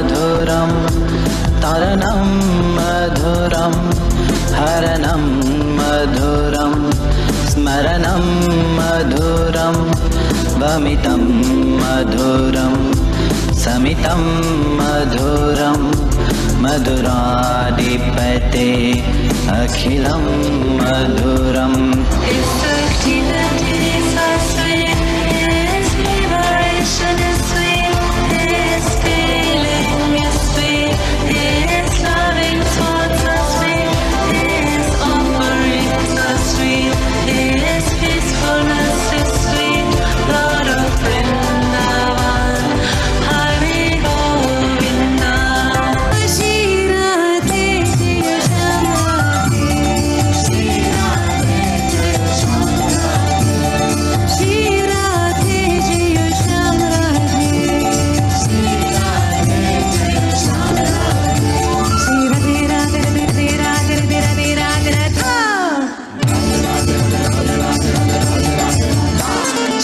madhuram, taranam madhuram, haranam madhuram, smaranam madhuram, vamitam madhuram, samitam madhuram, madhuradipate akhilam madhuram. His activity is so sweet, His liberation is sweet, His feeling is sweet, His loving thoughts are sweet, His offerings are sweet, His peacefulness is sweet, Lord of Vrindavan, Hari Govinda. Shri Radhe Jaya Sham Radhe, Shri Radhe Jaya Sham Radhe, Shri Radhe Jaya Sham Radhe, Shri Radhe Jaya Sham Radhe, Shri Radhe Radhe Radhe Radhe Radhe Radhe Radhe.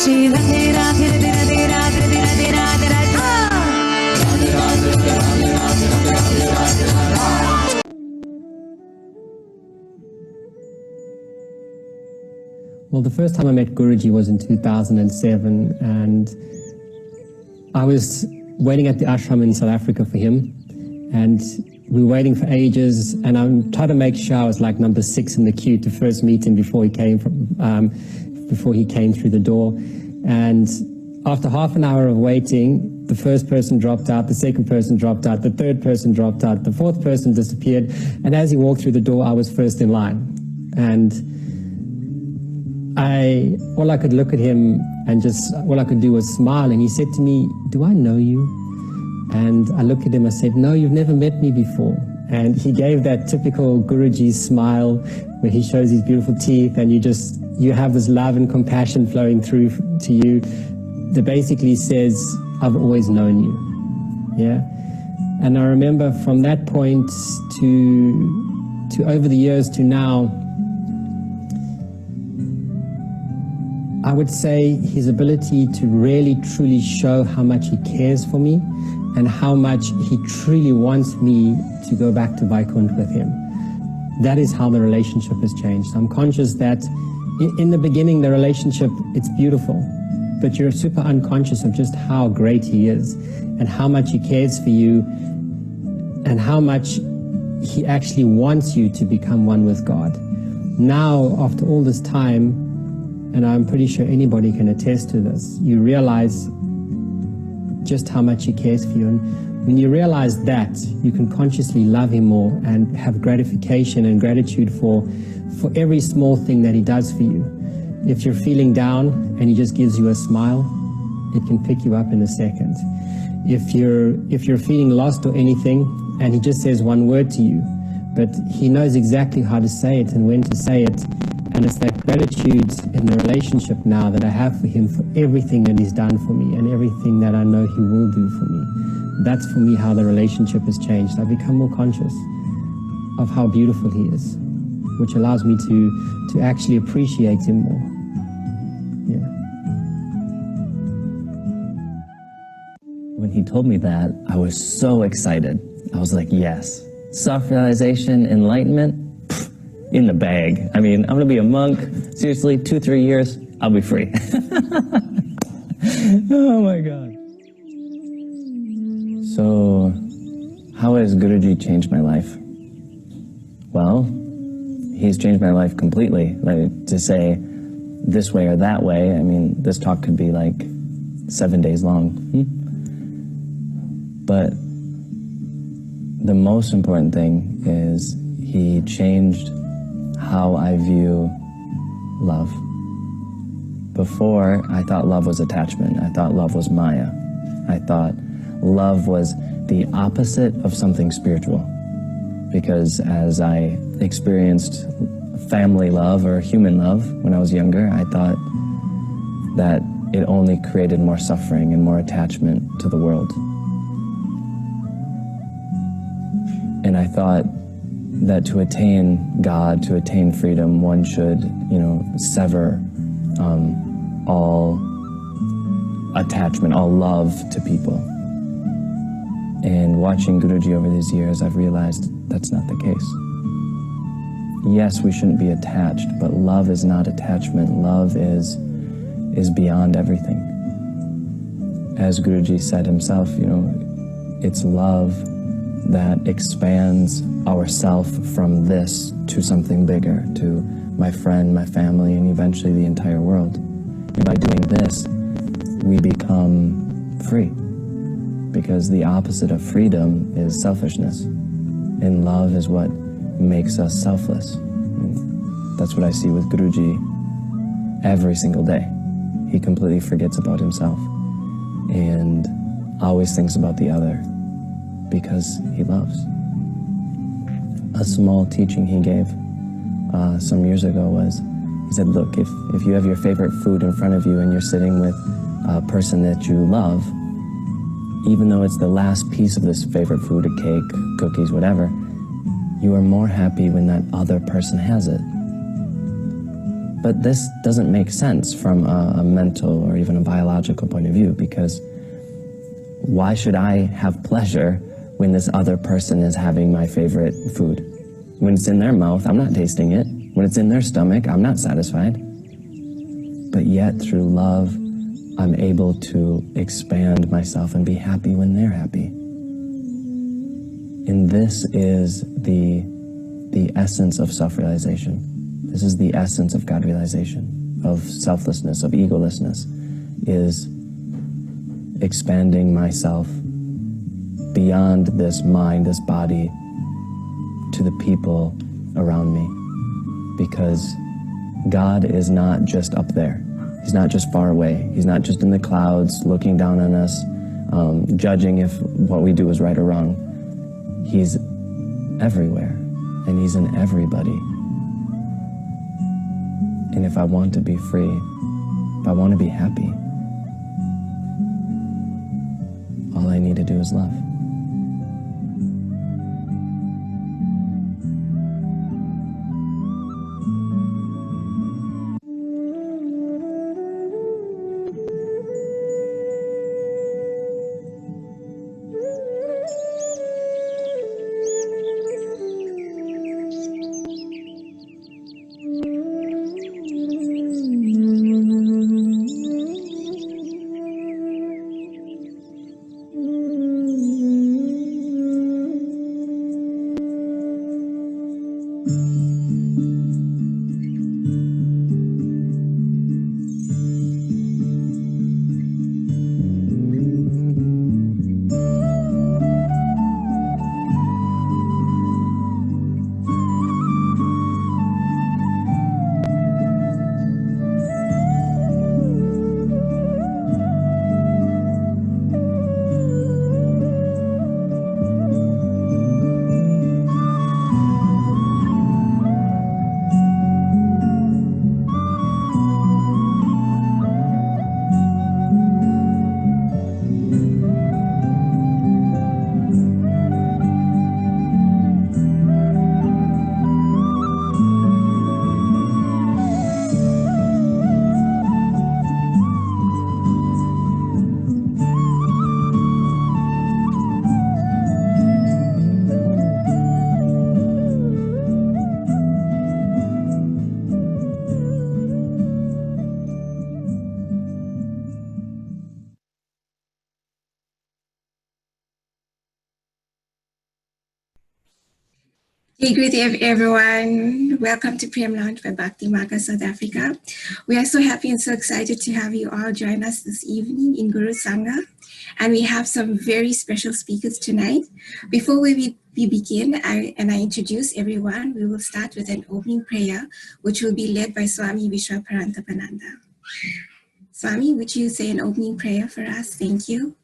Shri Radhe Radhe Radhe Radhe Radhe Radhe Radhe Radhe. Well, the first time I met Guruji was in 2007, and I was waiting at the ashram in South Africa for him, and we were waiting for ages, and I tried to make sure I was like number 6 in the queue to first meet him before he came through the door. And after half an hour of waiting, the first person dropped out, the second person dropped out, the third person dropped out, the fourth person disappeared, and as he walked through the door, I was first in line. And all I could look at him and all I could do was smile, and he said to me, "Do I know you?" And I looked at him, I said, "No, you've never met me before." And he gave that typical Guruji smile where he shows his beautiful teeth, and you have this love and compassion flowing through to you that basically says, "I've always known you." Yeah. And I remember from that point to over the years to now, I would say his ability to really truly show how much he cares for me and how much he truly wants me to go back to Vaikuntha with him. That is how the relationship has changed. I'm conscious that in the beginning, the relationship, it's beautiful, but you're super unconscious of just how great he is and how much he cares for you and how much he actually wants you to become one with God. Now, after all this time, and I'm pretty sure anybody can attest to this, you realize just how much he cares for you. And when you realize that, you can consciously love him more and have gratification and gratitude for every small thing that he does for you. If you're feeling down and he just gives you a smile, it can pick you up in a second. If you're feeling lost or anything and he just says one word to you, but he knows exactly how to say it and when to say it, and it's that gratitude in the relationship now that I have for him for everything that he's done for me and everything that I know he will do for me. That's for me how the relationship has changed. I've become more conscious of how beautiful he is, which allows me to actually appreciate him more. Yeah. When he told me that, I was so excited. I was like, yes, self-realization, enlightenment, in the bag. I mean, I'm going to be a monk. Seriously, 2-3 years, I'll be free. Oh my God. So, how has Guruji changed my life? Well, he's changed my life completely. Like, to say this way or that way, I mean, this talk could be like 7 days long. But the most important thing is he changed how I view love. Before, I thought love was attachment. I thought love was Maya. I thought love was the opposite of something spiritual. Because as I experienced family love or human love when I was younger, I thought that it only created more suffering and more attachment to the world. And I thought that to attain God, to attain freedom, one should, sever all attachment, all love to people. And watching Guruji over these years, I've realized that's not the case. Yes, we shouldn't be attached, but love is not attachment. Love is beyond everything. As Guruji said himself, it's love that expands ourself from this to something bigger, to my friend, my family, and eventually the entire world. And by doing this, we become free. Because the opposite of freedom is selfishness. And love is what makes us selfless. And that's what I see with Guruji every single day. He completely forgets about himself and always thinks about the other because he loves. A small teaching he gave some years ago was, he said, look, if you have your favorite food in front of you and you're sitting with a person that you love, even though it's the last piece of this favorite food, a cake, cookies, whatever, you are more happy when that other person has it. But this doesn't make sense from a mental or even a biological point of view, because why should I have pleasure when this other person is having my favorite food? When it's in their mouth, I'm not tasting it. When it's in their stomach, I'm not satisfied. But yet, through love, I'm able to expand myself and be happy when they're happy. And this is the essence of self-realization. This is the essence of God realization, of selflessness, of egolessness, is expanding myself beyond this mind, this body, to the people around me. Because God is not just up there. He's not just far away. He's not just in the clouds looking down on us, judging if what we do is right or wrong. He's everywhere, and he's in everybody. And if I want to be free, if I want to be happy, all I need to do is love. Hey, greeting everyone. Welcome to Prem Lounge by Bhakti, Marga, South Africa. We are so happy and so excited to have you all join us this evening in Guru Sangha. And we have some very special speakers tonight. Before we begin and I introduce everyone, we will start with an opening prayer, which will be led by Swami Vishwaparanthapananda. Swami, would you say an opening prayer for us? Thank you.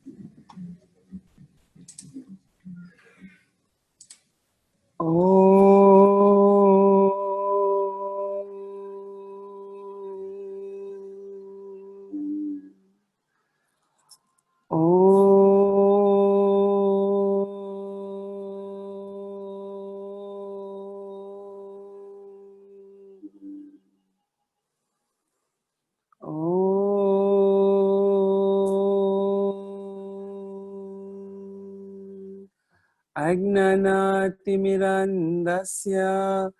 Ajnanaatimirandasya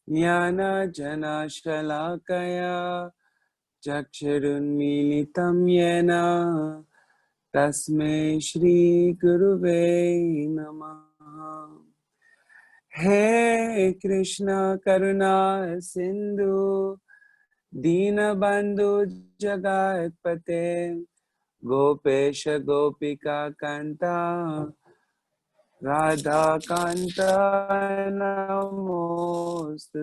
Jnana Jana Shalakaya Chakshurunmilitam Yena Tasmai Shri Guruve Namaha. He Krishna Karuna Sindhu Dinabandhu Jagatpate Gopesha Gopika Kanta Radha Kanta Namostute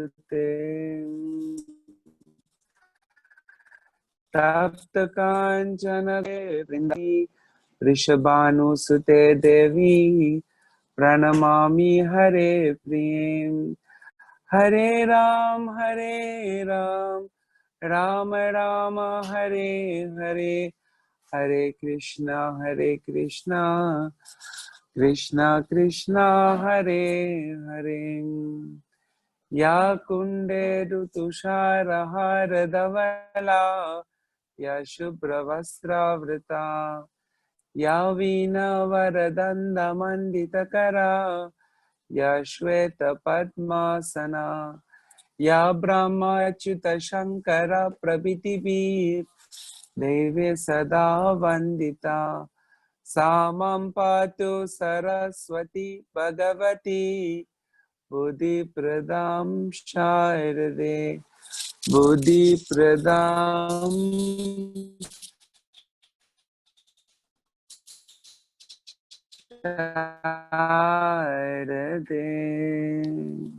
Tapta Kanchana Vrindhi Rishabhanusute Devi Pranamami Hare Prem Hare Ram Ram Rama Hare Hare Hare Krishna Krishna Krishna Hare Hare Ya Kunderu Tushara Haradhavala Ya Shubhra Vastravrita Ya Veena Varadanda Manditakara Ya Shweta Padmasana Ya Brahma Achyuta Shankara Prabhiti Devi Sada Vandita Samam Patu Saraswati Bhagavati Buddhi Pradam Sharade Buddhi Pradam Sharade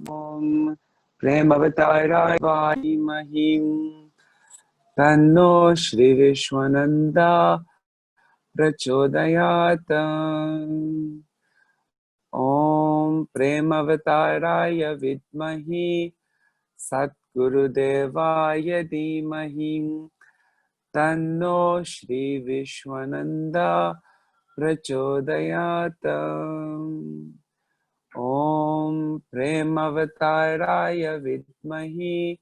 Om Prem Avatara Vadi Mahim Tanno Shri Vishwananda Prachodayata Om Prem Avataraya Vidmahi Satgurudevaya Dhimahi Tanno Shri Vishwananda Prachodayata Om Prem Avataraya Vidmahi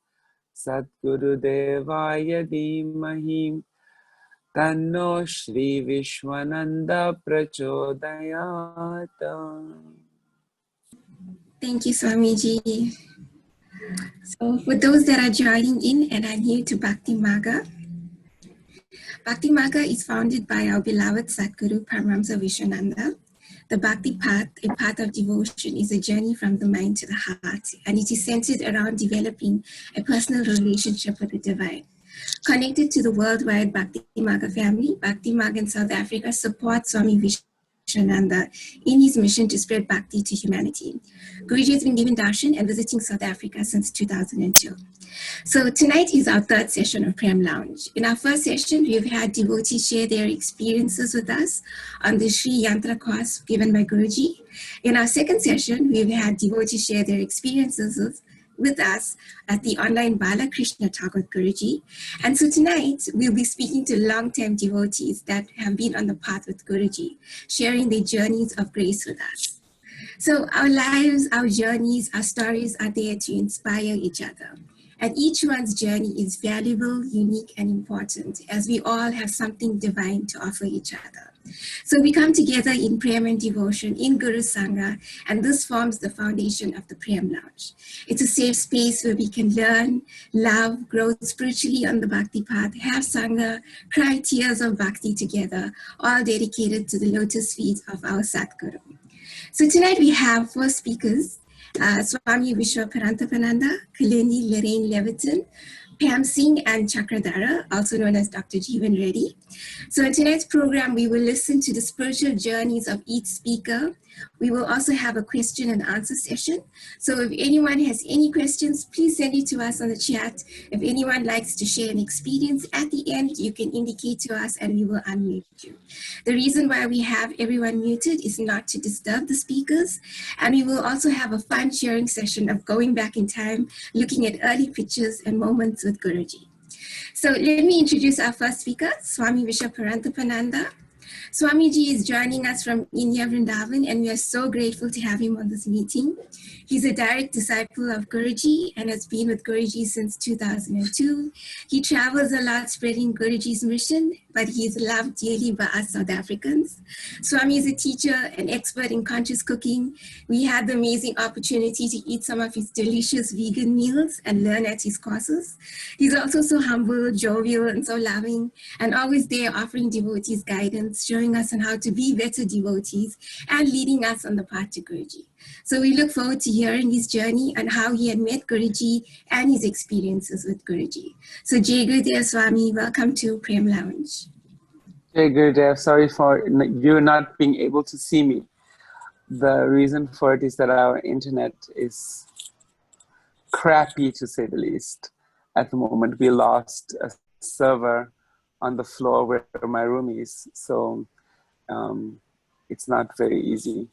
Satgurudevaya Dhimahi Tanno Shri Vishwananda Prachodayata. Thank you, Swamiji. So for those that are joining in and are new to Bhakti Marga, Bhakti Marga is founded by our beloved Sadguru Paramahamsa Vishwananda. The Bhakti path, a path of devotion, is a journey from the mind to the heart, and it is centered around developing a personal relationship with the divine. Connected to the worldwide Bhakti Marga family, Bhakti Marga in South Africa supports Swami Vishwananda in his mission to spread Bhakti to humanity. Guruji has been giving darshan and visiting South Africa since 2002. So tonight is our third session of Prem Lounge. In our first session, we've had devotees share their experiences with us on the Sri Yantra course given by Guruji. In our second session, we've had devotees share their experiences with us at the online Bala Krishna talk with Guruji. And so tonight, we'll be speaking to long-term devotees that have been on the path with Guruji, sharing their journeys of grace with us. So our lives, our journeys, our stories are there to inspire each other. And each one's journey is valuable, unique, and important, as we all have something divine to offer each other. So we come together in Prem and devotion in Guru Sangha, and this forms the foundation of the Prem Lounge. It's a safe space where we can learn, love, grow spiritually on the Bhakti path, have Sangha, cry tears of Bhakti together, all dedicated to the lotus feet of our Sadguru. So tonight we have 4 speakers. Swami Vishwaparanthapananda, Kalindi, Laraine, Levitan, Pam Singh, and Chakradhara, also known as Dr. Jeevan Reddy. So in tonight's program, we will listen to the spiritual journeys of each speaker. We will also have a question and answer session. So if anyone has any questions, please send it to us on the chat. If anyone likes to share an experience at the end, you can indicate to us and we will unmute you. The reason why we have everyone muted is not to disturb the speakers. And we will also have a fun sharing session of going back in time, looking at early pictures and moments with Guruji. So let me introduce our first speaker, Swami Vishwaparanthapananda. Swamiji is joining us from India, Vrindavan, and we are so grateful to have him on this meeting. He's a direct disciple of Guruji and has been with Guruji since 2002. He travels a lot spreading Guruji's mission, but he's loved dearly by us South Africans. Swami is a teacher and expert in conscious cooking. We had the amazing opportunity to eat some of his delicious vegan meals and learn at his courses. He's also so humble, jovial, and so loving, and always there offering devotees guidance, showing us on how to be better devotees, and leading us on the path to Guruji. So we look forward to hearing his journey and how he had met Guruji and his experiences with Guruji. So Jai Gurudev Swami, welcome to Prem Lounge. Hey, Gurudev, sorry for you not being able to see me. The reason for it is that our internet is crappy, to say the least. At the moment, we lost a server on the floor where my room is, so it's not very easy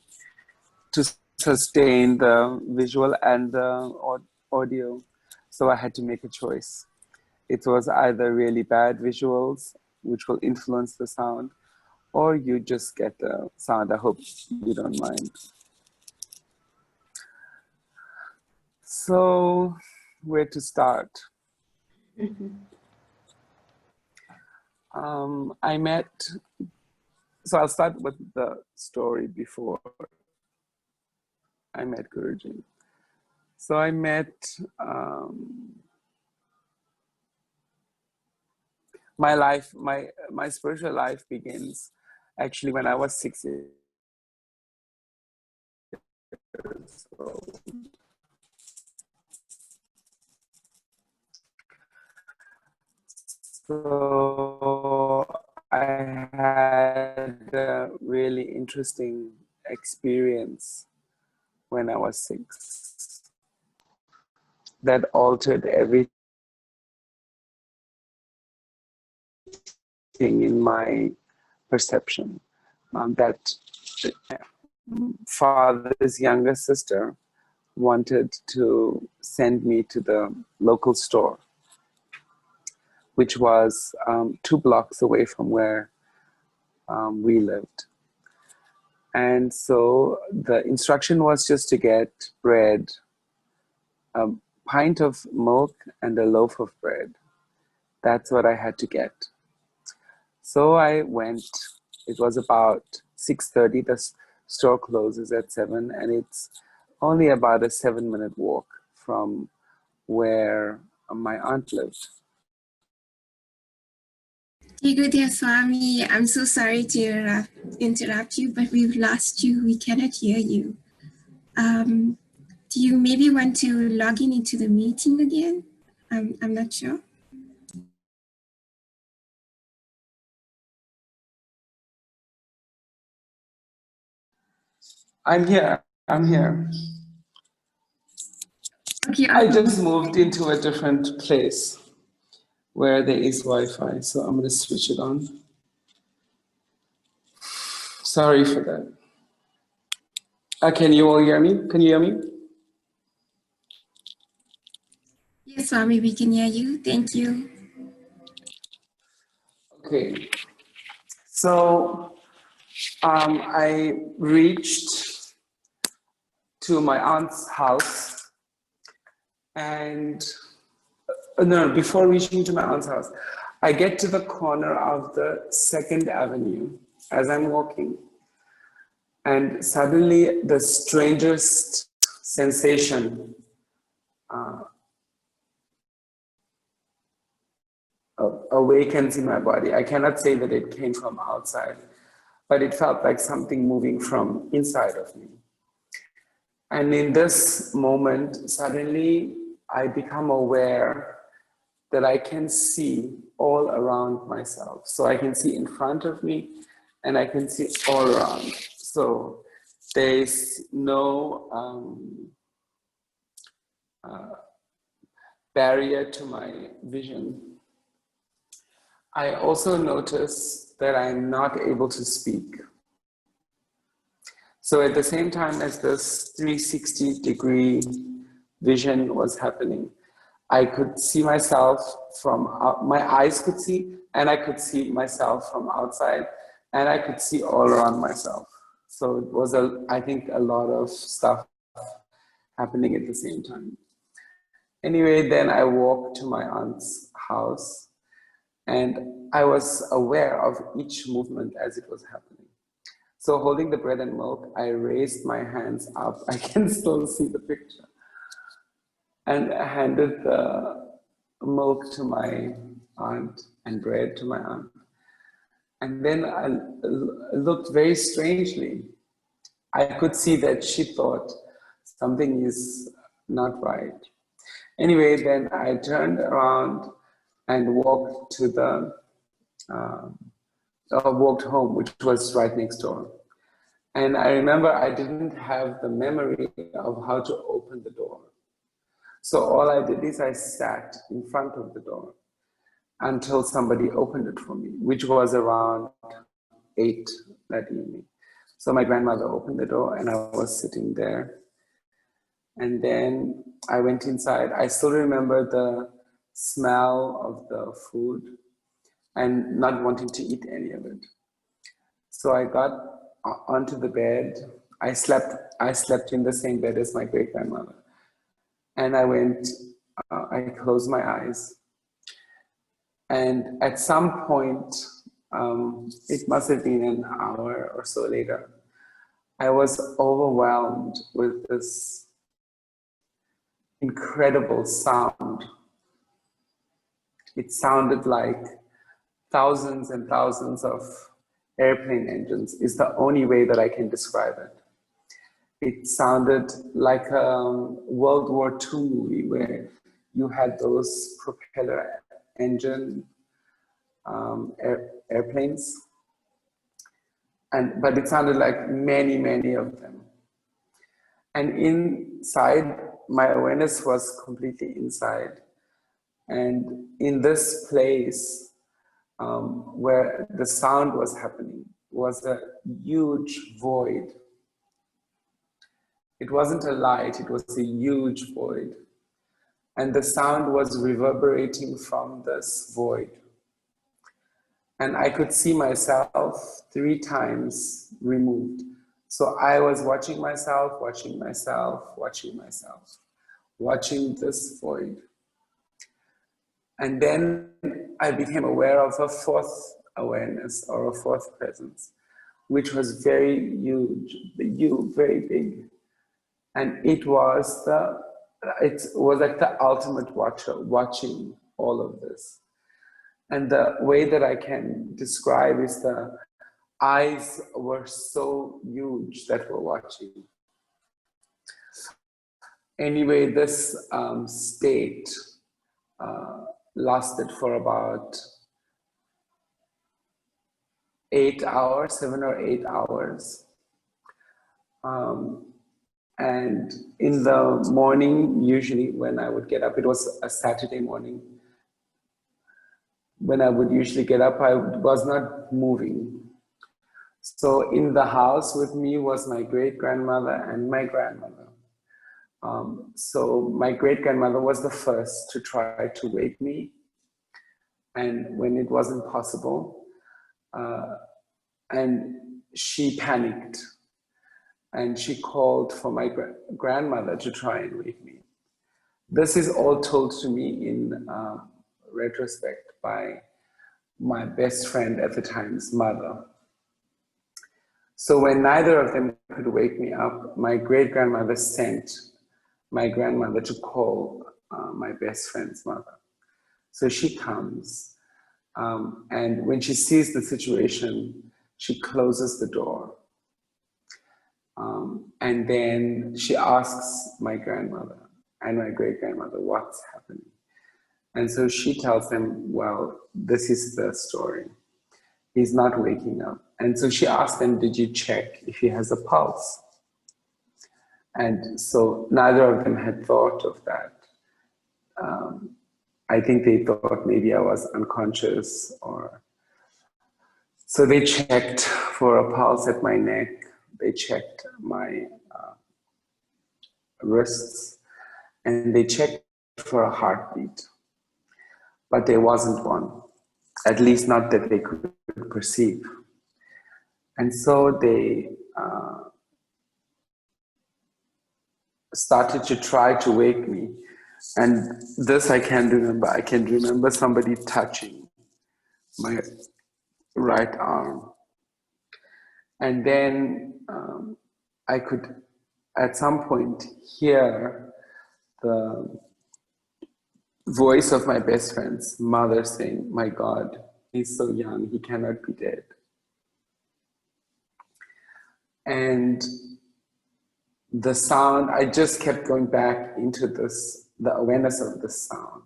to sustain the visual and the audio. So I had to make a choice. It was either really bad visuals, which will influence the sound, or you just get the sound. I hope you don't mind. So, where to start? So I'll start with the story before I met Guruji. So I met, my spiritual life begins actually when I was 6 years old. So I had a really interesting experience when I was 6 that altered everything in my perception. That father's younger sister wanted to send me to the local store, which was 2 blocks away from where we lived. And so the instruction was just to get bread, a pint of milk and a loaf of bread. That's what I had to get. So I went. It was about 6:30. The store closes at 7, and it's only about a 7-minute walk from where my aunt lived. Jai Gurudev Swami, I'm so sorry to interrupt you, but we've lost you. We cannot hear you. Do you maybe want to log in into the meeting again? I'm not sure. I'm here. Okay, I just moved into a different place where there is Wi-Fi, so I'm going to switch it on. Sorry for that. Can you all hear me? Can you hear me? Yes, Swami, we can hear you. Thank you. Okay. So I reached to my aunt's house, and no, before reaching to my aunt's house, I get to the corner of the 2nd Avenue as I'm walking, and suddenly the strangest sensation awakens in my body. I cannot say that it came from outside, but it felt like something moving from inside of me. And in this moment, suddenly I become aware that I can see all around myself. So I can see in front of me and I can see all around. So there's no barrier to my vision. I also notice that I'm not able to speak. So at the same time as this 360-degree vision was happening, I could see myself from, my eyes could see, and I could see myself from outside, and I could see all around myself. So it was, I think, a lot of stuff happening at the same time. Anyway, then I walked to my aunt's house, and I was aware of each movement as it was happening. So holding the bread and milk, I raised my hands up. I can still see the picture. And I handed the milk to my aunt and bread to my aunt. And then I looked very strangely. I could see that she thought something is not right. Anyway, then I turned around and walked to the, walked home, which was right next door. And I remember I didn't have the memory of how to open the door. So all I did is I sat in front of the door until somebody opened it for me, which was around 8 that evening. So my grandmother opened the door and I was sitting there. And then I went inside. I still remember the smell of the food and not wanting to eat any of it. So I got onto the bed. I slept in the same bed as my great-grandmother. And I closed my eyes. And at some point, it must have been an hour or so later, I was overwhelmed with this incredible sound. It sounded like thousands and thousands of airplane engines is the only way that I can describe it. It sounded like a World War II movie where you had those propeller engine airplanes, but it sounded like many, many of them. And inside, my awareness was completely inside. And in this place where the sound was happening was a huge void. It wasn't a light, it was a huge void. And the sound was reverberating from this void. And I could see myself 3 times removed. So I was watching myself, watching myself, watching myself, watching this void. And then I became aware of a 4th awareness or a 4th presence, which was very huge, very big. And it was like the ultimate watcher, watching all of this. And the way that I can describe is the eyes were so huge that were watching. Anyway, this state lasted for about 8 hours, 7 or 8 hours. And in the morning, usually when I would get up, it was a Saturday morning, when I would usually get up, I was not moving. So in the house with me was my great-grandmother and my grandmother. So my great-grandmother was the first to try to wake me. And when it wasn't possible, and she panicked. And she called for my grandmother to try and wake me. This is all told to me in retrospect by my best friend at the time's mother. So when neither of them could wake me up, my great-grandmother sent my grandmother to call my best friend's mother. So she comes, and when she sees the situation, she closes the door. And then she asks my grandmother and my great-grandmother what's happening. And so she tells them, well, this is the story. He's not waking up. And so she asked them, did you check if he has a pulse? And so neither of them had thought of that. I think they thought maybe I was unconscious or... So they checked for a pulse at my neck. They checked my wrists, and they checked for a heartbeat. But there wasn't one, at least not that they could perceive. And so they started to try to wake me. And this I can remember. I can remember somebody touching my right arm. And then I could, at some point, hear the voice of my best friend's mother saying, "My God, he's so young, he cannot be dead." And the sound, I just kept going back into this, the awareness of the sound,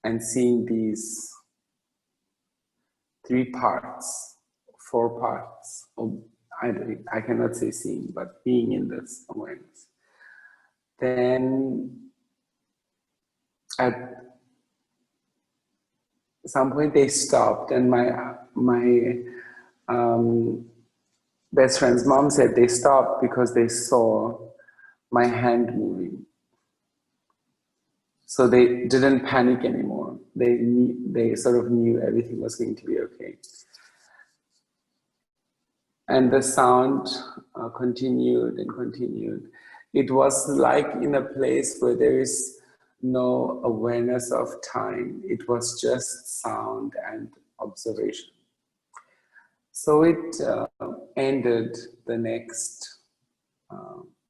and seeing these 3 parts, 4 parts. I cannot say seeing, but being in this awareness. Then at some point they stopped, and my best friend's mom said they stopped because they saw my hand moving. So they didn't panic anymore. They sort of knew everything was going to be okay. And the sound continued and continued. It was like in a place where there is no awareness of time. It was just sound and observation. So it ended the next,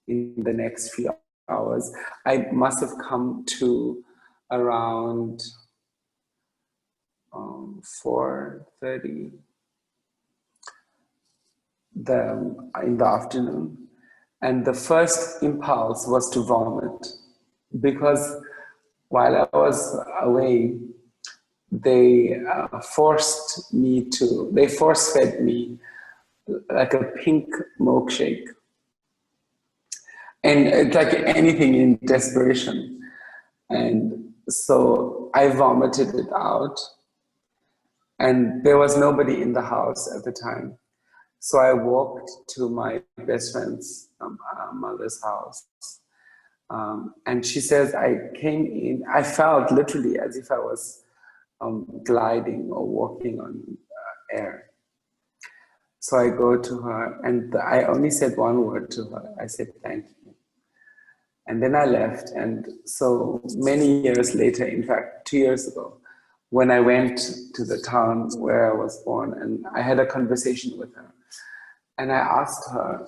in the next few hours. I must have come to around 4:30 in the afternoon. And the first impulse was to vomit, because while I was away, they force-fed me like a pink milkshake. And it's like anything in desperation. And so I vomited it out. And there was nobody in the house at the time. So I walked to my best friend's mother's house. And she says, I came in, I felt literally as if I was gliding or walking on air. So I go to her, and I only said one word to her. I said, "Thank you." And then I left. And so many years later, in fact, 2 years ago, when I went to the town where I was born, and I had a conversation with her, and I asked her,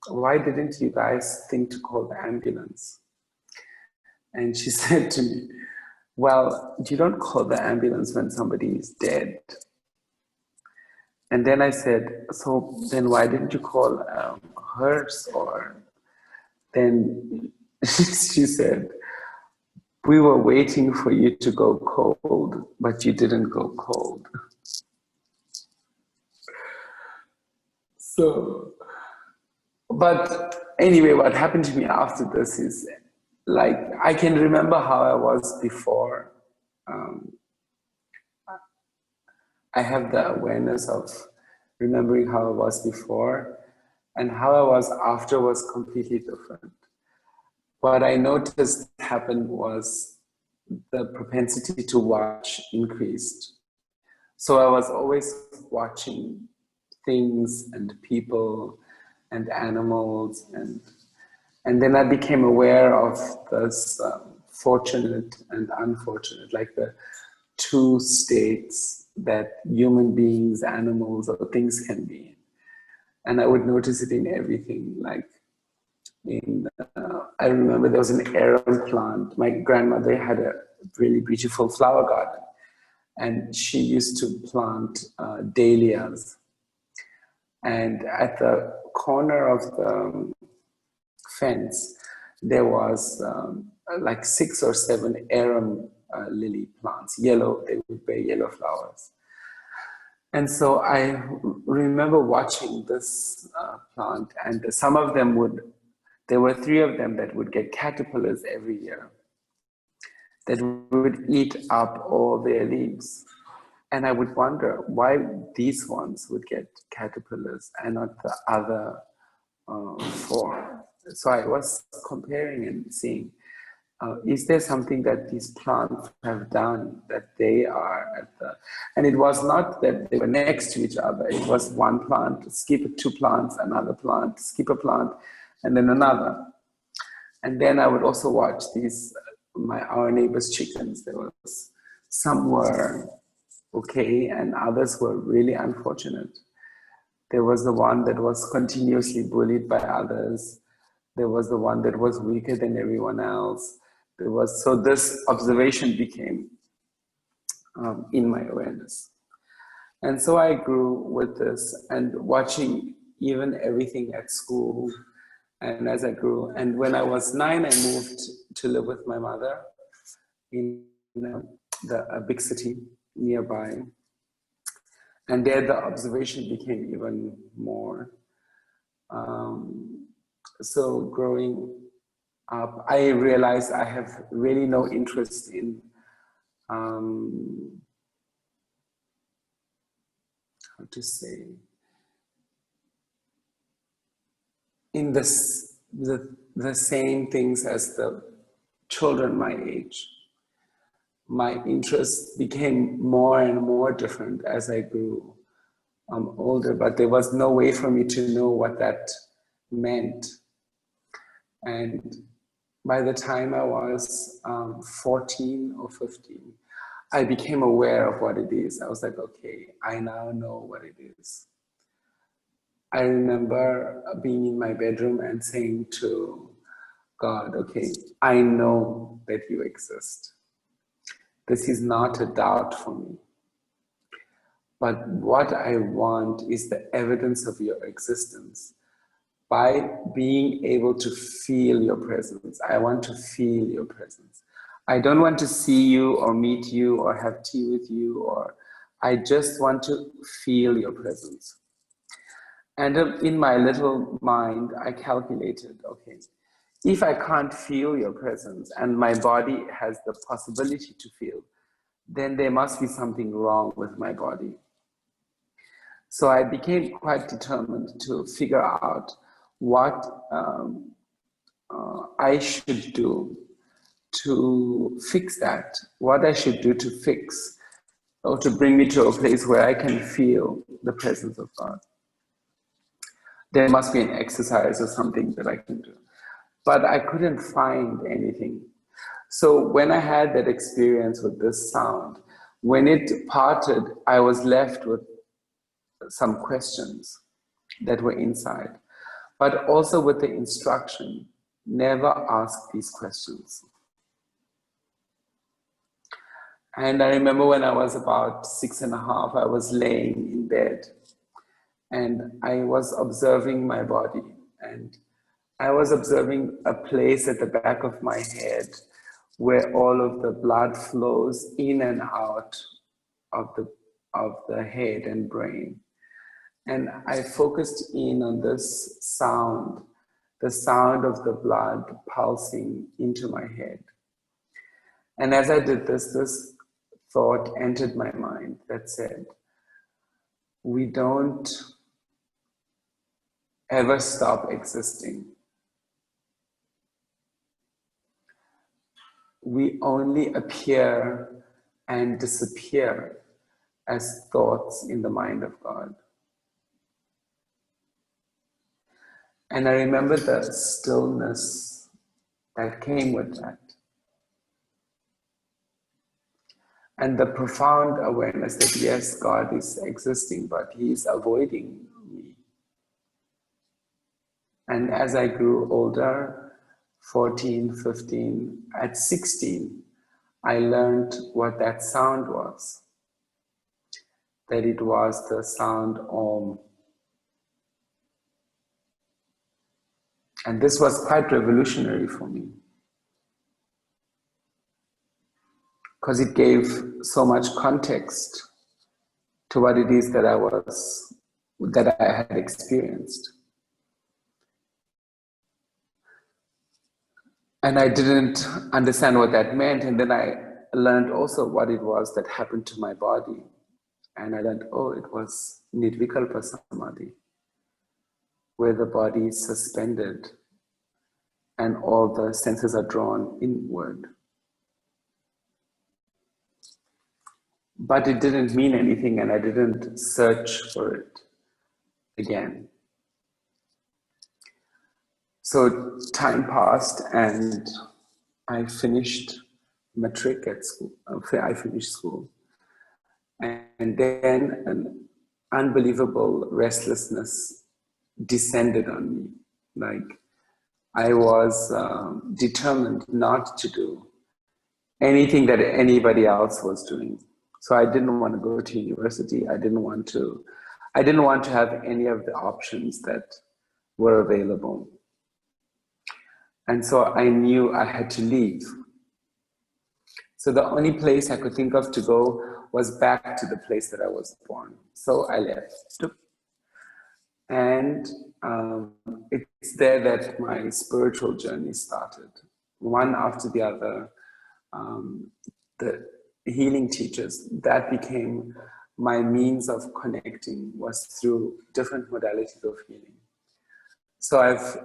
why didn't you guys think to call the ambulance? And she said to me, well, you don't call the ambulance when somebody is dead. And then I said, so then why didn't you call a hearse? Or then she said, we were waiting for you to go cold, but you didn't go cold. So, but anyway, what happened to me after this is, like, I can remember how I was before. I have the awareness of remembering how I was before, and how I was after was completely different. What I noticed happened was the propensity to watch increased. So I was always watching things and people and animals, and then I became aware of this fortunate and unfortunate, like the 2 states that human beings, animals, or things can be in. And I would notice it in everything. Like I remember there was an arum plant. My grandmother had a really beautiful flower garden, and she used to plant dahlias. And at the corner of the fence, there was like 6 or 7 arum lily plants, yellow, they would bear yellow flowers. And so I remember watching this plant, and some of them there were 3 of them that would get caterpillars every year that would eat up all their leaves. And I would wonder why these ones would get caterpillars and not the other 4. So I was comparing and seeing is there something that these plants have done that they are at the, and it was not that they were next to each other. It was one plant, skip 2 plants, another plant, skip a plant, and then another. And then I would also watch these, our neighbors' chickens. There was, some were okay and others were really unfortunate. There was the one that was continuously bullied by others. There was the one that was weaker than everyone else. There was, so this observation became in my awareness. And so I grew with this and watching even everything at school. And as I grew, and when I was 9, I moved to live with my mother in a big city nearby. And there the observation became even more. So growing up, I realized I have really no interest in how to say, in the same things as the children my age. My interests became more and more different as I grew older, but there was no way for me to know what that meant. And by the time I was 14 or 15, I became aware of what it is. I was like, okay, I now know what it is. I remember being in my bedroom and saying to God, okay, I know that you exist. This is not a doubt for me. But what I want is the evidence of your existence. By being able to feel your presence, I want to feel your presence. I don't want to see you or meet you or have tea with you, or I just want to feel your presence. And in my little mind, I calculated, okay, if I can't feel your presence and my body has the possibility to feel, then there must be something wrong with my body. So I became quite determined to figure out what I should do to fix that, what I should do to fix or to bring me to a place where I can feel the presence of God. There must be an exercise or something that I can do. But I couldn't find anything. So when I had that experience with this sound, when it parted, I was left with some questions that were inside, but also with the instruction, never ask these questions. And I remember when I was about 6.5, I was laying in bed and I was observing my body, and I was observing a place at the back of my head where all of the blood flows in and out of the head and brain. And I focused in on this sound, the sound of the blood pulsing into my head. And as I did this, this thought entered my mind that said, we don't ever stop existing. We only appear and disappear as thoughts in the mind of God. And I remember the stillness that came with that. And the profound awareness that yes, God is existing, but He is avoiding me. And as I grew older, 14, 15, at 16, I learned what that sound was. That it was the sound Om. And this was quite revolutionary for me, because it gave so much context to what it is that I had experienced. And I didn't understand what that meant, and then I learned also what it was that happened to my body. And I learned, oh, it was Nirvikalpa Samadhi, where the body is suspended and all the senses are drawn inward. But it didn't mean anything, and I didn't search for it again. So time passed, and I finished matric at school. I finished school. And then an unbelievable restlessness descended on me. Like, I was determined not to do anything that anybody else was doing. So I didn't want to go to university. I didn't want to have any of the options that were available. And so I knew I had to leave. So the only place I could think of to go was back to the place that I was born. So I left. And it's there that my spiritual journey started. One after the other, the healing teachers, that became my means of connecting, was through different modalities of healing. So I've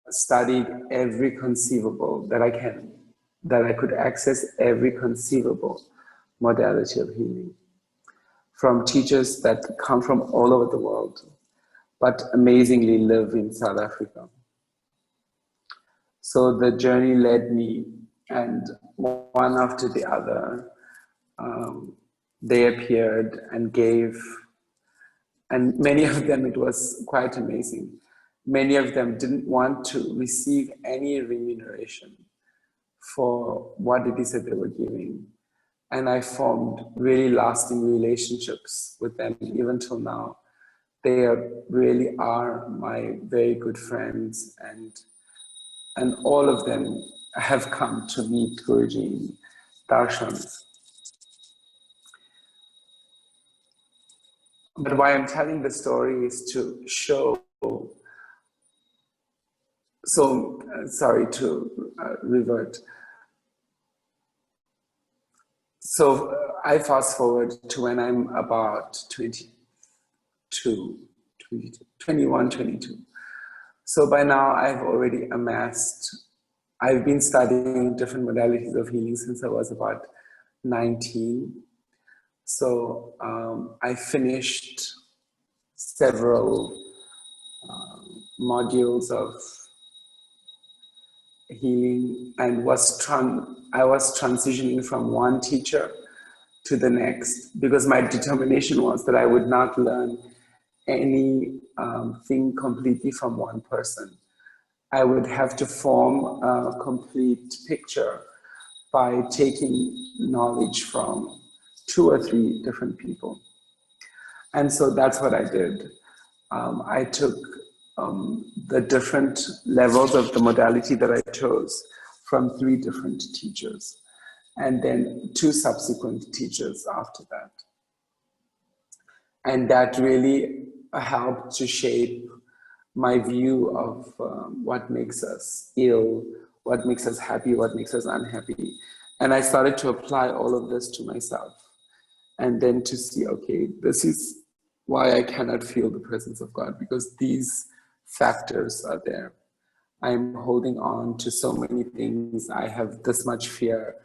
studied every conceivable that I could access every conceivable modality of healing, from teachers that come from all over the world, but amazingly live in South Africa. So the journey led me, and one after the other, they appeared and gave, and many of them, it was quite amazing. Many of them didn't want to receive any remuneration for what it is that they were giving. And I formed really lasting relationships with them even till now. They really are my very good friends, and all of them have come to meet Guruji in darshans. But why I'm telling the story is to show, sorry to revert. So I fast forward to when I'm about 21, 22. So by now I've already I've been studying different modalities of healing since I was about 19. So I finished several modules of healing, and I was transitioning from one teacher to the next, because my determination was that I would not learn anything completely from one person. I would have to form a complete picture by taking knowledge from 2 or 3 different people. And so that's what I did. I took the different levels of the modality that I chose from 3 different teachers, and then 2 subsequent teachers after that. And that really helped to shape my view of what makes us ill, what makes us happy, what makes us unhappy. And I started to apply all of this to myself, and then to see, okay, this is why I cannot feel the presence of God, because these factors are there. I'm holding on to so many things. I have this much fear.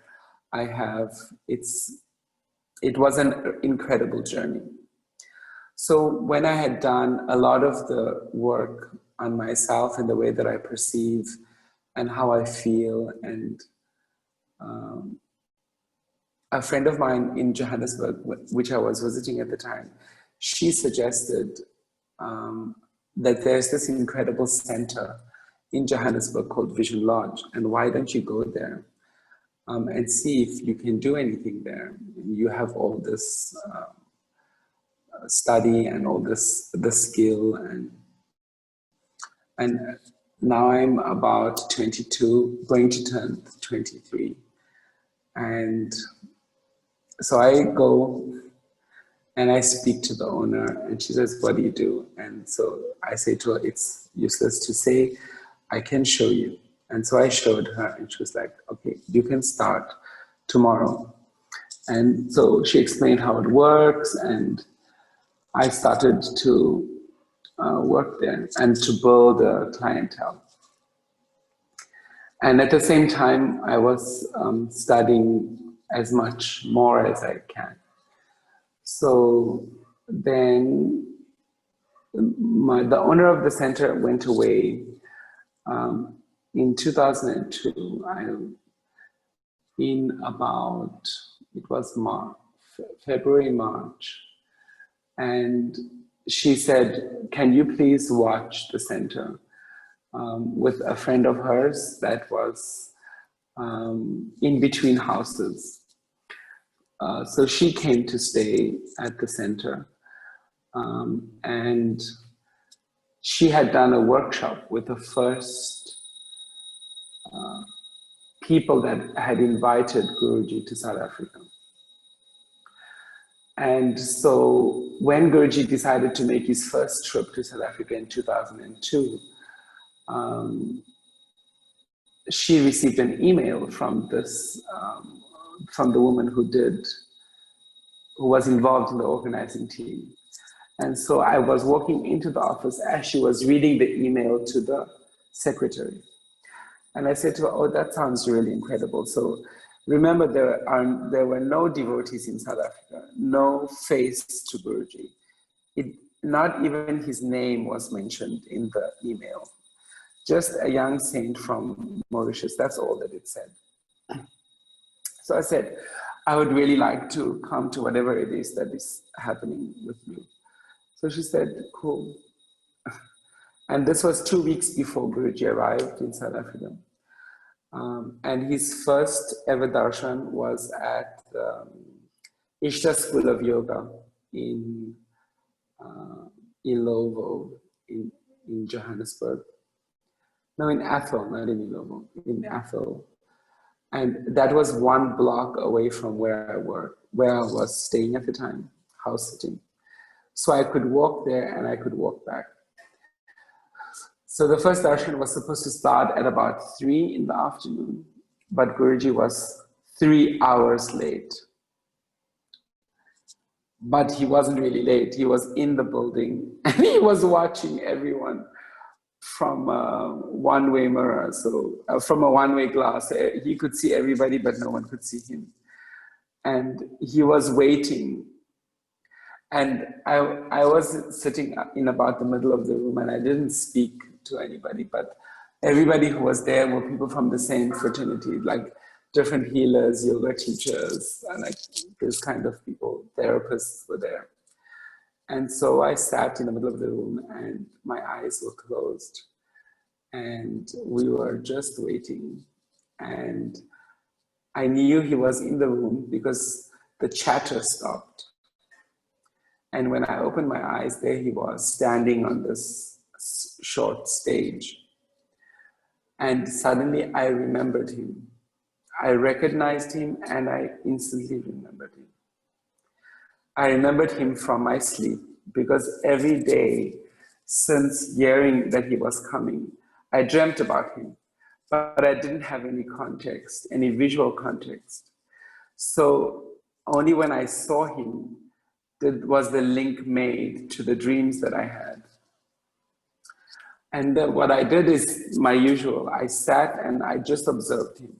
It was an incredible journey. So when I had done a lot of the work on myself and the way that I perceive and how I feel, and a friend of mine in Johannesburg, which I was visiting at the time, she suggested that there's this incredible center in Johannesburg called Vision Lodge, and why don't you go there and see if you can do anything there? You have all this study and all this skill, and now I'm about 22, going to turn 23, and so I go and I speak to the owner, and she says, "What do you do?" And so I say to her, "It's useless to say, I can show you." And so I showed her, and she was like, "Okay, you can start tomorrow." And so she explained how it works, and I started to work there and to build a clientele. And at the same time, I was studying as much more as I can. So then the owner of the center went away in 2002. It was February, March. And she said, can you please watch the center? With a friend of hers that was in between houses. So she came to stay at the center. And she had done a workshop with the first people that had invited Guruji to South Africa. And so when Guruji decided to make his first trip to South Africa in 2002, she received an email from from the woman who was involved in the organizing team. And so I was walking into the office as she was reading the email to the secretary. And I said to her, oh, that sounds really incredible. So remember, there were no devotees in South Africa, no face to Guruji. Not even his name was mentioned in the email. Just a young saint from Mauritius, that's all that it said. So I said, I would really like to come to whatever it is that is happening with you. So she said, cool. And this was 2 weeks before Guruji arrived in South Africa. And his first ever darshan was at the Ishta School of Yoga in Ilovo in Johannesburg. No, in Athol, not in Ilovo, in Athol. And that was 1 block away from where I was staying at the time, house sitting. So I could walk there and I could walk back. So the first darshan was supposed to start at about 3 in the afternoon, but Guruji was 3 hours late. But he wasn't really late. He was in the building and he was watching everyone from a one-way mirror. So from a one-way glass, he could see everybody, but no one could see him. And he was waiting. And I was sitting in about the middle of the room and I didn't speak to anybody, but everybody who was there were people from the same fraternity, like different healers, yoga teachers, and like this kind of people, therapists were there. And so I sat in the middle of the room and my eyes were closed and we were just waiting. And I knew he was in the room because the chatter stopped. And when I opened my eyes, there he was standing on this short stage. And suddenly I remembered him. I recognized him and I instantly remembered him. I remembered him from my sleep because every day since hearing that he was coming, I dreamt about him, but I didn't have any context, any visual context. So only when I saw him was the link made to the dreams that I had. And what I did is my usual. I sat and I just observed him.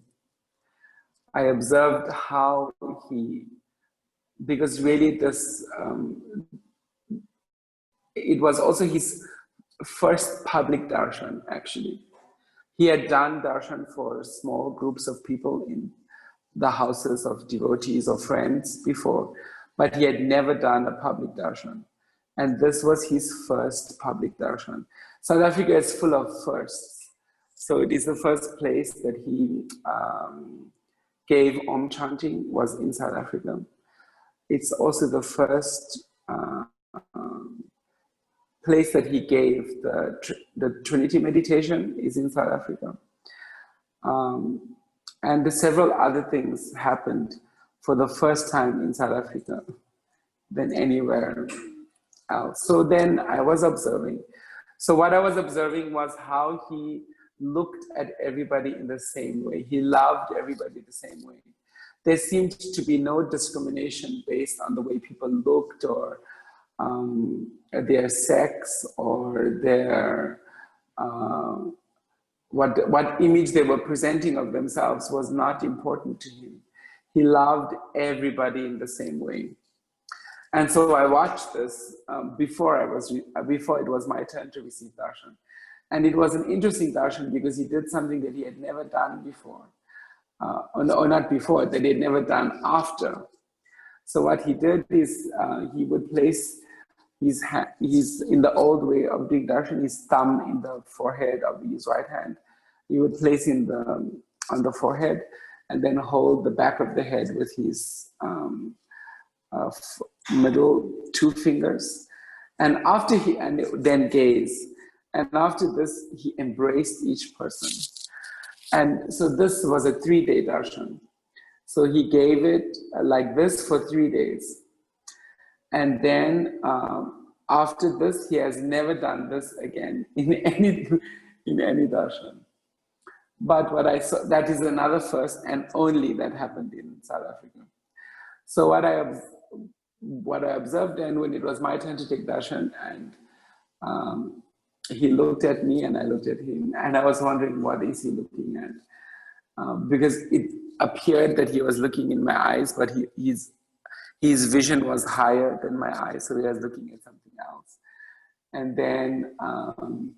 I observed how because really it was also his first public darshan, actually. He had done darshan for small groups of people in the houses of devotees or friends before, but he had never done a public darshan. And this was his first public darshan. South Africa is full of firsts. So it is the first place that he gave Om chanting was in South Africa. It's also the first place that he gave the Trinity meditation is in South Africa. And several other things happened for the first time in South Africa than anywhere else. So then I was observing. So what I was observing was how he looked at everybody in the same way. He loved everybody the same way. There seemed to be no discrimination based on the way people looked or their sex or their what image they were presenting of themselves was not important to him. He loved everybody in the same way. And so I watched this before it was my turn to receive darshan. And it was an interesting darshan because he did something that he had never done before. Or not before, that he had never done after. So what he did is he would place he's in the old way of doing darshan, his thumb in the forehead of his right hand. He would place on the forehead and then hold the back of the head with his middle two fingers. And then gaze. And after this, he embraced each person. And so this was a 3-day darshan. So he gave it like this for 3 days. And then after this, he has never done this again in any darshan. But what I saw, that is another first and only that happened in South Africa. So what I observed then when it was my turn to take darshan, and he looked at me and I looked at him, and I was wondering, what is he looking at? Because it appeared that he was looking in my eyes, but his vision was higher than my eyes, so he was looking at something else. And then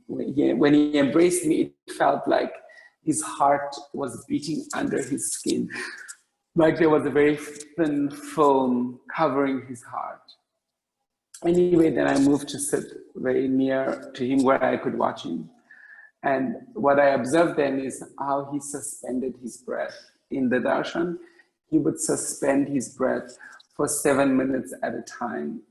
when he embraced me, it felt like his heart was beating under his skin, like there was a very thin film covering his heart. Anyway, then I moved to sit very near to him where I could watch him. And what I observed then is how he suspended his breath. In the darshan, he would suspend his breath for 7 minutes at a time.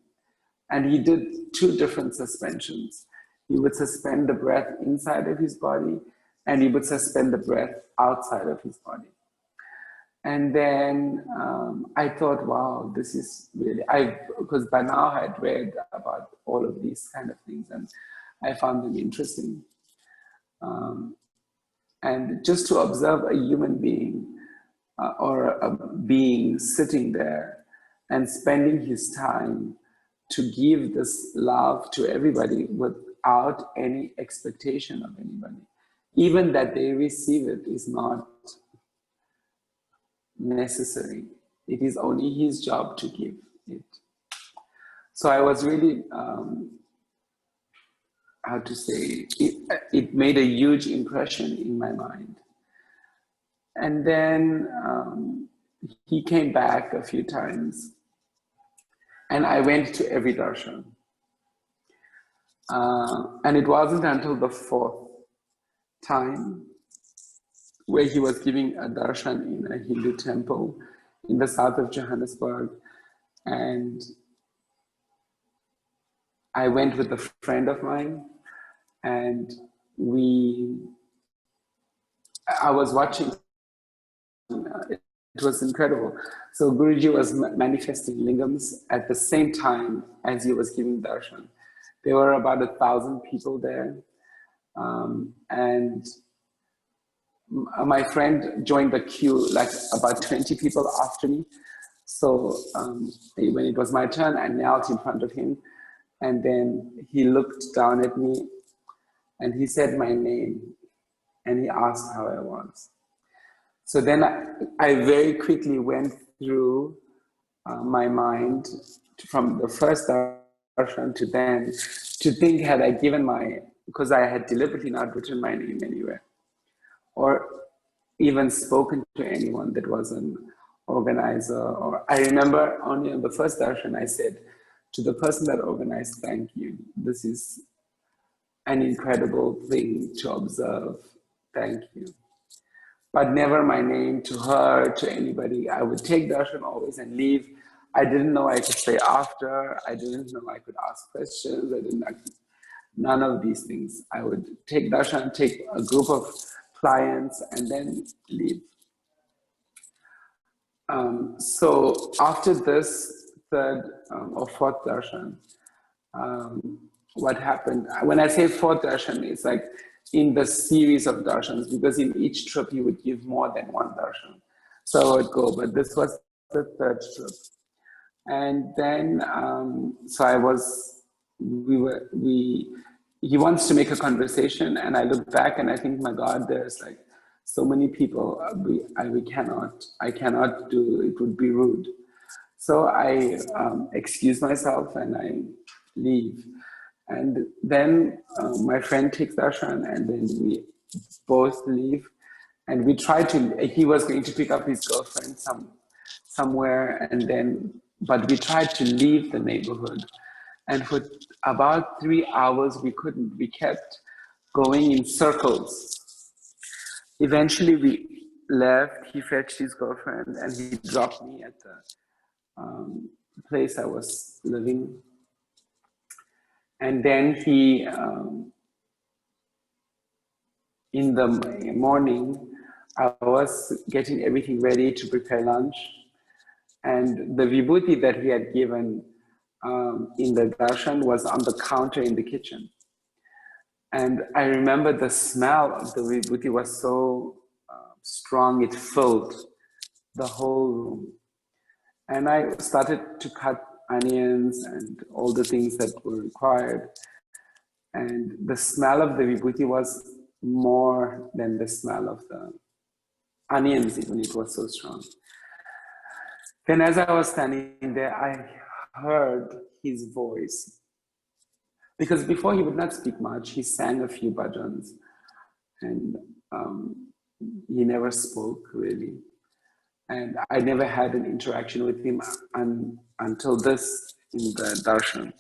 And he did 2 different suspensions. He would suspend the breath inside of his body, and he would suspend the breath outside of his body. And then I thought, wow, this is really, because by now I had read about all of these kind of things, and I found them interesting. And just to observe a human being or a being sitting there and spending his time to give this love to everybody without any expectation of anybody, even that they receive it, is not necessary. It is only his job to give it. So I was really, how to say, it made a huge impression in my mind. And then he came back a few times, and I went to every darshan. And it wasn't until the 4th time where he was giving a darshan in a Hindu temple in the south of Johannesburg. And I went with a friend of mine, and I was watching. It was incredible. So Guruji was manifesting lingams at the same time as he was giving darshan. There were about 1,000 people there. And my friend joined the queue, like about 20 people after me. So when it was my turn, I knelt in front of him, and then he looked down at me and he said my name, and he asked how I was. So then I very quickly went through my mind from the first darshan to then to think, had I given because I had deliberately not written my name anywhere, or even spoken to anyone that was an organizer. Or I remember only on the first darshan I said to the person that organized, thank you. This is an incredible thing to observe. Thank you. But never my name to her, to anybody. I would take darshan always and leave. I didn't know I could stay after. I didn't know I could ask questions. None of these things. I would take darshan, take a group of clients, and then leave. So after this 3rd or 4th darshan, what happened? When I say 4th darshan, it's like in the series of darshans, because in each trip he would give more than 1 darshan. So I would go, but this was the 3rd trip. And then, so he wants to make a conversation, and I look back and I think, my God, there's like so many people. I cannot do. It would be rude. So I excuse myself and I leave. And then my friend takes darshan, and then we both leave. And we try to. He was going to pick up his girlfriend somewhere, and then, but we tried to leave the neighborhood. And for about 3 hours, we couldn't. We kept going in circles. Eventually, we left. He fetched his girlfriend, and he dropped me at the place I was living. And then he, in the morning, I was getting everything ready to prepare lunch. And the vibhuti that he had given in the darshan was on the counter in the kitchen. And I remember the smell of the vibhuti was so strong, it filled the whole room. And I started to cut onions and all the things that were required. And the smell of the vibhuti was more than the smell of the onions, even it was so strong. Then as I was standing there, I heard his voice. Because before he would not speak much, he sang a few bhajans. And he never spoke really. And I never had an interaction with him until this in the darshan.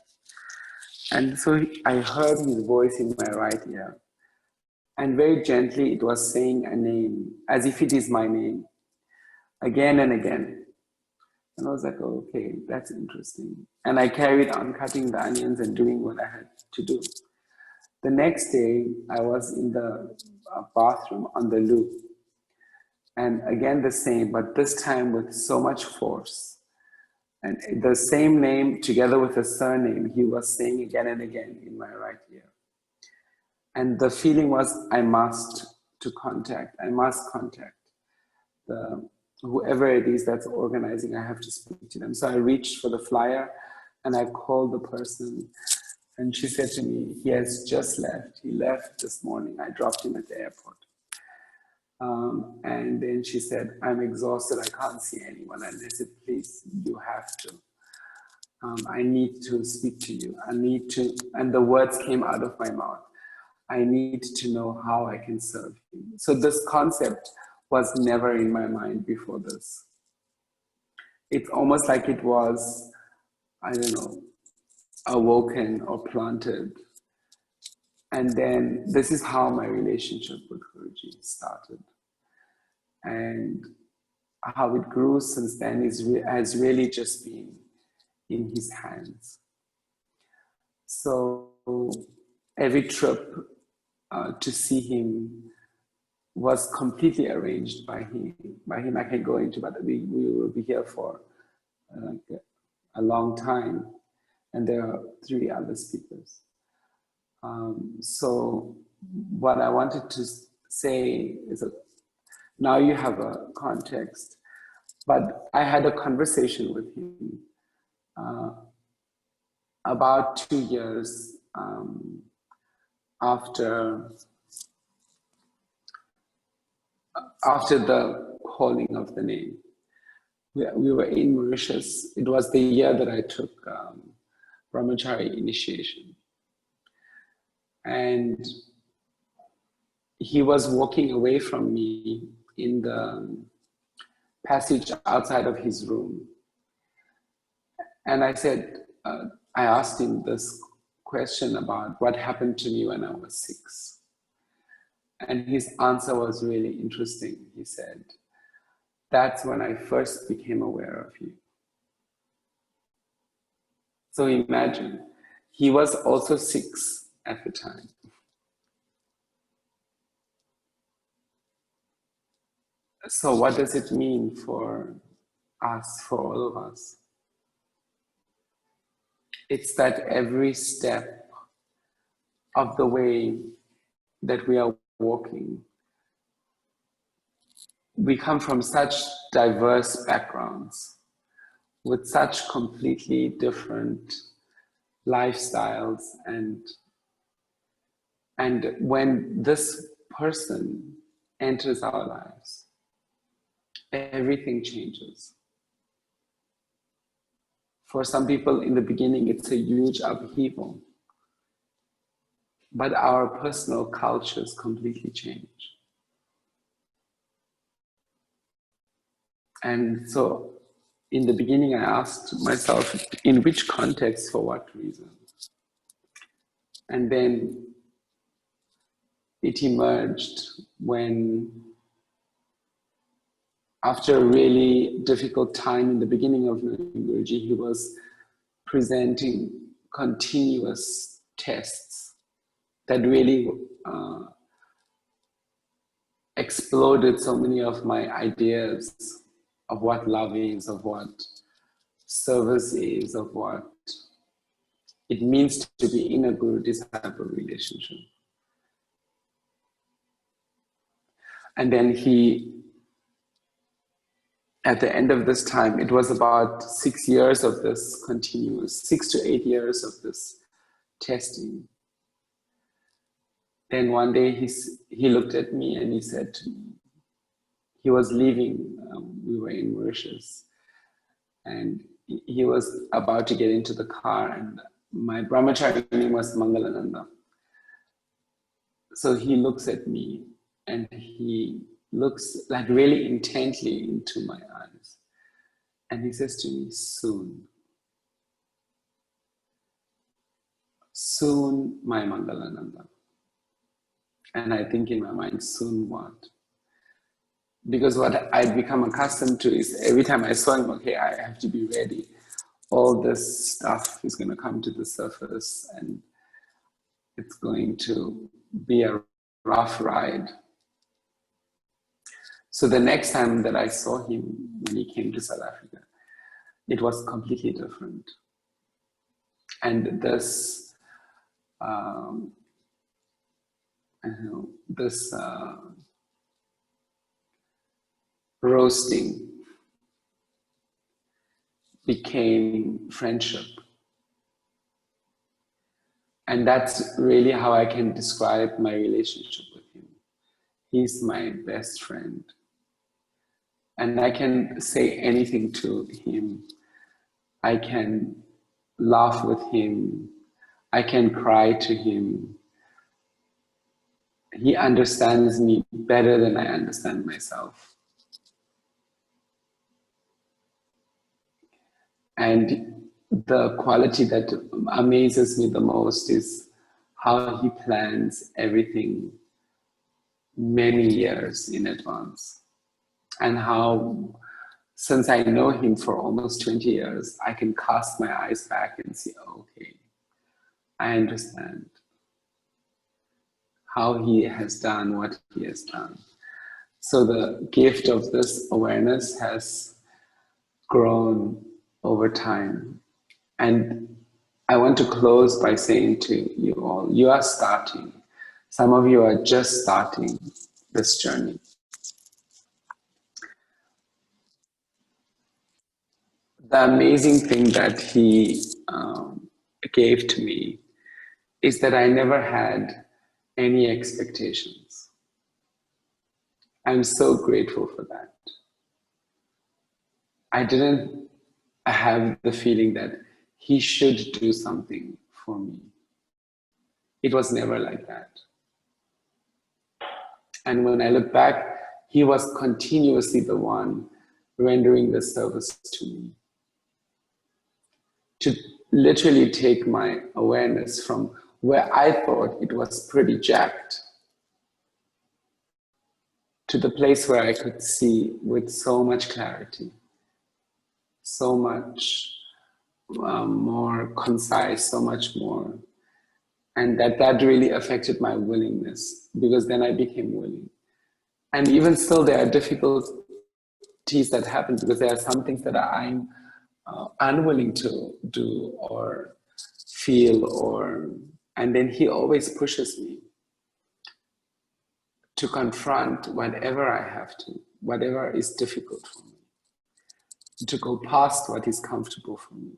And so I heard his voice in my right ear. And very gently it was saying a name, as if it is my name, again and again. And I was like, oh, okay, that's interesting. And I carried on cutting the onions and doing what I had to do. The next day, I was in the bathroom on the loo. And again the same, but this time with so much force. And the same name together with a surname, he was saying again and again in my right ear. And the feeling was, I must contact whoever it is that's organizing. I have to speak to them. So I reached for the flyer and I called the person, and she said to me, he has just left. He left this morning. I dropped him at the airport. And then she said, I'm exhausted. I can't see anyone. And I said, please, you have to. I need to speak to you. I need to, and the words came out of my mouth. I need to know how I can serve him. So this concept was never in my mind before this. It's almost like it was, I don't know, awoken or planted. And then this is how my relationship with Guruji started. And how it grew since then has really just been in his hands. So every trip to see him was completely arranged by him. By him, I can go into, but we will be here for a long time. And there are 3 other speakers. So what I wanted to say is that now you have a context, but I had a conversation with him about 2 years after the calling of the name. We were in Mauritius. It was the year that I took brahmachari initiation. And he was walking away from me in the passage outside of his room. And I said, I asked him this question about what happened to me when I was 6. And his answer was really interesting. He said, that's when I first became aware of you. So imagine, he was also 6 at the time. So what does it mean for us, for all of us? It's that every step of the way that we are walking, we come from such diverse backgrounds with such completely different lifestyles and And when this person enters our lives, everything changes. For some people in the beginning, it's a huge upheaval, but our personal cultures completely change. And so in the beginning, I asked myself, in which context, for what reason? And then it emerged when, after a really difficult time in the beginning of Guruji, he was presenting continuous tests that really exploded so many of my ideas of what love is, of what service is, of what it means to be in a guru-disciple relationship. And then he, at the end of this time, it was about 6 years of this continuous, 6 to 8 years of this testing. Then one day he looked at me and he said to me, he was leaving, we were in Mauritius, and he was about to get into the car, and my brahmachari name was Mangalananda. So he looks at me and he looks like really intently into my eyes. And he says to me, soon. Soon, my Mangalananda. And I think in my mind, soon what? Because what I'd become accustomed to is every time I saw him, okay, I have to be ready. All this stuff is going to come to the surface and it's going to be a rough ride. So the next time that I saw him, when he came to South Africa, it was completely different. And this, roasting became friendship. And that's really how I can describe my relationship with him. He's my best friend. And I can say anything to him. I can laugh with him. I can cry to him. He understands me better than I understand myself. And the quality that amazes me the most is how he plans everything many years in advance. And how, since I know him for almost 20 years, I can cast my eyes back and see, okay, I understand how he has done what he has done. So the gift of this awareness has grown over time. And I want to close by saying to you all, you are starting. Some of you are just starting this journey. The amazing thing that he gave to me is that I never had any expectations. I'm so grateful for that. I didn't have the feeling that he should do something for me. It was never like that. And when I look back, he was continuously the one rendering the service to me. To literally take my awareness from where I thought it was pretty jacked to the place where I could see with so much clarity, so much more concise, so much more. And that really affected my willingness, because then I became willing. And even still, there are difficulties that happen, because there are some things that I'm unwilling to do or feel, and then he always pushes me to confront whatever I have to, whatever is difficult for me, to go past what is comfortable for me.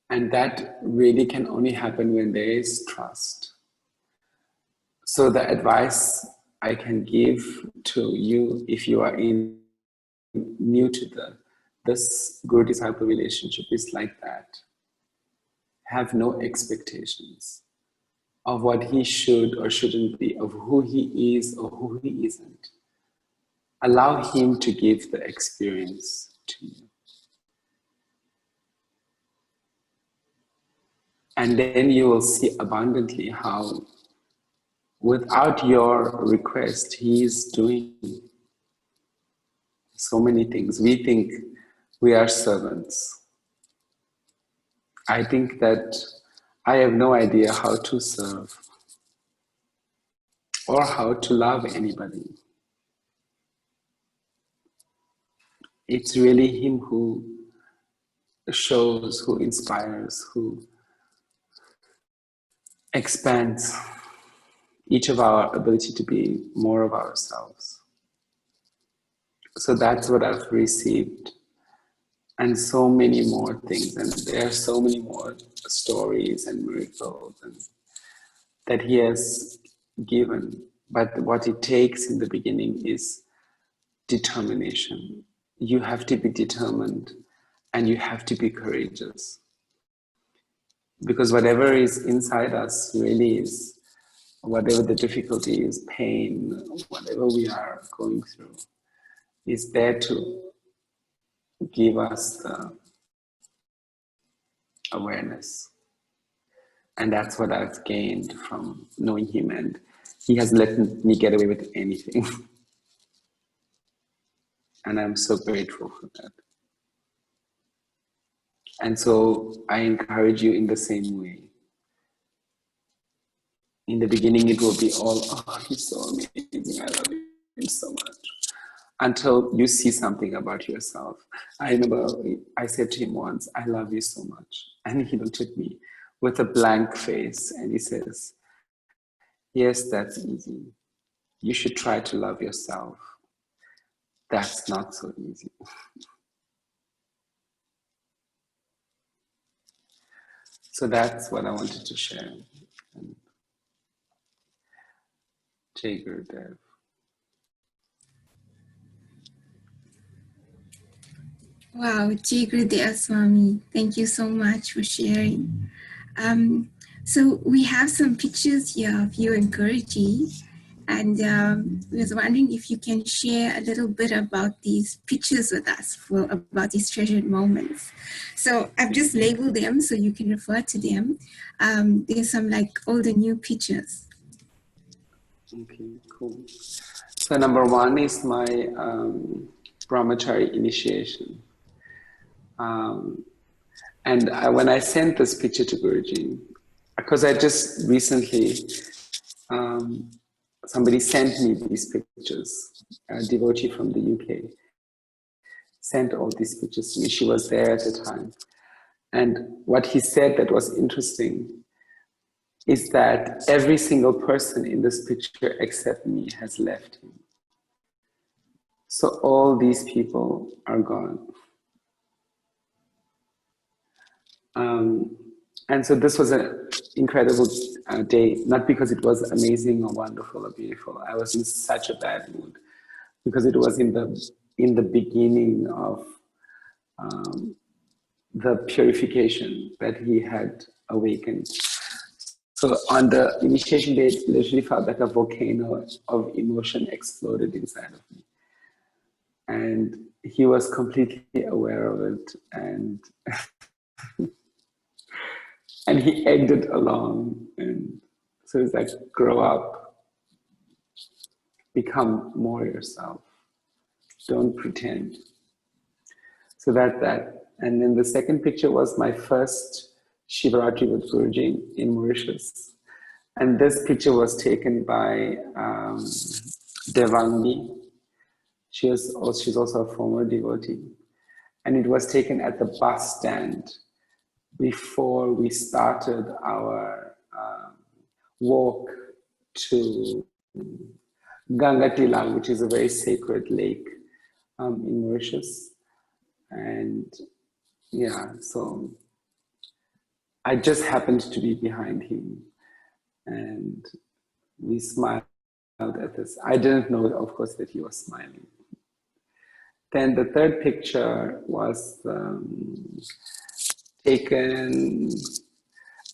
And that really can only happen when there is trust. So the advice I can give to you, if you are new to this guru-disciple relationship, is like that. Have no expectations of what he should or shouldn't be, of who he is or who he isn't. Allow him to give the experience to you. And then you will see abundantly how, without your request, he is doing so many things. We think we are servants. I think that I have no idea how to serve or how to love anybody. It's really him who shows, who inspires, who expands each of our ability to be more of ourselves. So that's what I've received, and so many more things, and there are so many more stories and miracles that he has given. But what it takes in the beginning is determination. You have to be determined and you have to be courageous, because whatever is inside us really is, whatever the difficulty is, pain, whatever we are going through, is there to give us the awareness. And that's what I've gained from knowing him, and he has let me get away with anything. And I'm so grateful for that. And so I encourage you in the same way. In the beginning, it will be all, oh, he's so amazing, I love him so much. Until you see something about yourself. I remember I said to him once, I love you so much. And he looked at me with a blank face and he says, yes, that's easy. You should try to love yourself. That's not so easy. So that's what I wanted to share. Jai Gurudev. Wow, Jai Gurudev Swami, thank you so much for sharing. So we have some pictures here of you and Guruji, and we was wondering if you can share a little bit about these pictures with us, about these treasured moments. So I've just labeled them so you can refer to them. There's some like old and new pictures. Okay, cool. So number one is my brahmachari initiation. When I sent this picture to Guruji, because I just recently, somebody sent me these pictures, a devotee from the UK sent all these pictures to me. She was there at the time. And what he said that was interesting is that every single person in this picture except me has left him. So all these people are gone. And so this was an incredible day, not because it was amazing or wonderful or beautiful. I was in such a bad mood because it was in the beginning of the purification that he had awakened. So on the initiation day, it literally felt like a volcano of emotion exploded inside of me. And he was completely aware of it, and and he egged it along. And so it's like, grow up, become more yourself, don't pretend. So that. And then the second picture was my first Shivaratri with Guruji in Mauritius. And this picture was taken by Devangi. She's also a former devotee. And it was taken at the bus stand before we started our walk to Gangatila, which is a very sacred lake in Mauritius. And yeah, so I just happened to be behind him. And we smiled at this. I didn't know, of course, that he was smiling. Then the third picture was taken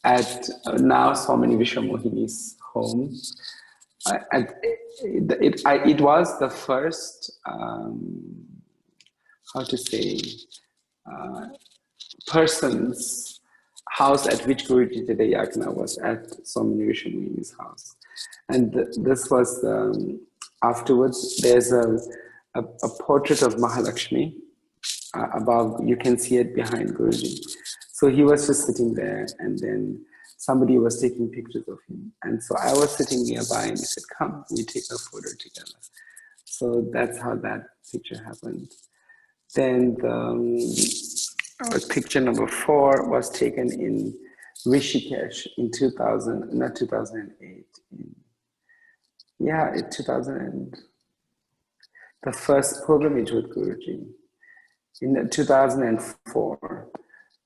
at now Swami Vishwaparanthapananda's home. It was the first, how to say, person's house at which Guruji did a yagna was at Swami Vishwaparantapananda's house. And this was, afterwards, there's a portrait of Mahalakshmi above. You can see it behind Guruji. So he was just sitting there, and then somebody was taking pictures of him. And so I was sitting nearby, and he said, come, we take a photo together. So that's how that picture happened. Then picture number 4 was taken in Rishikesh in 2008. In 2000, the first pilgrimage with Guruji. In 2004,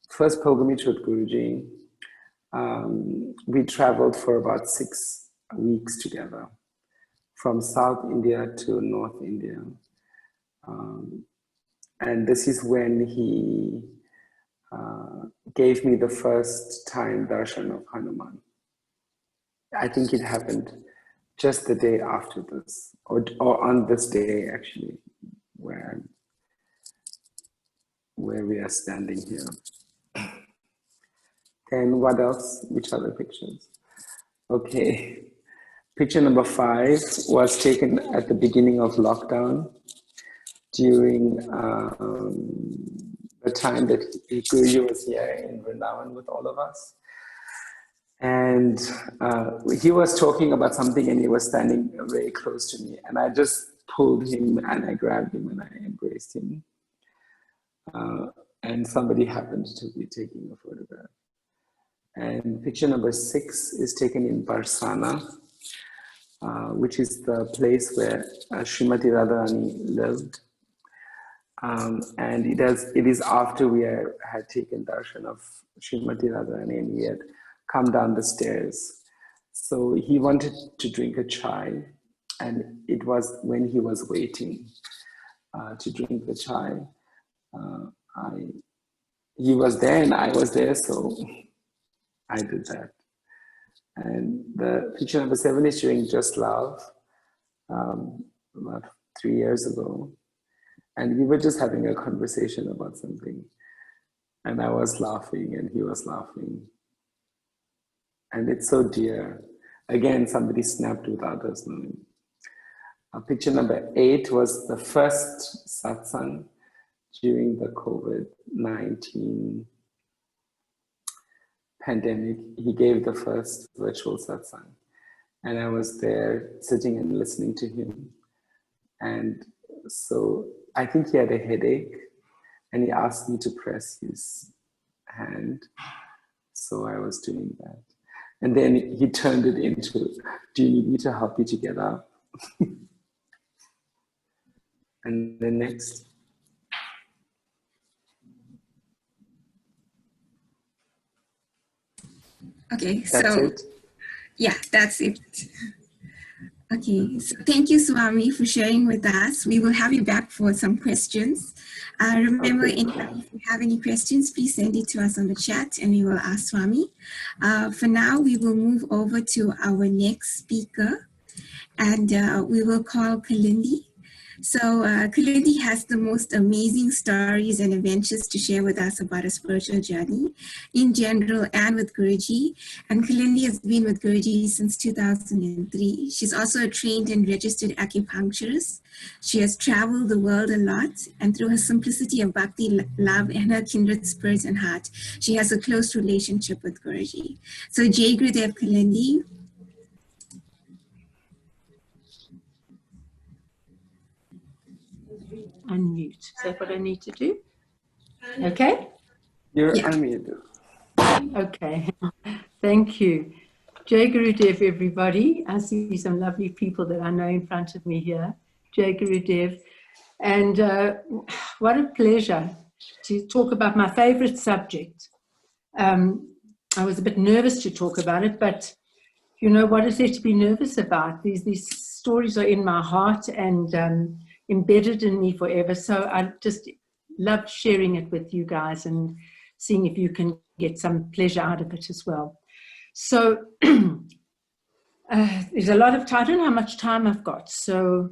first pilgrimage with Guruji, we traveled for about 6 weeks together, from South India to North India. And this is when he gave me the first time darshan of Hanuman. I think it happened just the day after this, or on this day actually, where we are standing here. And what else? Which other pictures? Okay, picture number 5 was taken at the beginning of lockdown, during the time that Guruji was here in Vrindavan with all of us. And he was talking about something, and he was standing very close to me, and I just pulled him and I grabbed him and I embraced him. And somebody happened to be taking a photograph. And picture number 6 is taken in Barsana, which is the place where Srimati Radharani lived. And it is after we had taken darshan of Srimati Radharani, and we had come down the stairs. So he wanted to drink a chai, and it was when he was waiting to drink the chai. He was there and I was there, so I did that. And the picture number 7 is during Just Love, about 3 years ago. And we were just having a conversation about something. And I was laughing and he was laughing. And it's so dear. Again, somebody snapped without us knowing. Picture number 8 was the first satsang during the COVID-19 pandemic. He gave the first virtual satsang. And I was there sitting and listening to him. And so I think he had a headache, and he asked me to press his hand. So I was doing that. And then he turned it into, do you need me to help you to get up? And then next. Okay, That's so it. Yeah, that's it. Okay, so thank you, Swami, for sharing with us. We will have you back for some questions. Remember, anybody, if you have any questions, please send it to us on the chat and we will ask Swami. For now, we will move over to our next speaker, and we will call Kalindi. So Kalindi has the most amazing stories and adventures to share with us about her spiritual journey in general and with Guruji. And Kalindi has been with Guruji since 2003. She's also a trained and registered acupuncturist. She has traveled the world a lot, and through her simplicity of bhakti, love, and her kindred spirit and heart, she has a close relationship with Guruji. So Jai Gurudev, Kalindi. Unmute. Is that what I need to do? Okay? You're Yeah. unmuted. Okay. Thank you. Jai Gurudev, everybody. I see some lovely people that I know in front of me here. Jai Gurudev. And what a pleasure to talk about my favorite subject. I was a bit nervous to talk about it, but you know, what is there to be nervous about? These stories are in my heart and embedded in me forever. So I just love sharing it with you guys and seeing if you can get some pleasure out of it as well. So there's a lot of time. I don't know how much time I've got. So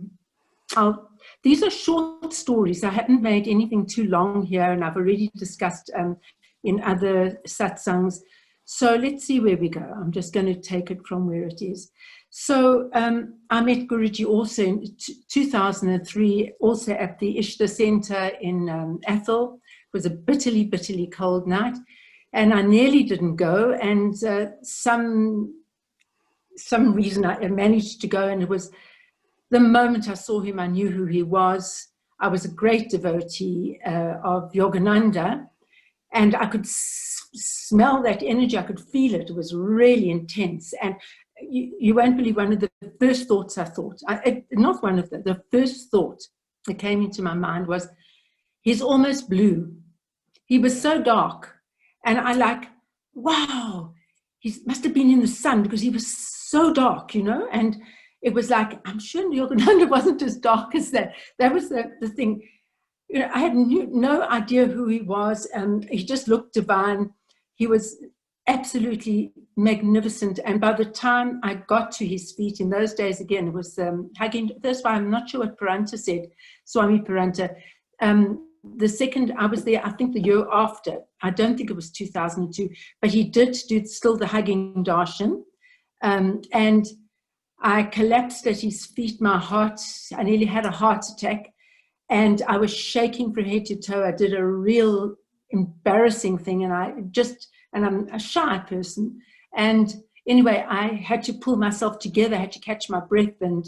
these are short stories. I haven't made anything too long here, and I've already discussed in other satsangs. So let's see where we go. I'm just going to take it from where it is. So I met Guruji also in 2003, also at the Ishta Center in Athol. It was a bitterly, bitterly cold night, and I nearly didn't go. And some reason I managed to go, and it was the moment I saw him, I knew who he was. I was a great devotee of Yogananda, and I could smell that energy. I could feel it. It was really intense. And you won't believe, one of the first thoughts I thought, not one of the first thought that came into my mind was, he's almost blue. He was so dark. And I like, wow, he must have been in the sun because he was so dark, you know? And it was like, I'm sure Yogananda wasn't as dark as that. That was the thing. You know, I had no idea who he was. He just looked divine. He was absolutely magnificent. And by the time I got to his feet, in those days, again, it was hugging. That's why I'm not sure what Paranta said, Swami Paranta. The second I was there, I think the year after, I don't think it was 2002, but he did do still the hugging darshan. And I collapsed at his feet. My heart, I nearly had a heart attack. And I was shaking from head to toe. I did a real embarrassing thing, and I'm a shy person. And anyway, I had to pull myself together, I had to catch my breath, and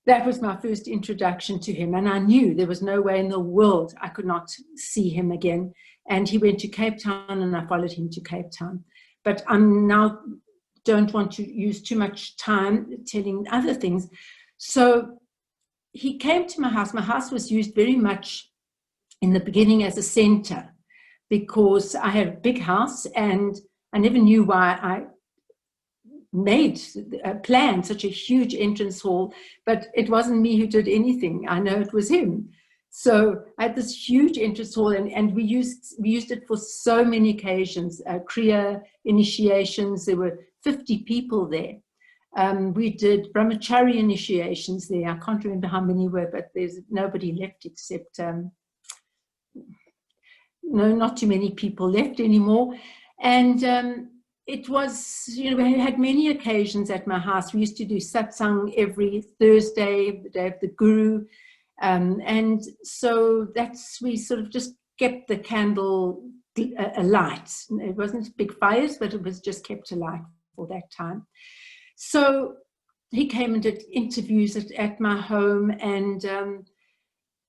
that was my first introduction to him. And I knew there was no way in the world I could not see him again. And he went to Cape Town, and I followed him to Cape Town. But I'm now don't want to use too much time telling other things. So he came to my house. My house was used very much in the beginning as a center because I had a big house, and I never knew why I planned such a huge entrance hall, but it wasn't me who did anything. I know it was him. So I had this huge entrance hall, and we used it for so many occasions, Kriya initiations. There were 50 people there. We did brahmachari initiations there. I can't remember how many were, but there's nobody left except, no, not too many people left anymore. And it was, you know, we had many occasions at my house. We used to do satsang every Thursday, the day of the Guru. And so we sort of just kept the candle alight. It wasn't big fires, but it was just kept alight for that time. So he came and did interviews at my home, and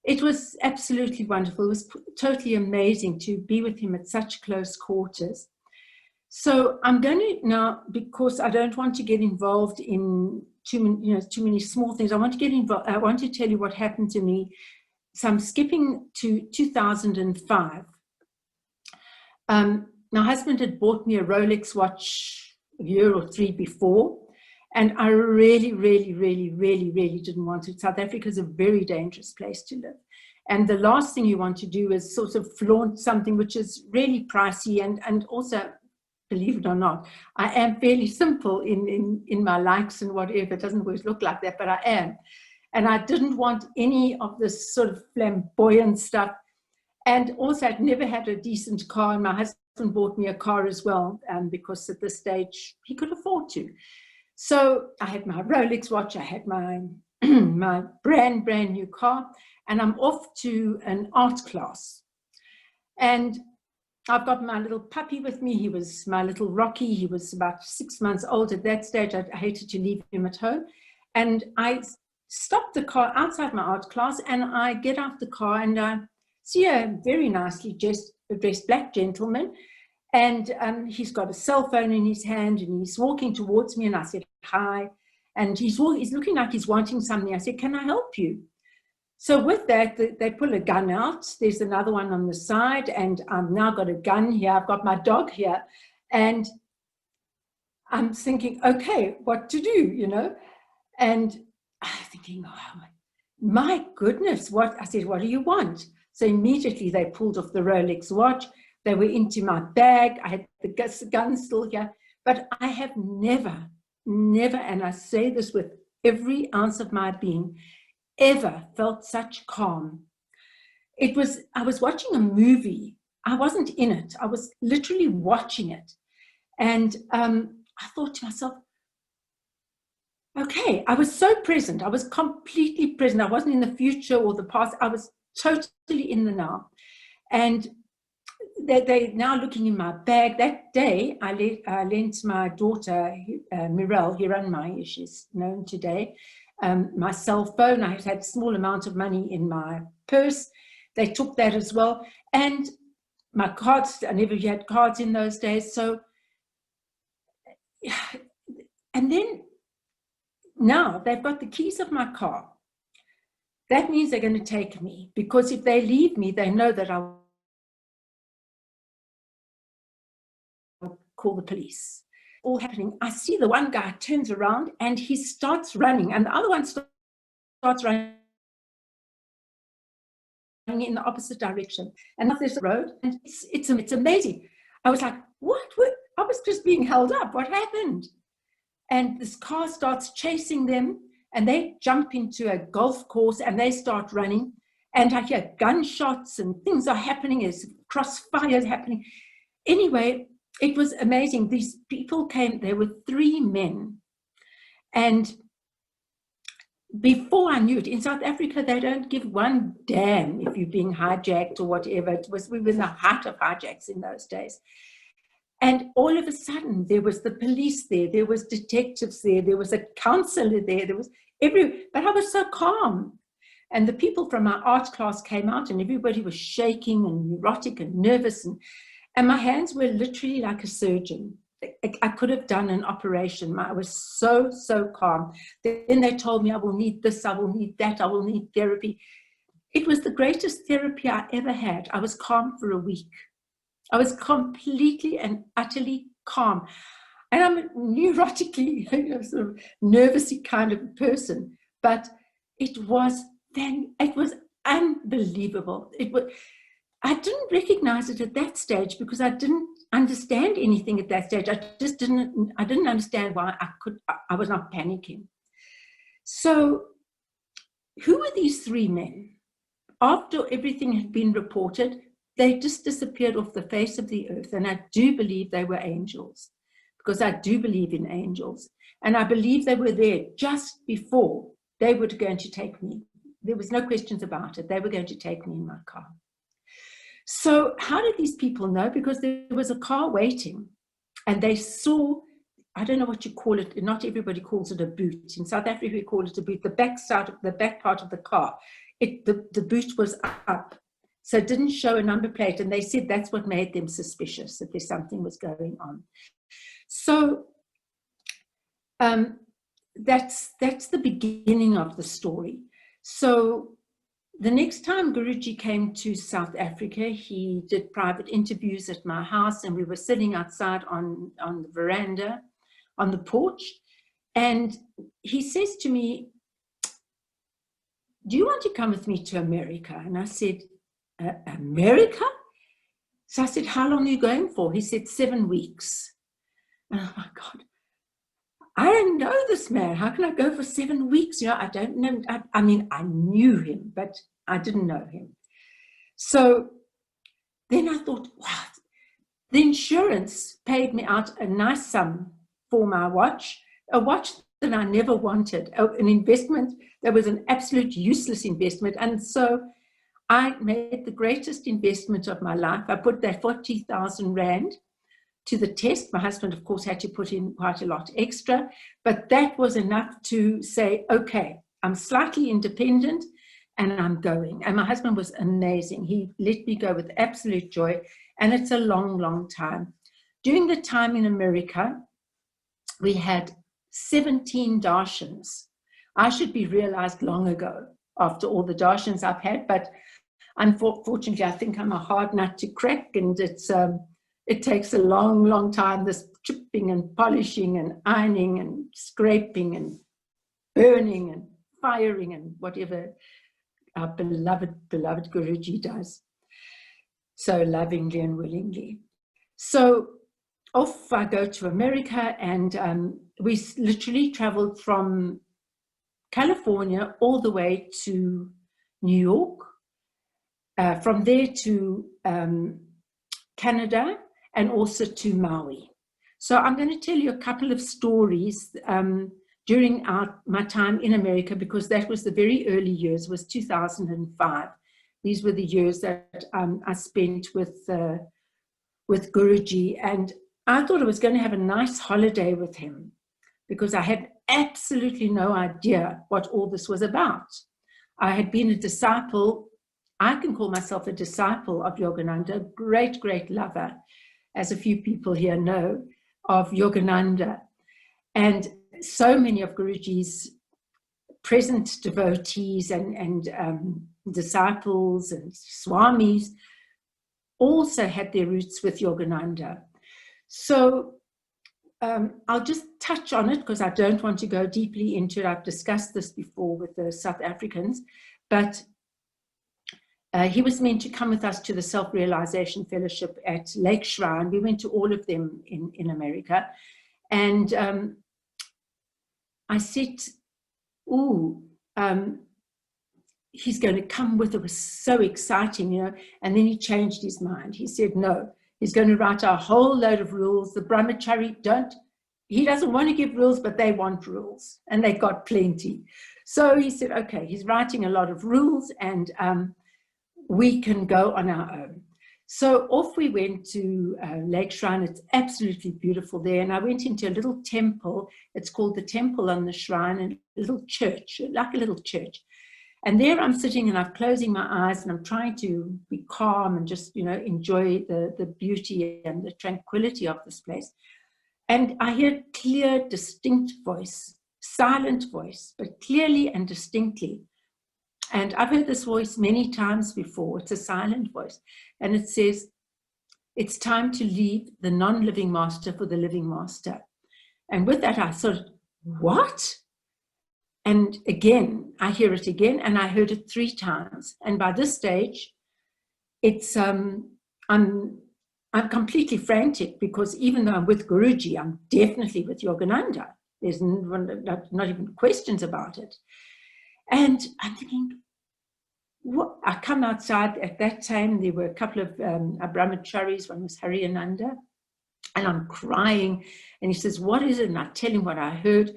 it was absolutely wonderful. It was totally amazing to be with him at such close quarters. So I'm going to now, because I don't want to get involved in too many small things. I want to get involved. I want to tell you what happened to me. So I'm skipping to 2005. My husband had bought me a Rolex watch a year or three before, and I really, really, really, really, really didn't want it. South Africa is a very dangerous place to live. And the last thing you want to do is sort of flaunt something which is really pricey, and also, believe it or not, I am fairly simple in my likes and whatever. It doesn't always look like that, but I am. And I didn't want any of this sort of flamboyant stuff. And also, I'd never had a decent car, and my husband bought me a car as well, because at this stage, he could afford to. So I had my Rolex watch, I had my, my brand new car, and I'm off to an art class. And I've got my little puppy with me. He was my little Rocky. He was about 6 months old at that stage. I hated to leave him at home. And I stopped the car outside my art class, and I get out the car, and I see a very nicely dressed black gentleman. And he's got a cell phone in his hand, and he's walking towards me, and I said, hi. And he's looking like he's wanting something. I said, can I help you? So with that, they pull a gun out. There's another one on the side, and I've now got a gun here. I've got my dog here. And I'm thinking, okay, what to do, you know? And I'm thinking, oh my goodness, I said, what do you want? So immediately they pulled off the Rolex watch. They were into my bag. I had the gun still here. But I have never, and I say this with every ounce of my being, ever felt such calm. I was watching a movie. I wasn't in it. I was literally watching it. And I thought to myself, okay, I was so present. I was completely present. I wasn't in the future or the past. I was totally in the now. And they're now looking in my bag. That day, I lent my daughter, Mirelle Hiranmai, she's known today, my cell phone. I had a small amount of money in my purse. They took that as well. And my cards, I never had cards in those days. So, and then now they've got the keys of my car. That means they're going to take me, because if they leave me, they know that I'll call the police. All happening. I see the one guy turns around and he starts running, and the other one starts running in the opposite direction. And there's a road, and it's amazing. I was like, what? I was just being held up. What happened? And this car starts chasing them, and they jump into a golf course and they start running. And I hear gunshots and things are happening. There's crossfire happening. Anyway, it was amazing. These people came, there were 3 men. And before I knew it, in South Africa, they don't give one damn if you're being hijacked or whatever. We were in the heart of hijacks in those days. And all of a sudden, there was the police there was detectives there was a counselor there was but I was so calm. And the people from my art class came out, and everybody was shaking and neurotic and nervous. And my hands were literally like a surgeon. I could have done an operation. I was so calm. Then they told me, I will need this, I will need that, I will need therapy. It was the greatest therapy I ever had. I was calm for a week. I was completely and utterly calm. And I'm a neurotically, sort of nervousy kind of person. But it was unbelievable. I didn't recognize it at that stage because I didn't understand anything at that stage. I didn't understand why I was not panicking. So who were these 3 men? After everything had been reported, they just disappeared off the face of the earth. And I do believe they were angels, because I do believe in angels. And I believe they were there just before they were going to take me. There was no questions about it. They were going to take me in my car. So how did these people know? Because there was a car waiting, and they saw, I don't know what you call it. Not everybody calls it a boot. In South Africa, we call it a boot. The back part of the car. The boot was up. So it didn't show a number plate. And they said that's what made them suspicious, that there's something was going on. So that's the beginning of the story. So the next time Guruji came to South Africa, he did private interviews at my house, and we were sitting outside on the veranda, on the porch. And he says to me, do you want to come with me to America? And I said, America? So I said, how long are you going for? He said, 7 weeks. And oh my God, I don't know this man. How can I go for 7 weeks? You know, I don't know. I mean, I knew him, but I didn't know him. So then I thought, wow, the insurance paid me out a nice sum for my watch, a watch that I never wanted, an investment that was an absolute useless investment. And so I made the greatest investment of my life. I put that 40,000 Rand to the test. My husband, of course, had to put in quite a lot extra, but that was enough to say, okay, I'm slightly independent and I'm going. And my husband was amazing. He let me go with absolute joy. And it's a long, long time. During the time in America, we had 17 darshans. I should be realized long ago after all the darshans I've had, but unfortunately, I think I'm a hard nut to crack, and it takes a long, long time. This chipping and polishing and ironing and scraping and burning and firing and whatever our beloved Guruji does, so lovingly and willingly. So off I go to America, and we literally traveled from California all the way to New York, from there to Canada, and also to Maui. So I'm going to tell you a couple of stories during my time in America, because that was the very early years, was 2005. These were the years that I spent with Guruji, and I thought I was going to have a nice holiday with him, because I had absolutely no idea what all this was about. I had been a disciple. I can call myself a disciple of Yogananda, great, great lover, as a few people here know, of Yogananda. And so many of Guruji's present devotees and disciples and swamis also had their roots with Yogananda. So I'll just touch on it because I don't want to go deeply into it. I've discussed this before with the South Africans, but he was meant to come with us to the Self-Realization Fellowship at Lake Shrine. We went to all of them in America. And I said, he's going to come with. It was so exciting, you know. And then he changed his mind. He said, no, he's going to write a whole load of rules. The brahmachari he doesn't want to give rules, but they want rules. And they got plenty. So he said, okay, he's writing a lot of rules, and we can go on our own. So off we went to Lake Shrine. It's absolutely beautiful there. And I went into a little temple. It's called the Temple on the Shrine, and a little church, like a little church. And there I'm sitting and I'm closing my eyes and I'm trying to be calm and just, you know, enjoy the beauty and the tranquility of this place. And I hear a clear, distinct voice, silent voice, but clearly and distinctly. And I've heard this voice many times before. It's a silent voice. And it says, it's time to leave the non-living master for the living master. And with that, I thought, what? And again, I hear it again, and I heard it 3 times. And by this stage, it's I'm completely frantic, because even though I'm with Guruji, I'm definitely with Yogananda. There's not even questions about it. And I'm thinking, what? I come outside. At that time, there were a couple of brahmacharis. One was Hariyananda, and I'm crying. And he says, what is it? And I tell him what I heard.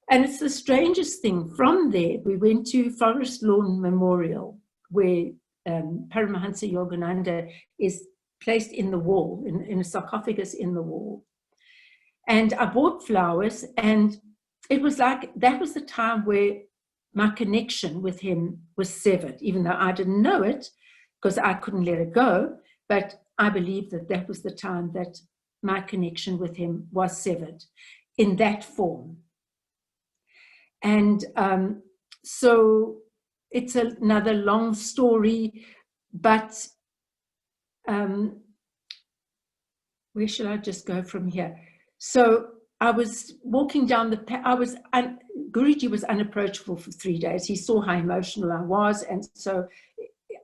And it's the strangest thing. From there, we went to Forest Lawn Memorial, where Paramahamsa Yogananda is placed in the wall, in a sarcophagus in the wall. And I bought flowers, and it was like, that was the time where my connection with him was severed, even though I didn't know it because I couldn't let it go. But I believe that that was the time that my connection with him was severed in that form. And so it's another long story, but where should I just go from here? So I was walking down the path. Guruji was unapproachable for 3 days. He saw how emotional I was, and so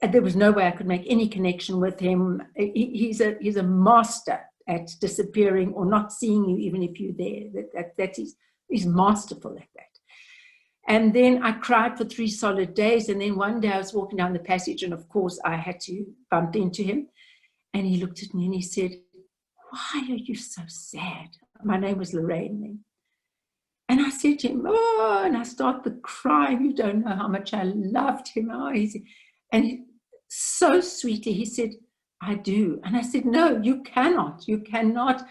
there was no way I could make any connection with him. He's a master at disappearing or not seeing you even if you're there. He's masterful at that. And then I cried for 3 solid days. And then one day I was walking down the passage, and of course I had to bump into him. And he looked at me and he said, why are you so sad? My name was Laraine then. And I said to him, oh, and I started crying. You don't know how much I loved him. Oh, so sweetly, he said, I do. And I said, no, you cannot. You cannot.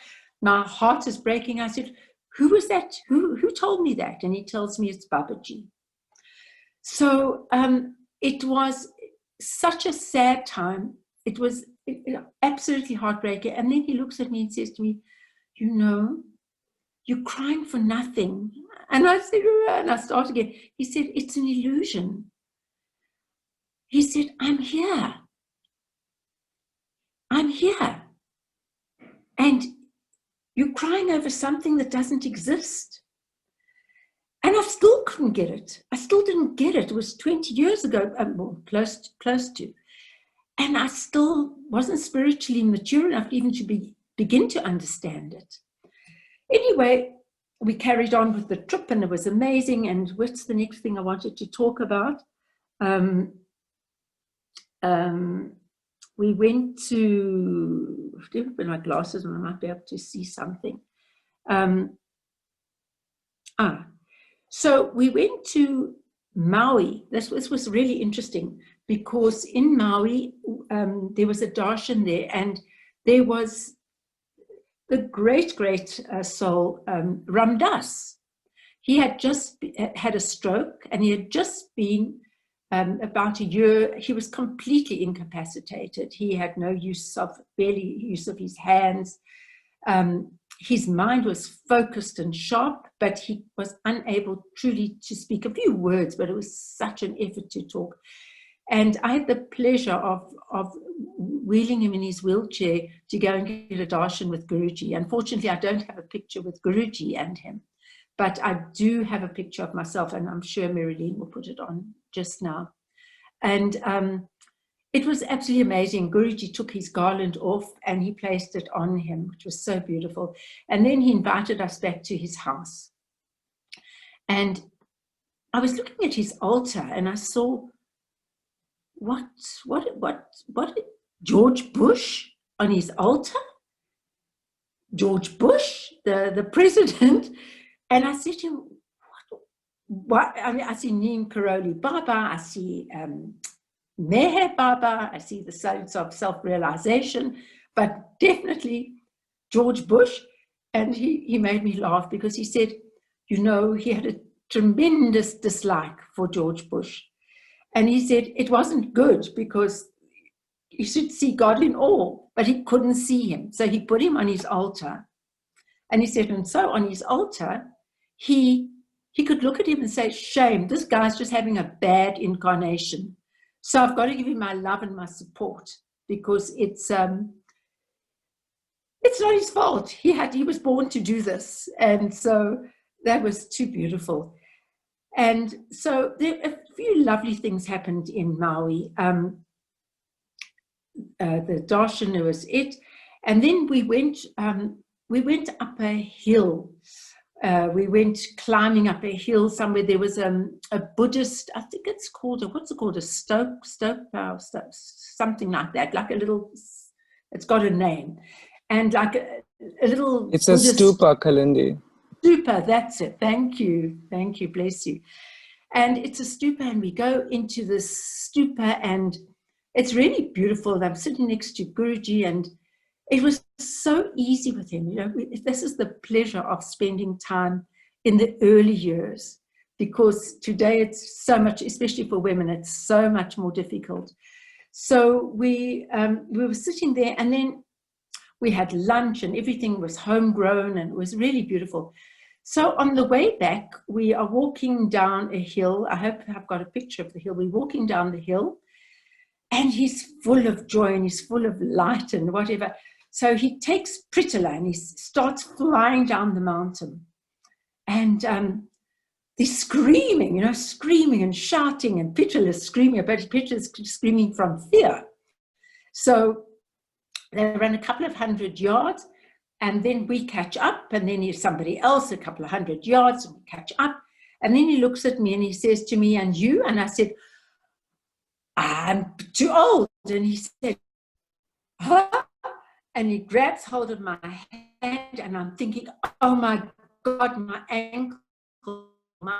My heart is breaking. I said, who was that? Who told me that? And he tells me it's Babaji. So it was such a sad time. It was absolutely heartbreaking. And then he looks at me and says to me, you know, you're crying for nothing. And I said, and I start again. He said, it's an illusion. He said, I'm here. I'm here. And You're crying over something that doesn't exist. And I still couldn't get it. I still didn't get it. It was 20 years ago, well, close to. And I still wasn't spiritually mature enough even to begin to understand it. Anyway, we carried on with the trip, and it was amazing. And what's the next thing I wanted to talk about? We went to, I've never been my glasses and I might be able to see something. So we went to Maui. This was really interesting because in Maui, there was a darshan there, and there was the great soul, Ram Dass. He had just had a stroke, and he had just been about a year, he was completely incapacitated. He had no barely use of his hands. His mind was focused and sharp, but he was unable truly to speak a few words, but it was such an effort to talk. And I had the pleasure of wheeling him in his wheelchair to go and get a darshan with Guruji. Unfortunately, I don't have a picture with Guruji and him, but I do have a picture of myself, and I'm sure Marilyn will put it on just now. And it was absolutely amazing. Guruji took his garland off and he placed it on him, which was so beautiful. And then he invited us back to his house. And I was looking at his altar and I saw, what, George Bush on his altar? George Bush, the president. And I said to him, what? I mean, I see Neem Karoli Baba, I see Meher Baba, I see the sense of self-realization, but definitely George Bush. And he made me laugh because he said, you know, he had a tremendous dislike for George Bush. And he said it wasn't good because you should see God in all, but he couldn't see him. So he put him on his altar. And he said, and so on his altar, he could look at him and say, shame, this guy's just having a bad incarnation. So I've got to give him my love and my support because it's not his fault. He was born to do this. And so that was too beautiful. And so a few lovely things happened in Maui. The darshan was it. And then we went up a hill. We went climbing up a hill somewhere. There was a Buddhist, I think it's called, what's it called? A stope, something like that, like a little, it's got a name. And like a little It's Buddhist, a stupa, Kalindi. Stupa, that's it. Thank you, bless you. And it's a stupa, and we go into this stupa, and it's really beautiful. I'm sitting next to Guruji, and it was so easy with him. You know, this is the pleasure of spending time in the early years, because today it's so much, especially for women, it's so much more difficult. So we were sitting there, and then we had lunch, and everything was homegrown, and it was really beautiful. So on the way back, we are walking down a hill. I hope I've got a picture of the hill. We're walking down the hill, and he's full of joy, and he's full of light and whatever. So he takes Pritala, and he starts flying down the mountain. And they're screaming, you know, screaming and shouting, and Pritala's screaming, but Pritala's screaming from fear. So they ran a couple of 100 yards, and then we catch up, and then there's somebody else a couple of 100 yards, and we catch up. And then he looks at me and he says to me, and you? And I said, I'm too old. And he said, huh? And he grabs hold of my hand, and I'm thinking, oh my God, my ankle, my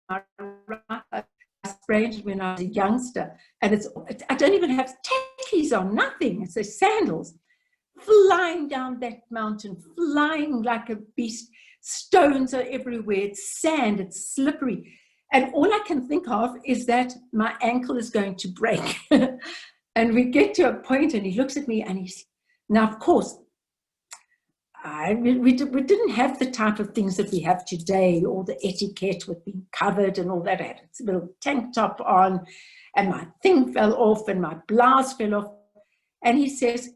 right. I sprained it when I was a youngster, and I don't even have tackies on, nothing. It's the sandals. Flying down that mountain, flying like a beast. Stones are everywhere. It's sand, it's slippery. And all I can think of is that my ankle is going to break. And we get to a point, and he looks at me, and now of course, we didn't have the type of things that we have today, all the etiquette with being covered and all that. I had a little tank top on, and my thing fell off, and my blouse fell off. And he says,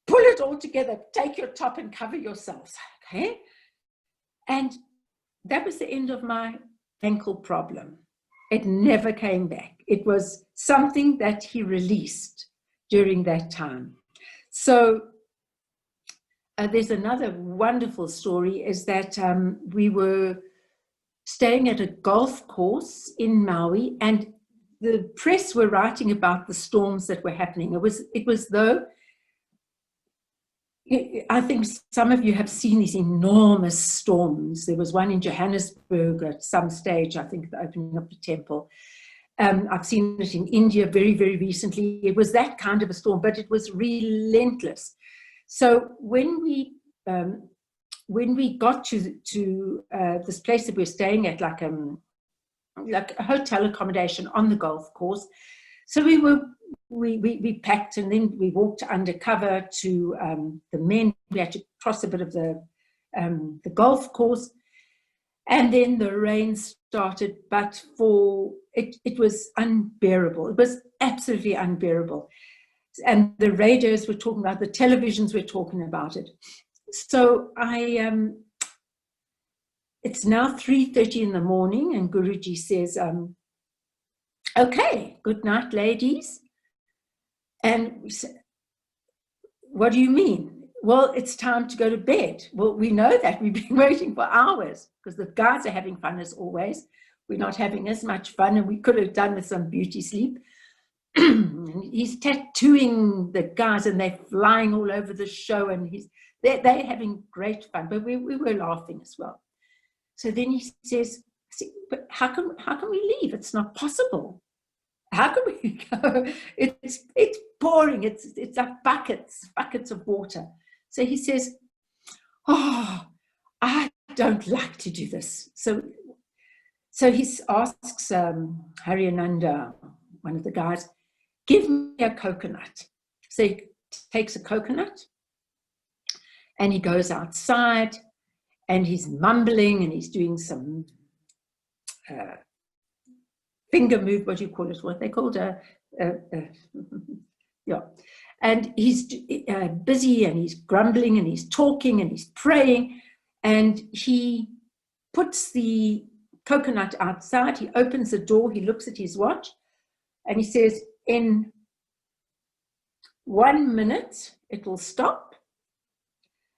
pull it all together. Take your top and cover yourselves. Okay. And that was the end of my ankle problem. It never came back. It was something that he released during that time. So there's another wonderful story, is that we were staying at a golf course in Maui, and the press were writing about the storms that were happening. It was though, I think some of you have seen these enormous storms. There was one in Johannesburg at some stage, I think, the opening of the temple. I've seen it in India very, very recently. It was that kind of a storm, but it was relentless. So when we got to this place that we're staying at, like a hotel accommodation on the golf course, so we packed, and then we walked undercover to the men. We had to cross a bit of the golf course, and then the rain started. But it was unbearable. It was absolutely unbearable. And the radios were talking about, the televisions were talking about it. So it's now 3:30 in the morning, and Guruji says, okay, good night, ladies. And we said, what do you mean? Well, it's time to go to bed. Well, we know that. We've been waiting for hours, because the guys are having fun as always. We're not having as much fun, and we could have done with some beauty sleep. He's tattooing the guys, and they're flying all over the show, and they're having great fun, but we were laughing as well. So then he says, but how can we leave? It's not possible. How can we go? It's pouring. It's like buckets of water. So he says, oh, I don't like to do this. So he asks Haryananda, one of the guys, give me a coconut. So he takes a coconut, and he goes outside, and he's mumbling, and he's doing some finger move, what do you call it? What they called yeah. And he's busy, and he's grumbling, and he's talking, and he's praying, and he puts the coconut outside. He opens the door, he looks at his watch, and he says, in 1 minute it will stop,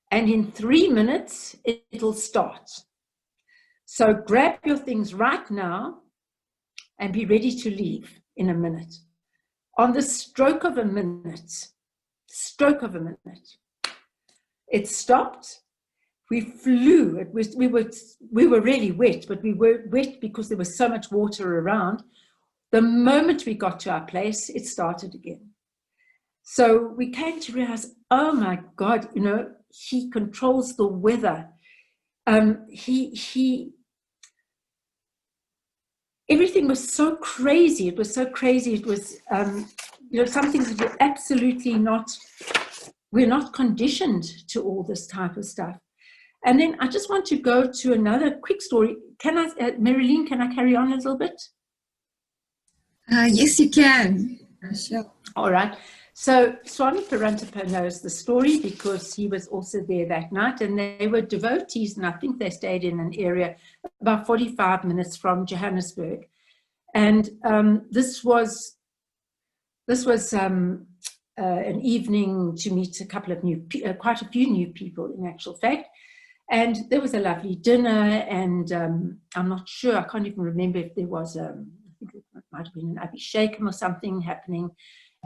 and in 3 minutes it'll start. So grab your things right now and be ready to leave in a minute. On the stroke of a minute, it stopped. We flew. We were really wet, but we were wet because there was so much water around. The moment we got to our place, it started again. So we came to realize, oh my God, he controls the weather. Everything was so crazy. It was so crazy. It was, something that we're absolutely we're not conditioned to all this type of stuff. And then I just want to go to another quick story. Can I, Marilyn, can I carry on a little bit? Yes, you can. Sure. All right. So Swami Vishwaparanthapananda knows the story because he was also there that night, and they were devotees, and I think they stayed in an area about 45 minutes from Johannesburg. And this was an evening to meet a couple of quite a few new people in actual fact. And there was a lovely dinner, and I'm not sure, I can't even remember if there was I think it might have been an Abhishekam or something happening.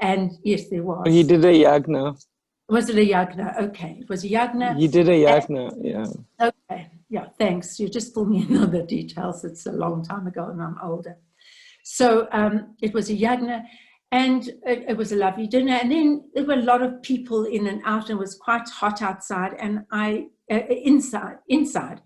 And yes, there was. He did a yagna. Was it a yagna? Okay, it was a yagna. He did a yagna, yeah. Okay, yeah, thanks. You just filled me in on the details. It's a long time ago and I'm older. So it was a yagna, and it was a lovely dinner. And then there were a lot of people in and out, and it was quite hot outside, and inside.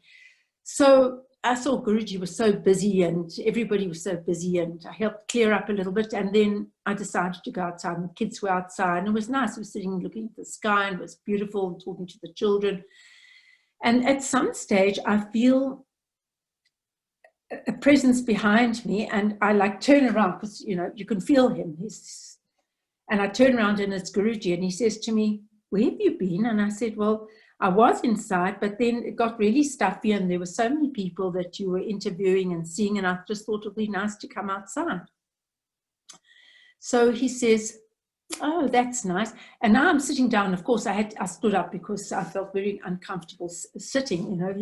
So I saw Guruji was so busy, and everybody was so busy, and I helped clear up a little bit, and then I decided to go outside, and the kids were outside, and it was nice. We were sitting looking at the sky, and it was beautiful, and talking to the children. And at some stage, I feel a presence behind me, and I turn around, because you can feel him. And I turn around, and it's Guruji, and he says to me, where have you been? And I said, well, I was inside, but then it got really stuffy and there were so many people that you were interviewing and seeing, and I just thought it would be nice to come outside. So he says, oh, that's nice. And now I'm sitting down. Of course, I stood up because I felt very uncomfortable sitting, you know.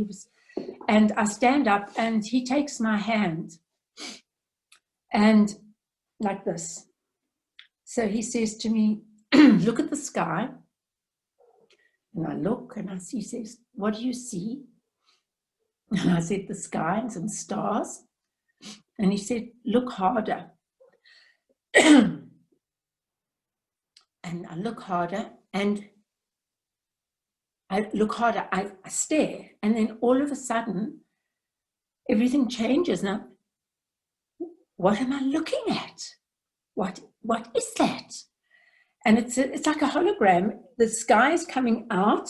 And I stand up and he takes my hand and like this. So he says to me, look at the sky. And I look and he says, what do you see? And I said, the sky and some stars. And he said, look harder. And I look harder and I look harder, I stare. And then all of a sudden, everything changes. Now, what am I looking at? What is that? And it's like a hologram. The sky is coming out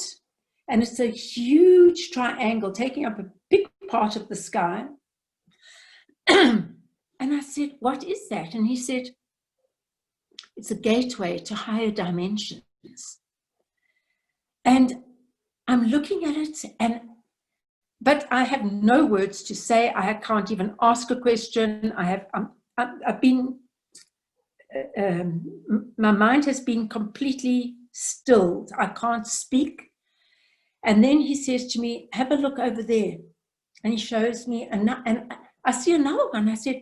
and it's a huge triangle taking up a big part of the sky. And I said, what is that? And he said, it's a gateway to higher dimensions. And I'm looking at it, but I have no words to say. I can't even ask a question. I've been, my mind has been completely stilled. I can't speak. And then he says to me, have a look over there. And he shows me, and I see another one. I said,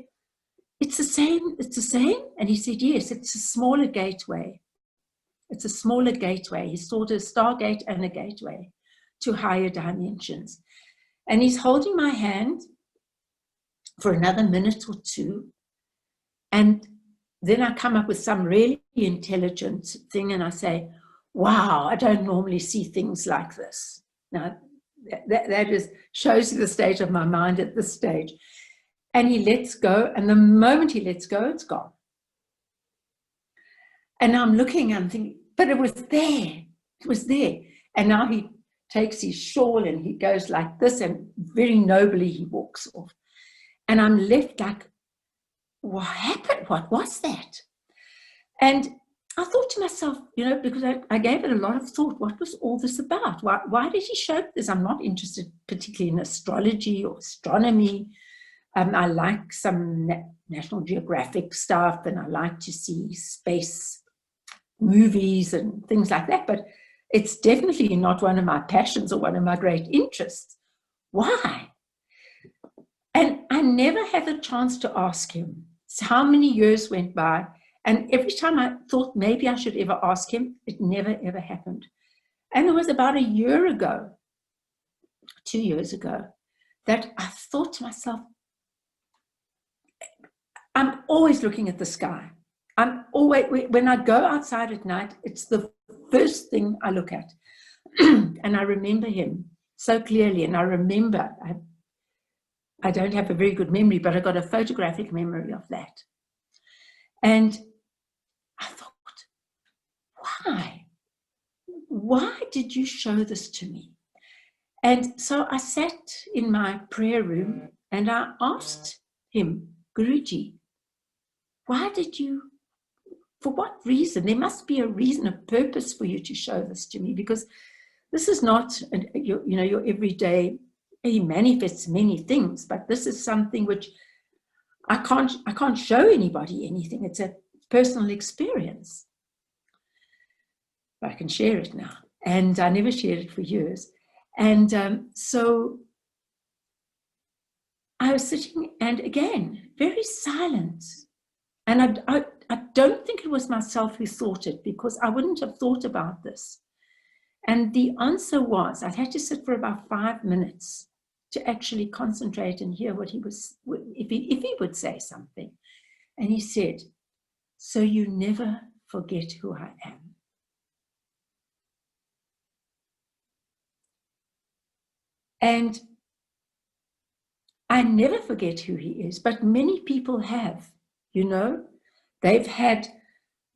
it's the same, it's the same? And he said, yes, it's a smaller gateway. It's a smaller gateway. He saw a stargate and a gateway to higher dimensions. And he's holding my hand for another minute or two. And then I come up with some really intelligent thing and I say, wow, I don't normally see things like this. Now, that shows you the state of my mind at this stage. And he lets go, and the moment he lets go, it's gone. And I'm looking, I'm thinking, but it was there. It was there. And now he takes his shawl and he goes like this, and very nobly he walks off. And I'm left like, what happened? What was that? And I thought to myself, you know, because I gave it a lot of thought, what was all this about? Why did he show this? I'm not interested particularly in astrology or astronomy. I like some National Geographic stuff, and I like to see space movies and things like that, but it's definitely not one of my passions or one of my great interests. Why? And I never had a chance to ask him. So how many years went by, and every time I thought maybe I should ever ask him, it never, ever happened. And it was about a year ago, 2 years ago, that I thought to myself, I'm always looking at the sky. I'm always, when I go outside at night, it's the first thing I look at. And I remember him so clearly. And I remember, I don't have a very good memory, but I got a photographic memory of that. And I thought, why? Why did you show this to me? And so I sat in my prayer room and I asked him, Guruji, why did you, for what reason? There must be a reason, a purpose for you to show this to me, because this is not, your everyday. He manifests many things, but this is something which I can't show anybody anything. It's a personal experience. But I can share it now, and I never shared it for years. And so I was sitting, and again, very silent. And I don't think it was myself who thought it, because I wouldn't have thought about this. And the answer was, I had to sit for about 5 minutes to actually concentrate and hear what he was, if he would say something. And he said, so you never forget who I am. And I never forget who he is, but many people have, you know, they've had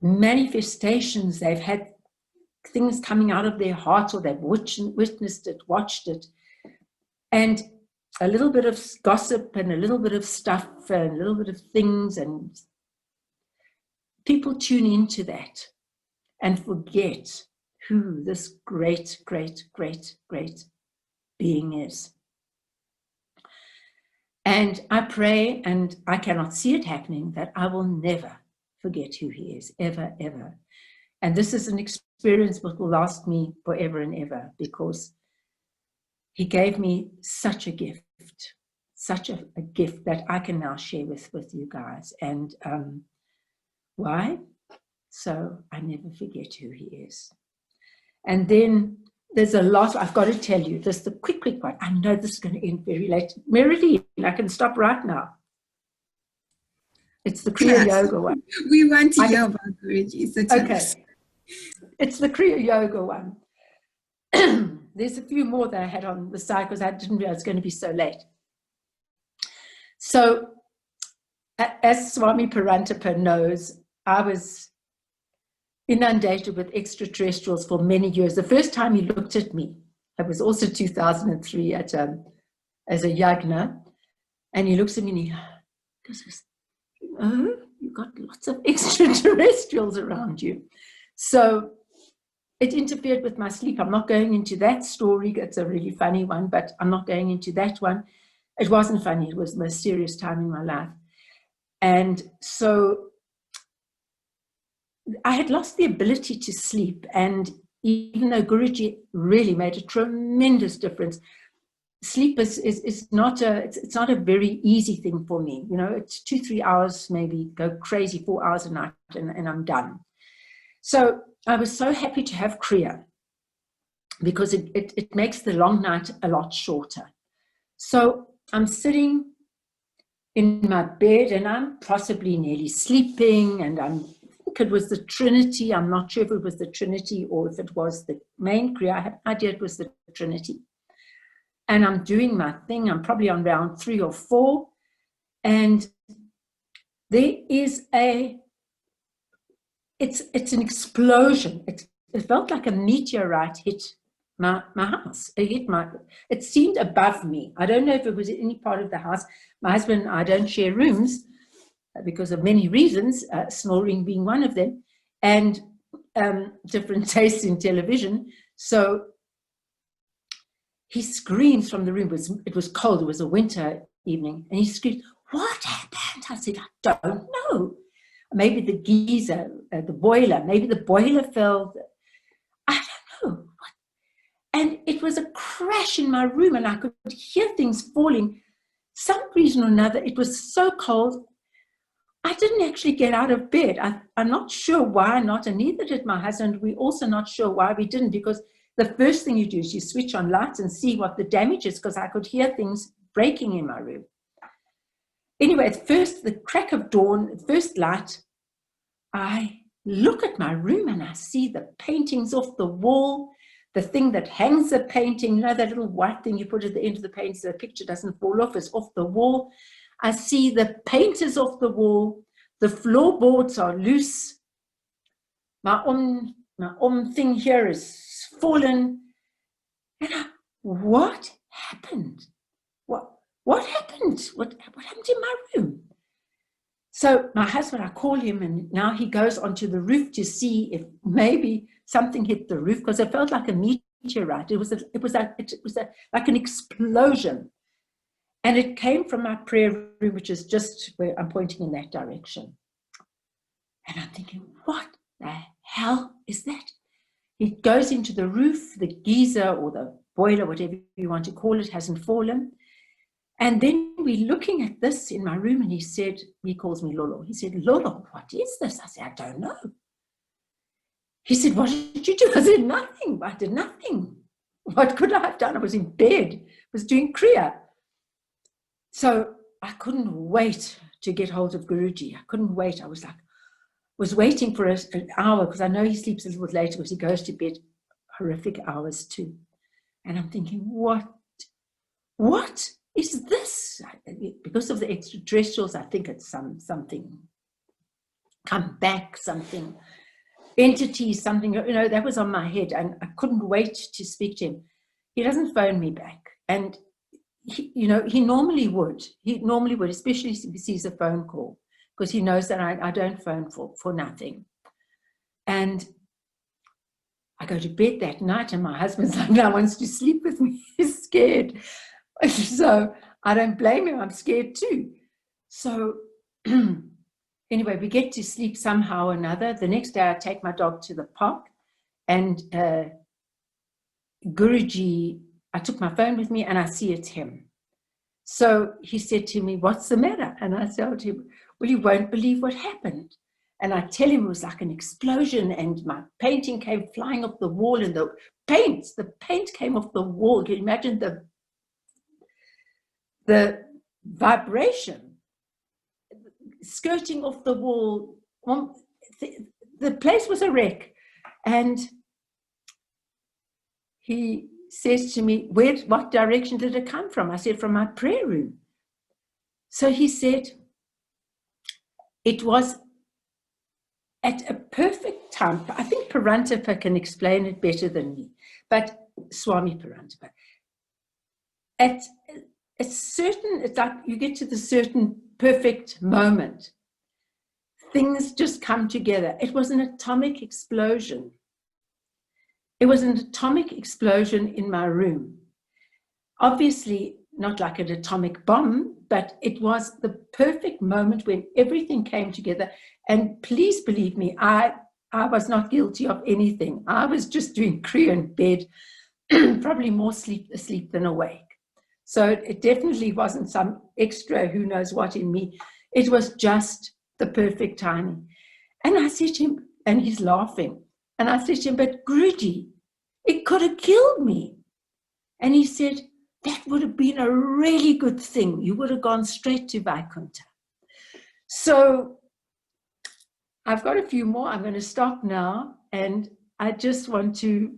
manifestations, they've had things coming out of their hearts, or they've witnessed it, watched it. And a little bit of gossip and a little bit of stuff and a little bit of things, and people tune into that and forget who this great, great, great, great being is. And I pray, and I cannot see it happening, that I will never forget who he is, ever, ever. And this is an experience that will last me forever and ever, because he gave me such a gift, such a gift that I can now share with you guys. And why? So I never forget who he is. And then there's a lot, I've got to tell you, just the quick one. I know this is going to end very late. Marilyn, I can stop right now. It's the Kriya Yoga one. We want to hear about Guruji. So okay. It's the Kriya Yoga one. There's a few more that I had on the side because I didn't realize it was going to be so late. So, as Swami Vishwaparanthapananda knows, I was inundated with extraterrestrials for many years. The first time he looked at me, it was also 2003 as a yagna, and he looks at me and he goes, "Oh, you've got lots of extraterrestrials around you." So it interfered with my sleep. I'm not going into that story. It's a really funny one, but I'm not going into that one. It wasn't funny. It was the most serious time in my life. And so I had lost the ability to sleep. And even though Guruji really made a tremendous difference, sleep is not it's not a very easy thing for me. You know, it's 2-3 hours, maybe go crazy, 4 hours a night, and I'm done. So I was so happy to have Kriya because it makes the long night a lot shorter. So I'm sitting in my bed and I'm possibly nearly sleeping, and I think it was the Trinity. I'm not sure if it was the Trinity or if it was the main Kriya. I had an idea it was the Trinity. And I'm doing my thing. I'm probably on round 3 or 4. And there is it's an explosion. It felt like a meteorite hit my house. It seemed above me. I don't know if it was any part of the house. My husband and I don't share rooms because of many reasons, snoring being one of them, and different tastes in television. So he screams from the room. It was cold. It was a winter evening. And he screams, "What happened?" I said, "I don't know. Maybe the geyser, the boiler, maybe the boiler fell. I don't know." And it was a crash in my room and I could hear things falling. Some reason or another, it was so cold, I didn't actually get out of bed. I'm not sure why not, and neither did my husband. We're also not sure why we didn't, because the first thing you do is you switch on lights and see what the damage is, because I could hear things breaking in my room. Anyway, at first, the crack of dawn, first light, I look at my room and I see the paintings off the wall, the thing that hangs the painting, you know, that little white thing you put at the end of the painting so the picture doesn't fall off, is off the wall. I see the painters off the wall, the floorboards are loose, my thing here is fallen, and what happened? What happened? What happened in my room? So my husband, I call him, and now he goes onto the roof to see if maybe something hit the roof, because it felt like a meteorite. It was like an explosion, and it came from my prayer room, which is just where I'm pointing in that direction. And I'm thinking, what the hell is that? He goes into the roof, the geyser or the boiler, whatever you want to call it, hasn't fallen. And then we're looking at this in my room, and he calls me Lolo. He said, "Lolo, what is this?" I said, "I don't know." He said, "What did you do?" I said, "Nothing. I did nothing. What could I have done? I was in bed, was doing Kriya." So I couldn't wait to get hold of Guruji. I couldn't wait. I was waiting for an hour, because I know he sleeps a little bit later because he goes to bed horrific hours too. And I'm thinking, what is this? Because of the extraterrestrials, I think it's something come back, something entity, something, you know, that was on my head, and I couldn't wait to speak to him. He doesn't phone me back, and he normally would, especially if he sees a phone call, because he knows that I don't phone for nothing. And I go to bed that night and my husband's like, now wants to sleep with me. He's scared. So I don't blame him. I'm scared too. So anyway, we get to sleep somehow or another. The next day I take my dog to the park, and Guruji, I took my phone with me and I see it's him. So he said to me, what's the matter? And I told him, well, you won't believe what happened. And I tell him it was like an explosion, and my painting came flying off the wall, and the paint came off the wall. Can you imagine the vibration skirting off the wall? The place was a wreck. And he says to me, what direction did it come from? I said, from my prayer room. So he said, it was at a perfect time. I think Parantapa can explain it better than me, but Swami Parantapa. At a certain, it's like you get to the certain perfect moment. Things just come together. It was an atomic explosion. It was an atomic explosion in my room. Obviously, not like an atomic bomb, but it was the perfect moment when everything came together. And please believe me, I was not guilty of anything. I was just doing Kriya in bed, probably more asleep than awake. So it definitely wasn't some extra who knows what in me. It was just the perfect timing. And I said to him, and he's laughing, and I said to him, but Guruji, it could have killed me. And he said, that would have been a really good thing. You would have gone straight to Vaikuntha. So I've got a few more. I'm going to stop now. And I just want to,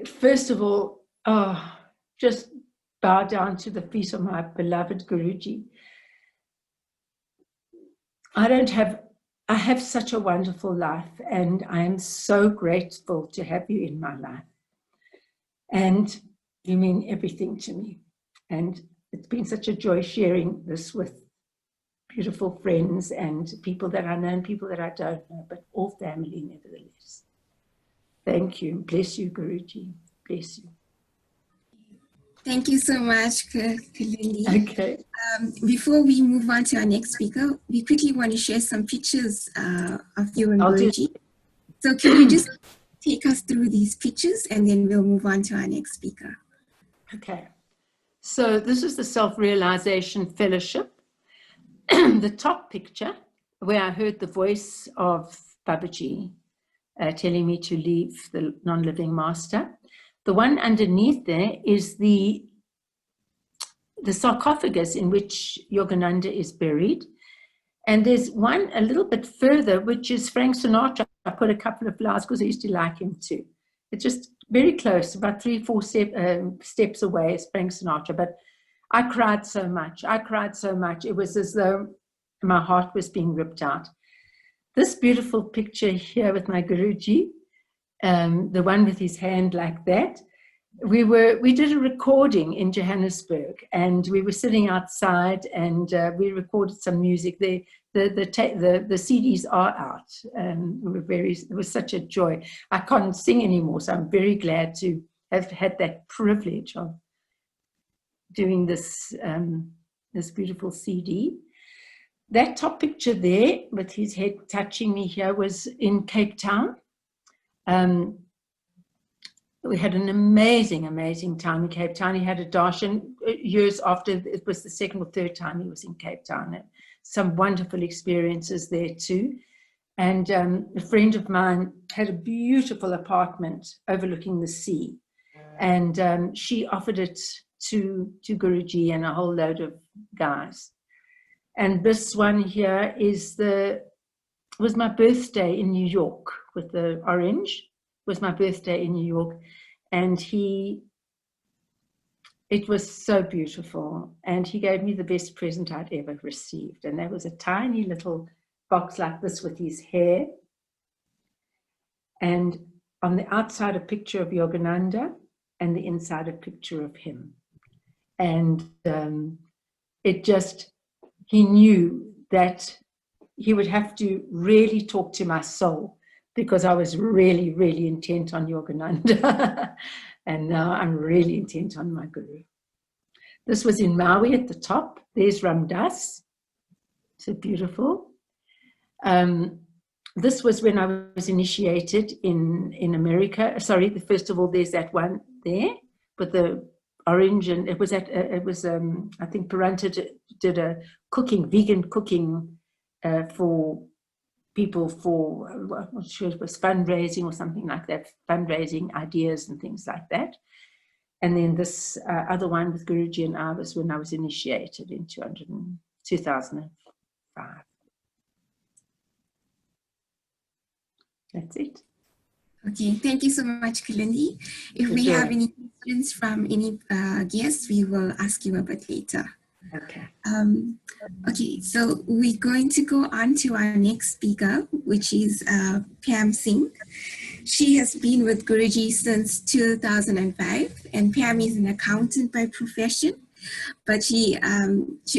first of all, just bow down to the feet of my beloved Guruji. I have such a wonderful life, and I am so grateful to have you in my life. And you mean everything to me. And it's been such a joy sharing this with beautiful friends and people that I know and people that I don't know, but all family nevertheless. Thank you. Bless you, Guruji. Bless you. Thank you so much, Kalindi. Okay. Before we move on to our next speaker, we quickly want to share some pictures of you and Guruji. So can you just take us through these pictures, and then we'll move on to our next speaker. Okay. So this is the Self-Realization Fellowship. The top picture, where I heard the voice of Babaji telling me to leave the non-living master. The one underneath there is the sarcophagus in which Yogananda is buried. And there's one a little bit further, which is Frank Sinatra. I put a couple of flowers because I used to like him too. It's just very close, about 3-4 steps away is Frank Sinatra. But I cried so much. It was as though my heart was being ripped out. This beautiful picture here with my Guruji, the one with his hand like that, we did a recording in Johannesburg, and we were sitting outside, and we recorded some music. The CDs are out. It was such a joy. I can't sing anymore, so I'm very glad to have had that privilege of doing this this beautiful CD. That top picture there with his head touching me here was in Cape Town. We had an amazing time in Cape Town. He had a darshan years after. It was the second or third time he was in Cape Town. Some wonderful experiences there too. And a friend of mine had a beautiful apartment overlooking the sea. And she offered it to Guruji and a whole load of guys. And this one here was my birthday in New York with the orange. Was my birthday in New York, and it was so beautiful, and he gave me the best present I'd ever received, and that was a tiny little box like this with his hair, and on the outside a picture of Yogananda, and the inside a picture of him. And he knew that he would have to really talk to my soul because I was really, really intent on Yogananda. And now I'm really intent on my Guru. This was in Maui at the top. There's Ramdas. So beautiful. This was when I was initiated in America. Sorry, first of all, there's that one there with the orange, and it was I think Paranta did a vegan cooking for people for, I'm not sure, it was fundraising or something like that, fundraising ideas and things like that. And then this other one with Guruji and I was when I was initiated in 2005. That's it. Okay, thank you so much, Kalindi. If we have any questions from any guests, we will ask you a bit later. Okay. Okay, so we're going to go on to our next speaker, which is Pam Singh. She has been with Guruji since 2005, and Pam is an accountant by profession. But she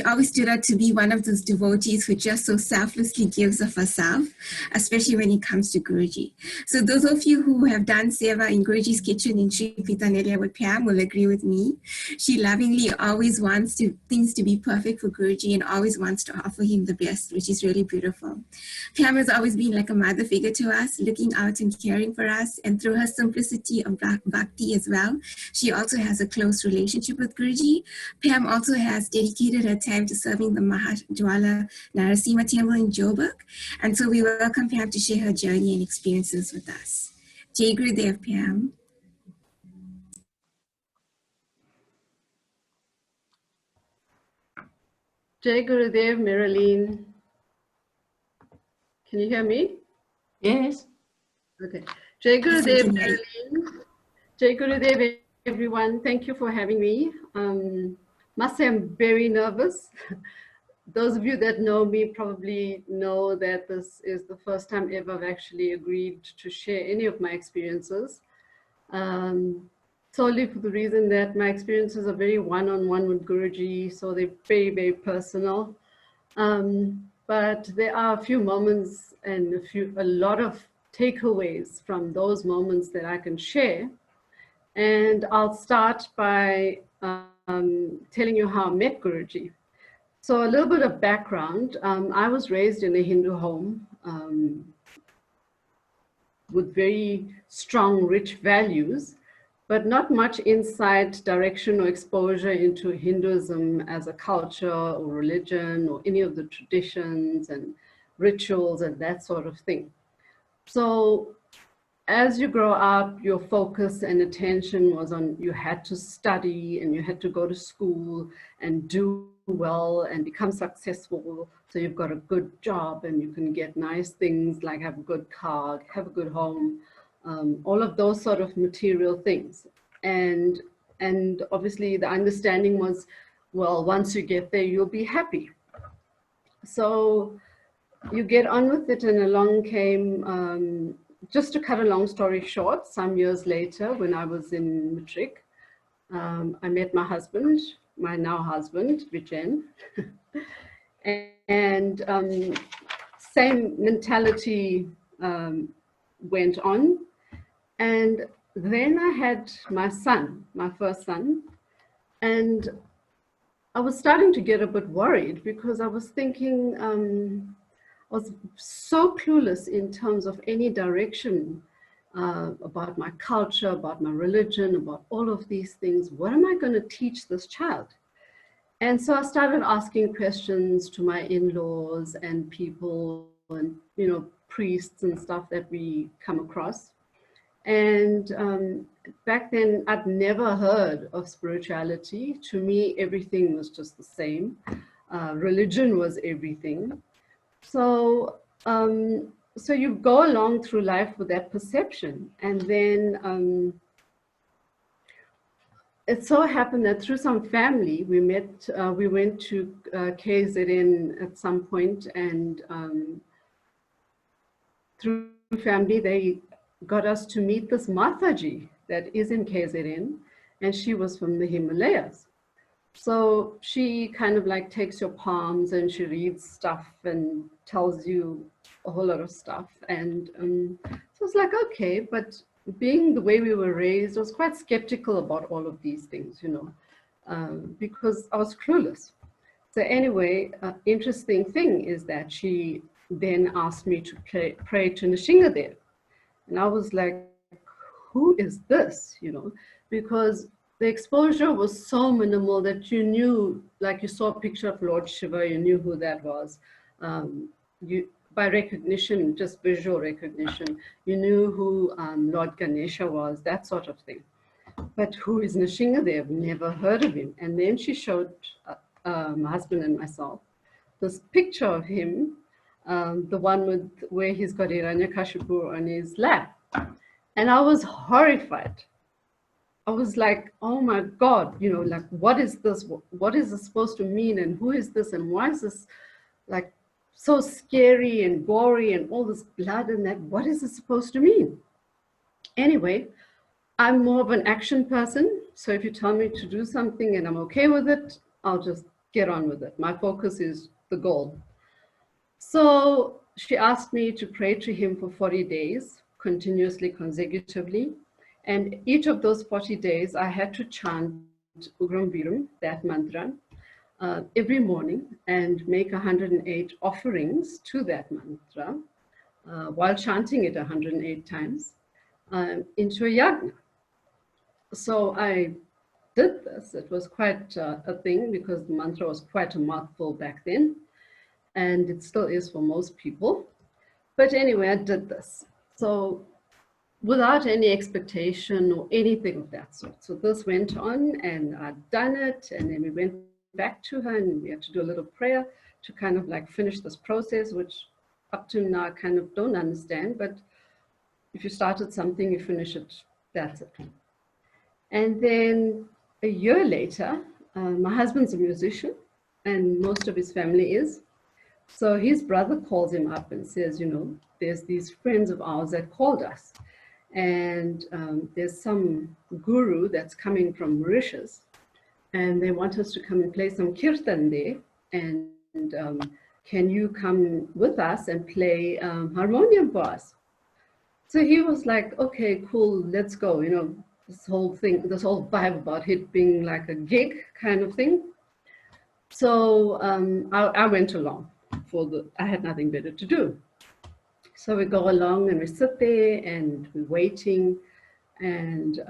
always stood out to be one of those devotees who just so selflessly gives of herself, especially when it comes to Guruji. So those of you who have done seva in Guruji's kitchen in Sri Pithanelia with Pam will agree with me. She lovingly always wants things to be perfect for Guruji and always wants to offer him the best, which is really beautiful. Pam has always been like a mother figure to us, looking out and caring for us. And through her simplicity of Bhakti as well, she also has a close relationship with Guruji. Pam also has dedicated her time to serving the Mahajwala Narasimha Temple in Joburg. And so we welcome Pam to share her journey and experiences with us. Jai Gurudev, Pam. Jai Gurudev, Laraine. Can you hear me? Yes. Okay. Jai Gurudev, Laraine. Jai Gurudev, everyone. Thank you for having me. Must say I'm very nervous. Those of you that know me probably know that this is the first time ever I've actually agreed to share any of my experiences. Solely for the reason that my experiences are very one-on-one with Guruji, so they're very, very personal. But there are a few moments and a lot of takeaways from those moments that I can share. And I'll start by telling you how I met Guruji. So a little bit of background. I was raised in a Hindu home with very strong, rich values, but not much insight, direction, or exposure into Hinduism as a culture or religion or any of the traditions and rituals and that sort of thing. So as you grow up, your focus and attention was on, you had to study and you had to go to school and do well and become successful. So you've got a good job and you can get nice things like have a good car, have a good home, all of those sort of material things. And obviously the understanding was, well, once you get there, you'll be happy. So you get on with it, and along came, just to cut a long story short, some years later when I was in matric, I met my husband, my now husband, Vijen. And same mentality went on. And then I had my son, my first son, and I was starting to get a bit worried because I was thinking, I was so clueless in terms of any direction about my culture, about my religion, about all of these things. What am I going to teach this child? And so I started asking questions to my in-laws and people and, you know, priests and stuff that we come across. And back then I'd never heard of spirituality. To me, everything was just the same. Religion was everything. So, so you go along through life with that perception. And then it so happened that through some family, we went to KZN at some point, and through family, they got us to meet this Mataji that is in KZN, and she was from the Himalayas. So she kind of like takes your palms and she reads stuff and tells you a whole lot of stuff. And so it's like, okay, but being the way we were raised, I was quite skeptical about all of these things, you know, because I was clueless. So anyway, interesting thing is that she then asked me to pray to Nishinga there. And I was like, who is this, you know, because the exposure was so minimal that you knew, like you saw a picture of Lord Shiva, you knew who that was. By recognition, just visual recognition, you knew who Lord Ganesha was, that sort of thing. But who is Nishinga there? I've never heard of him. And then she showed my husband and myself this picture of him, the one with where he's got Hiranyakashipu on his lap. And I was horrified. I was like, oh my God, you know, like, what is this? What is this supposed to mean? And who is this? And why is this like so scary and gory and all this blood and that? What is it supposed to mean? Anyway, I'm more of an action person. So if you tell me to do something and I'm okay with it, I'll just get on with it. My focus is the goal. So she asked me to pray to him for 40 days, continuously, consecutively. And each of those 40 days, I had to chant Ugram Virum, that mantra, every morning and make 108 offerings to that mantra while chanting it 108 times into a yajna. So I did this. It was quite a thing because the mantra was quite a mouthful back then, and it still is for most people. But anyway, I did this. So without any expectation or anything of that sort. So this went on and I'd done it, and then we went back to her and we had to do a little prayer to kind of like finish this process, which up to now I kind of don't understand, but if you started something, you finish it, that's it. And then a year later, my husband's a musician and most of his family is. So his brother calls him up and says, you know, there's these friends of ours that called us. And there's some guru that's coming from Mauritius, and they want us to come and play some kirtan there. And can you come with us and play harmonium for us? So he was like, okay, cool, let's go. You know, this whole thing, this whole vibe about it being like a gig kind of thing. So I went along I had nothing better to do. So we go along and we sit there and we're waiting, and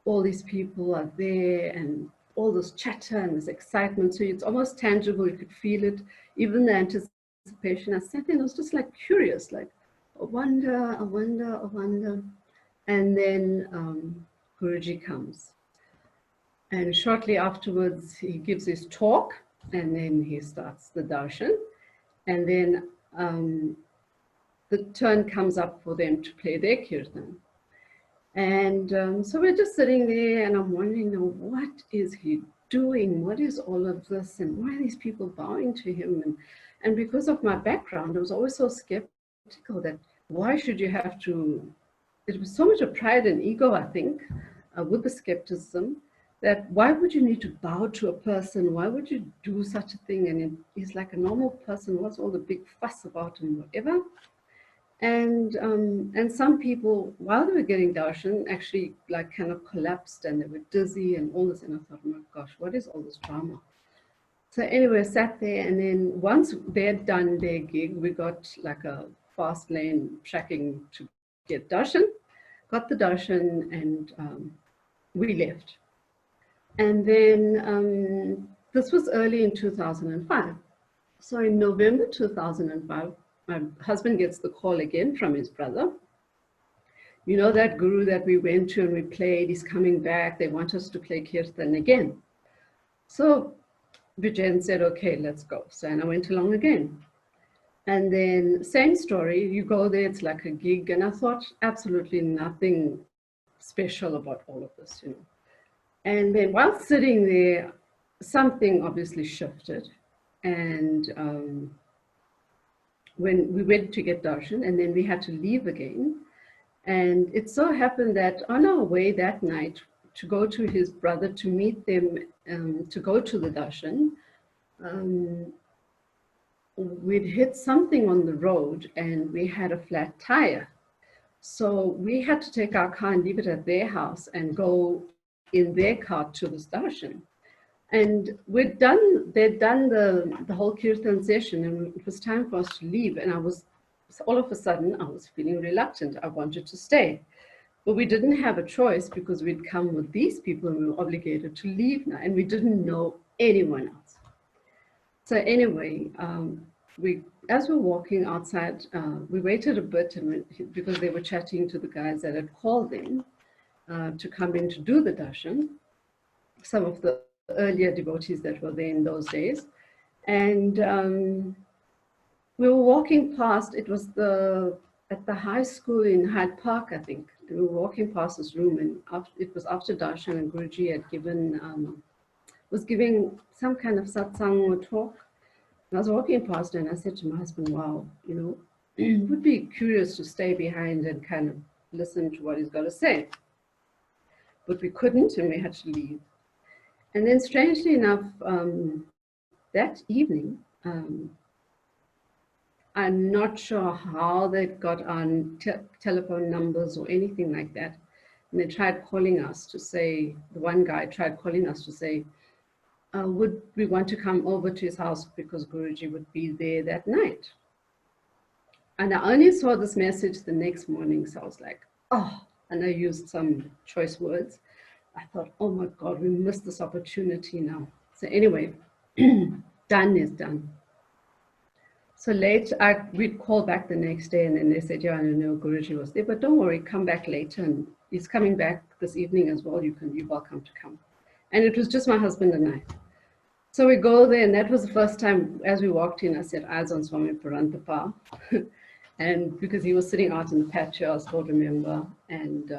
all these people are there and all this chatter and this excitement. So it's almost tangible, you could feel it, even the anticipation. I sat there and I was just like curious, like, I wonder. And then Guruji comes. And shortly afterwards, he gives his talk, and then he starts the darshan. And then the turn comes up for them to play their kirtan. And so we're just sitting there and I'm wondering, what is he doing? What is all of this? And why are these people bowing to him? And because of my background, I was always so skeptical that why should you have to, it was so much of pride and ego, I think, with the skepticism, that why would you need to bow to a person? Why would you do such a thing? And he's like a normal person. What's all the big fuss about and whatever? And some people, while they were getting darshan, actually like kind of collapsed and they were dizzy and all this. And I thought, oh my gosh, what is all this drama? So anyway, I sat there, and then once they had done their gig, we got like a fast lane tracking to get darshan, got the darshan, and we left. And then this was early in 2005. So in November 2005, my husband gets the call again from his brother. You know, that guru that we went to and we played, he's coming back. They want us to play kirtan again. So Vijayan said, okay, let's go. So and I went along again. And then same story, you go there, it's like a gig. And I thought absolutely nothing special about all of this, you know. And then while sitting there, something obviously shifted. And when we went to get darshan, and then we had to leave again. And it so happened that on our way that night to go to his brother to meet them, to go to the darshan, we'd hit something on the road and we had a flat tire. So we had to take our car and leave it at their house and go in their car to this darshan. And they'd done the whole kirtan session, and it was time for us to leave. And all of a sudden, I was feeling reluctant. I wanted to stay. But we didn't have a choice because we'd come with these people and we were obligated to leave now, and we didn't know anyone else. So anyway, as we were walking outside, we waited a bit because they were chatting to the guys that had called them to come in to do the darshan, some of the earlier devotees that were there in those days. And we were walking past, it was at the high school in Hyde Park, I think. We were walking past this room, and it was after darshan, and Guruji had was giving some kind of satsang or talk. And I was walking past and I said to my husband, wow, it would be curious to stay behind and kind of listen to what he's got to say. But we couldn't, and we had to leave. And then strangely enough, that evening, I'm not sure how they got on telephone numbers or anything like that. And they tried calling us to say, the one guy tried calling us to say, would we want to come over to his house because Guruji would be there that night? And I only saw this message the next morning, so I was like, oh, and I used some choice words. I thought, oh my God, we missed this opportunity now. So anyway, done is done. So late, we'd call back the next day, and then they said, yeah, I know Guruji was there, but don't worry, come back later, and he's coming back this evening as well. You're welcome to come. And it was just my husband and I. So we go there, and that was the first time, as we walked in, I said, eyes on Swami Vishwaparanthapananda. And because he was sitting out in the patio, I still remember, and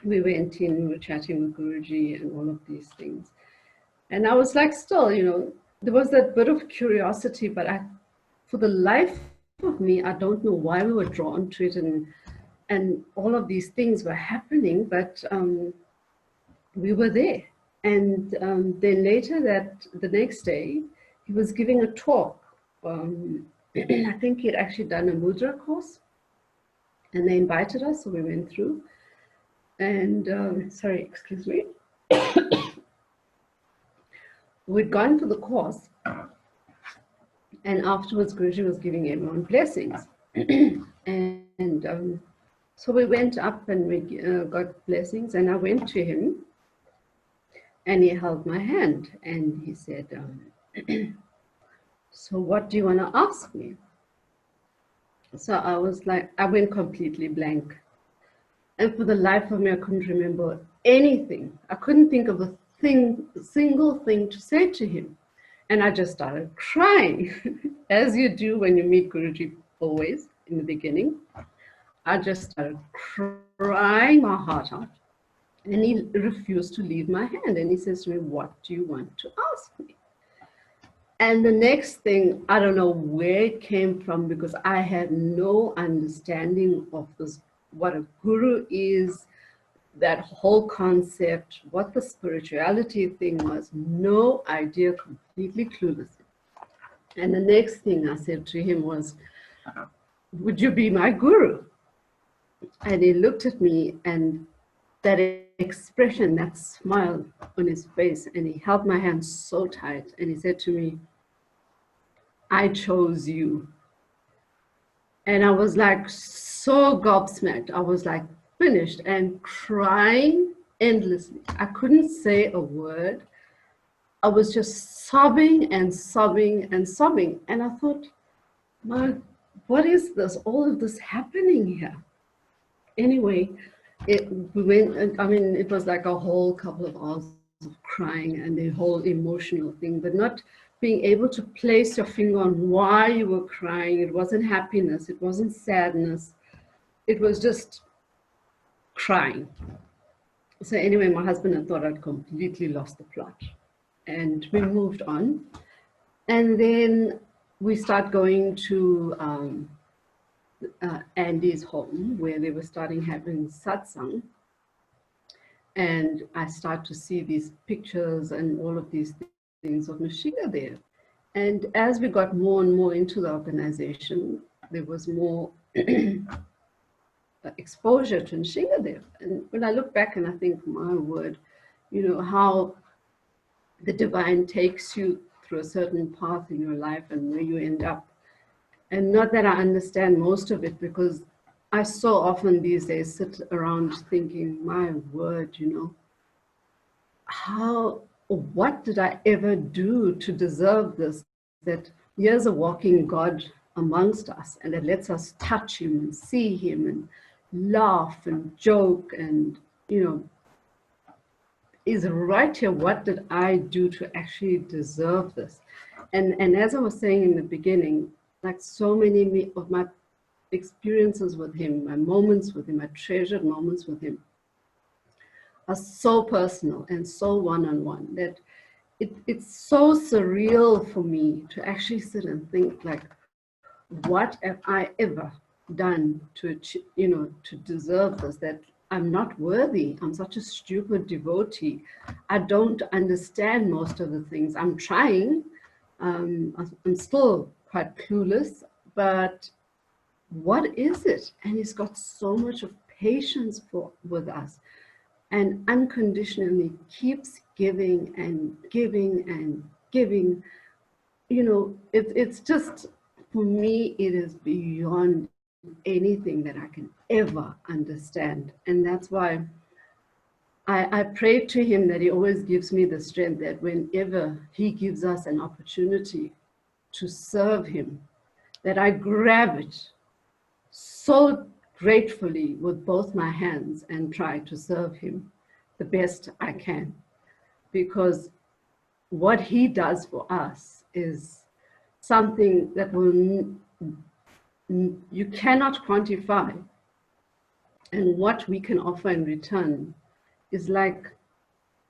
we went in, we were chatting with Guruji and all of these things. And I was like, still, there was that bit of curiosity, but for the life of me, I don't know why we were drawn to it, and all of these things were happening, but we were there. And then later the next day, he was giving a talk. I think he'd actually done a mudra course, and they invited us, so we went through. And sorry, excuse me. We'd gone to the course, and afterwards Guruji was giving everyone blessings. And so we went up and we got blessings, and I went to him and he held my hand and he said, so what do you want to ask me? So I was like, I went completely blank. And for the life of me, I couldn't remember anything. I couldn't think of a single thing to say to him. And I just started crying, as you do when you meet Guruji always in the beginning. I just started crying my heart out. And he refused to leave my hand. And he says to me, what do you want to ask me? And the next thing, I don't know where it came from, because I had no understanding of this, what a guru is, that whole concept, what the spirituality thing was, no idea, completely clueless. And the next thing I said to him was, would you be my guru? And he looked at me, and that expression, that smile on his face, and he held my hand so tight, and he said to me, I chose you. And I was like so gobsmacked. I was like finished and crying endlessly. I couldn't say a word. I was just sobbing and sobbing and sobbing. And I thought, what is this? All of this happening here? Anyway, we went, I mean, it was like a whole couple of hours of crying and the whole emotional thing, but not being able to place your finger on why you were crying. It wasn't happiness, it wasn't sadness, it was just crying. So anyway, my husband had thought I'd completely lost the plot, and we moved on. And then we start going to Andy's home, where they were starting having satsang. And I start to see these pictures and all of these things of Mashiach there. And as we got more and more into the organization, there was more exposure to Mashiach there. And when I look back and I think, my word, you know, how the divine takes you through a certain path in your life and where you end up. And not that I understand most of it, because I so often these days sit around thinking, my word, you know, what did I ever do to deserve this? That here's a walking God amongst us, and that lets us touch him and see him and laugh and joke and, you know, is right here. What did I do to actually deserve this? And as I was saying in the beginning, like so many of my experiences with him, my moments with him, my treasured moments with him, are so personal and so one-on-one that it's so surreal for me to actually sit and think, like, what have I ever done to, you know, to deserve this? That I'm not worthy. I'm such a stupid devotee. I don't understand most of the things. I'm trying. I'm still quite clueless, but what is it? And he's got so much of patience with us, and unconditionally keeps giving and giving and giving. You know, it's just, for me, it is beyond anything that I can ever understand. And that's why I pray to him that he always gives me the strength, that whenever he gives us an opportunity to serve him, that I grab it so gratefully with both my hands and try to serve him the best I can. Because what he does for us is something that you cannot quantify. And what we can offer in return is like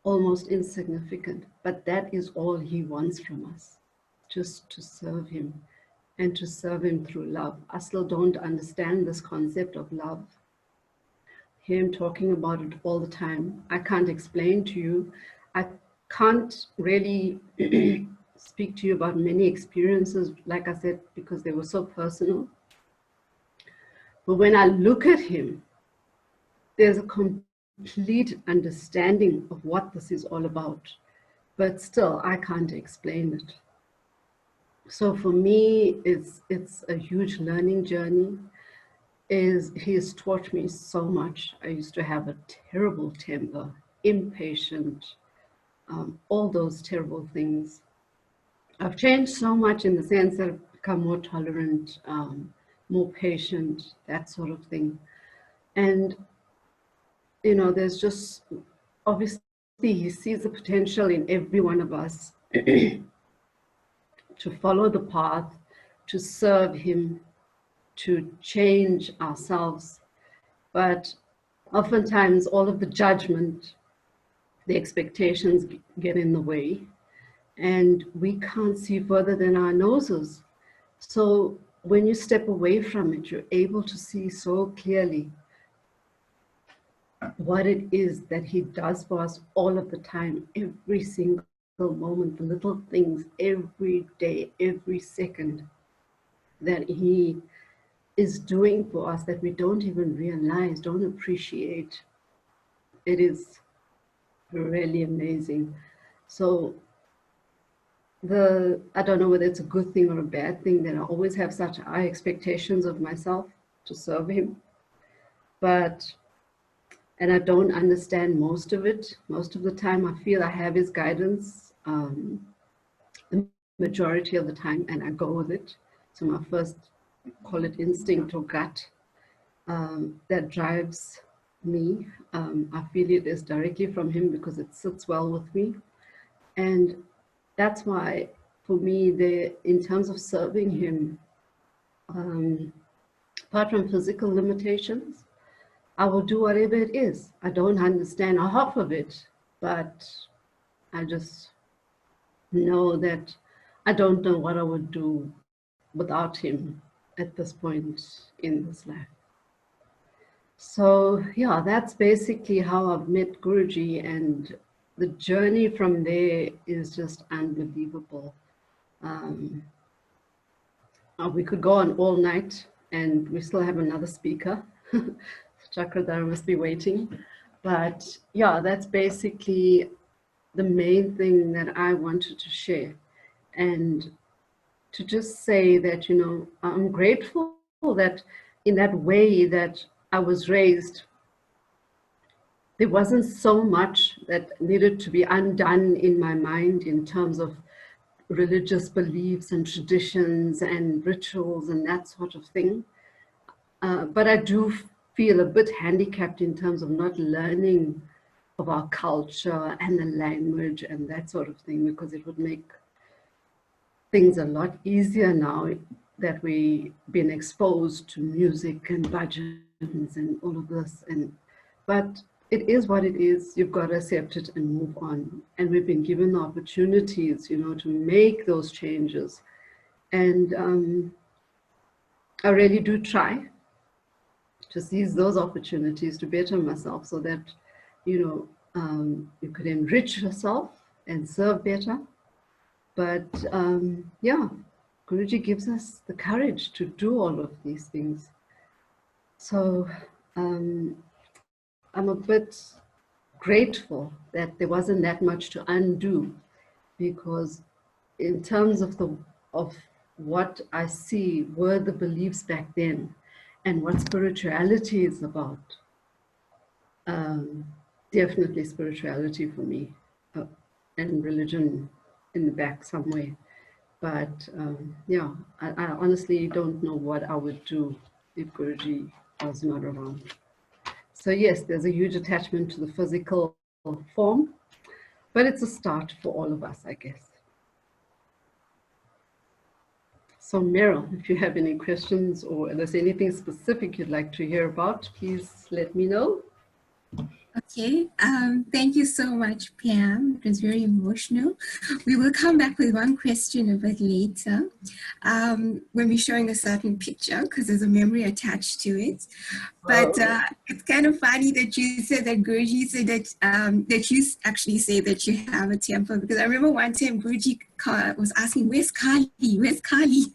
almost insignificant. But that is all he wants from us, just to serve him, and to serve him through love. I still don't understand this concept of love. Hear him talking about it all the time. I can't explain to you. I can't really speak to you about many experiences, like I said, because they were so personal. But when I look at him, there's a complete understanding of what this is all about. But still, I can't explain it. So for me, it's a huge learning journey. He has taught me so much. I used to have a terrible temper, impatient, all those terrible things. I've changed so much in the sense that I've become more tolerant, more patient, that sort of thing. And, you know, there's just, obviously, he sees the potential in every one of us to follow the path, to serve him, to change ourselves. But oftentimes all of the judgment, the expectations get in the way, and we can't see further than our noses. So when you step away from it, you're able to see so clearly what it is that he does for us all of the time, every single moment, the little things, every day, every second, that he is doing for us that we don't even realize, don't appreciate. It is really amazing. So I don't know whether it's a good thing or a bad thing that I always have such high expectations of myself to serve him. And I don't understand most of it. Most of the time I feel I have his guidance, the majority of the time, and I go with it. So my first, call it instinct or gut, that drives me. I feel it is directly from him because it sits well with me. And that's why, for me, in terms of serving him, apart from physical limitations, I will do whatever it is. I don't understand a half of it, but I just know that I don't know what I would do without him at this point in this life. So yeah, that's basically how I've met Guruji, and the journey from there is just unbelievable. We could go on all night, and we still have another speaker. Chakradhara must be waiting. But yeah, that's basically the main thing that I wanted to share. And to just say that, you know, I'm grateful that in that way that I was raised, there wasn't so much that needed to be undone in my mind in terms of religious beliefs and traditions and rituals and that sort of thing. But I do feel a bit handicapped in terms of not learning of our culture and the language and that sort of thing, because it would make things a lot easier now that we've been exposed to music and bhajans and all of this. But it is what it is. You've got to accept it and move on. And we've been given the opportunities, you know, to make those changes. And I really do try to seize those opportunities to better myself, so that, you know, you could enrich yourself and serve better. But yeah, Guruji gives us the courage to do all of these things. So I'm a bit grateful that there wasn't that much to undo, because in terms of what I see were the beliefs back then and what spirituality is about, definitely spirituality for me, and religion in the back somewhere. But yeah, I honestly don't know what I would do if Guruji was not around. So yes, there's a huge attachment to the physical form, but it's a start for all of us, I guess. So Meryl, if you have any questions or there's anything specific you'd like to hear about, please let me know. Okay, thank you so much, Pam. It was very emotional. We will come back with one question a bit later when we're showing a certain picture, because there's a memory attached to it. But it's kind of funny that you said that Guruji said that, that you actually say that you have a temple, because I remember one time Guruji was asking, where's Kali? Where's Kali?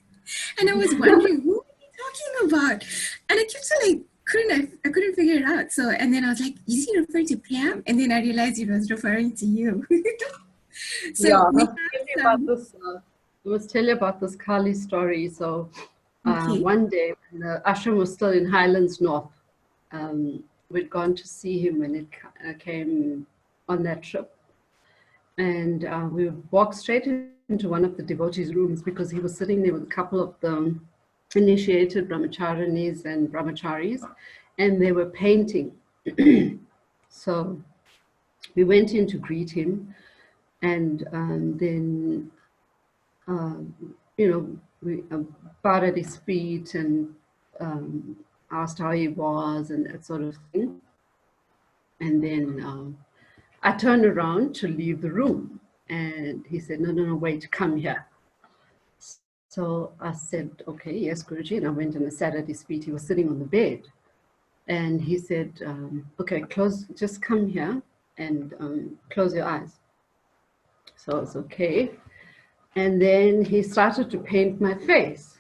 And I was wondering, who are you talking about? And I kept saying, I couldn't figure it out. So, and then I was like, is he referring to Pam? And then I realized he was referring to you. So yeah, I must tell you about this Kali story. So okay. One day when the ashram was still in Highlands North, we'd gone to see him when it came on that trip. And we walked straight into one of the devotees' rooms, because he was sitting there with a couple of the initiated brahmacharinis and brahmacharis, and they were painting. So we went in to greet him, and then you know, we bowed at his feet and asked how he was and that sort of thing. And then I turned around to leave the room, and he said, no, wait, come here. So I said, okay, yes, Guruji. And I went and I sat at his feet. He was sitting on the bed. And he said, okay, just come here and close your eyes. So it's okay. And then he started to paint my face.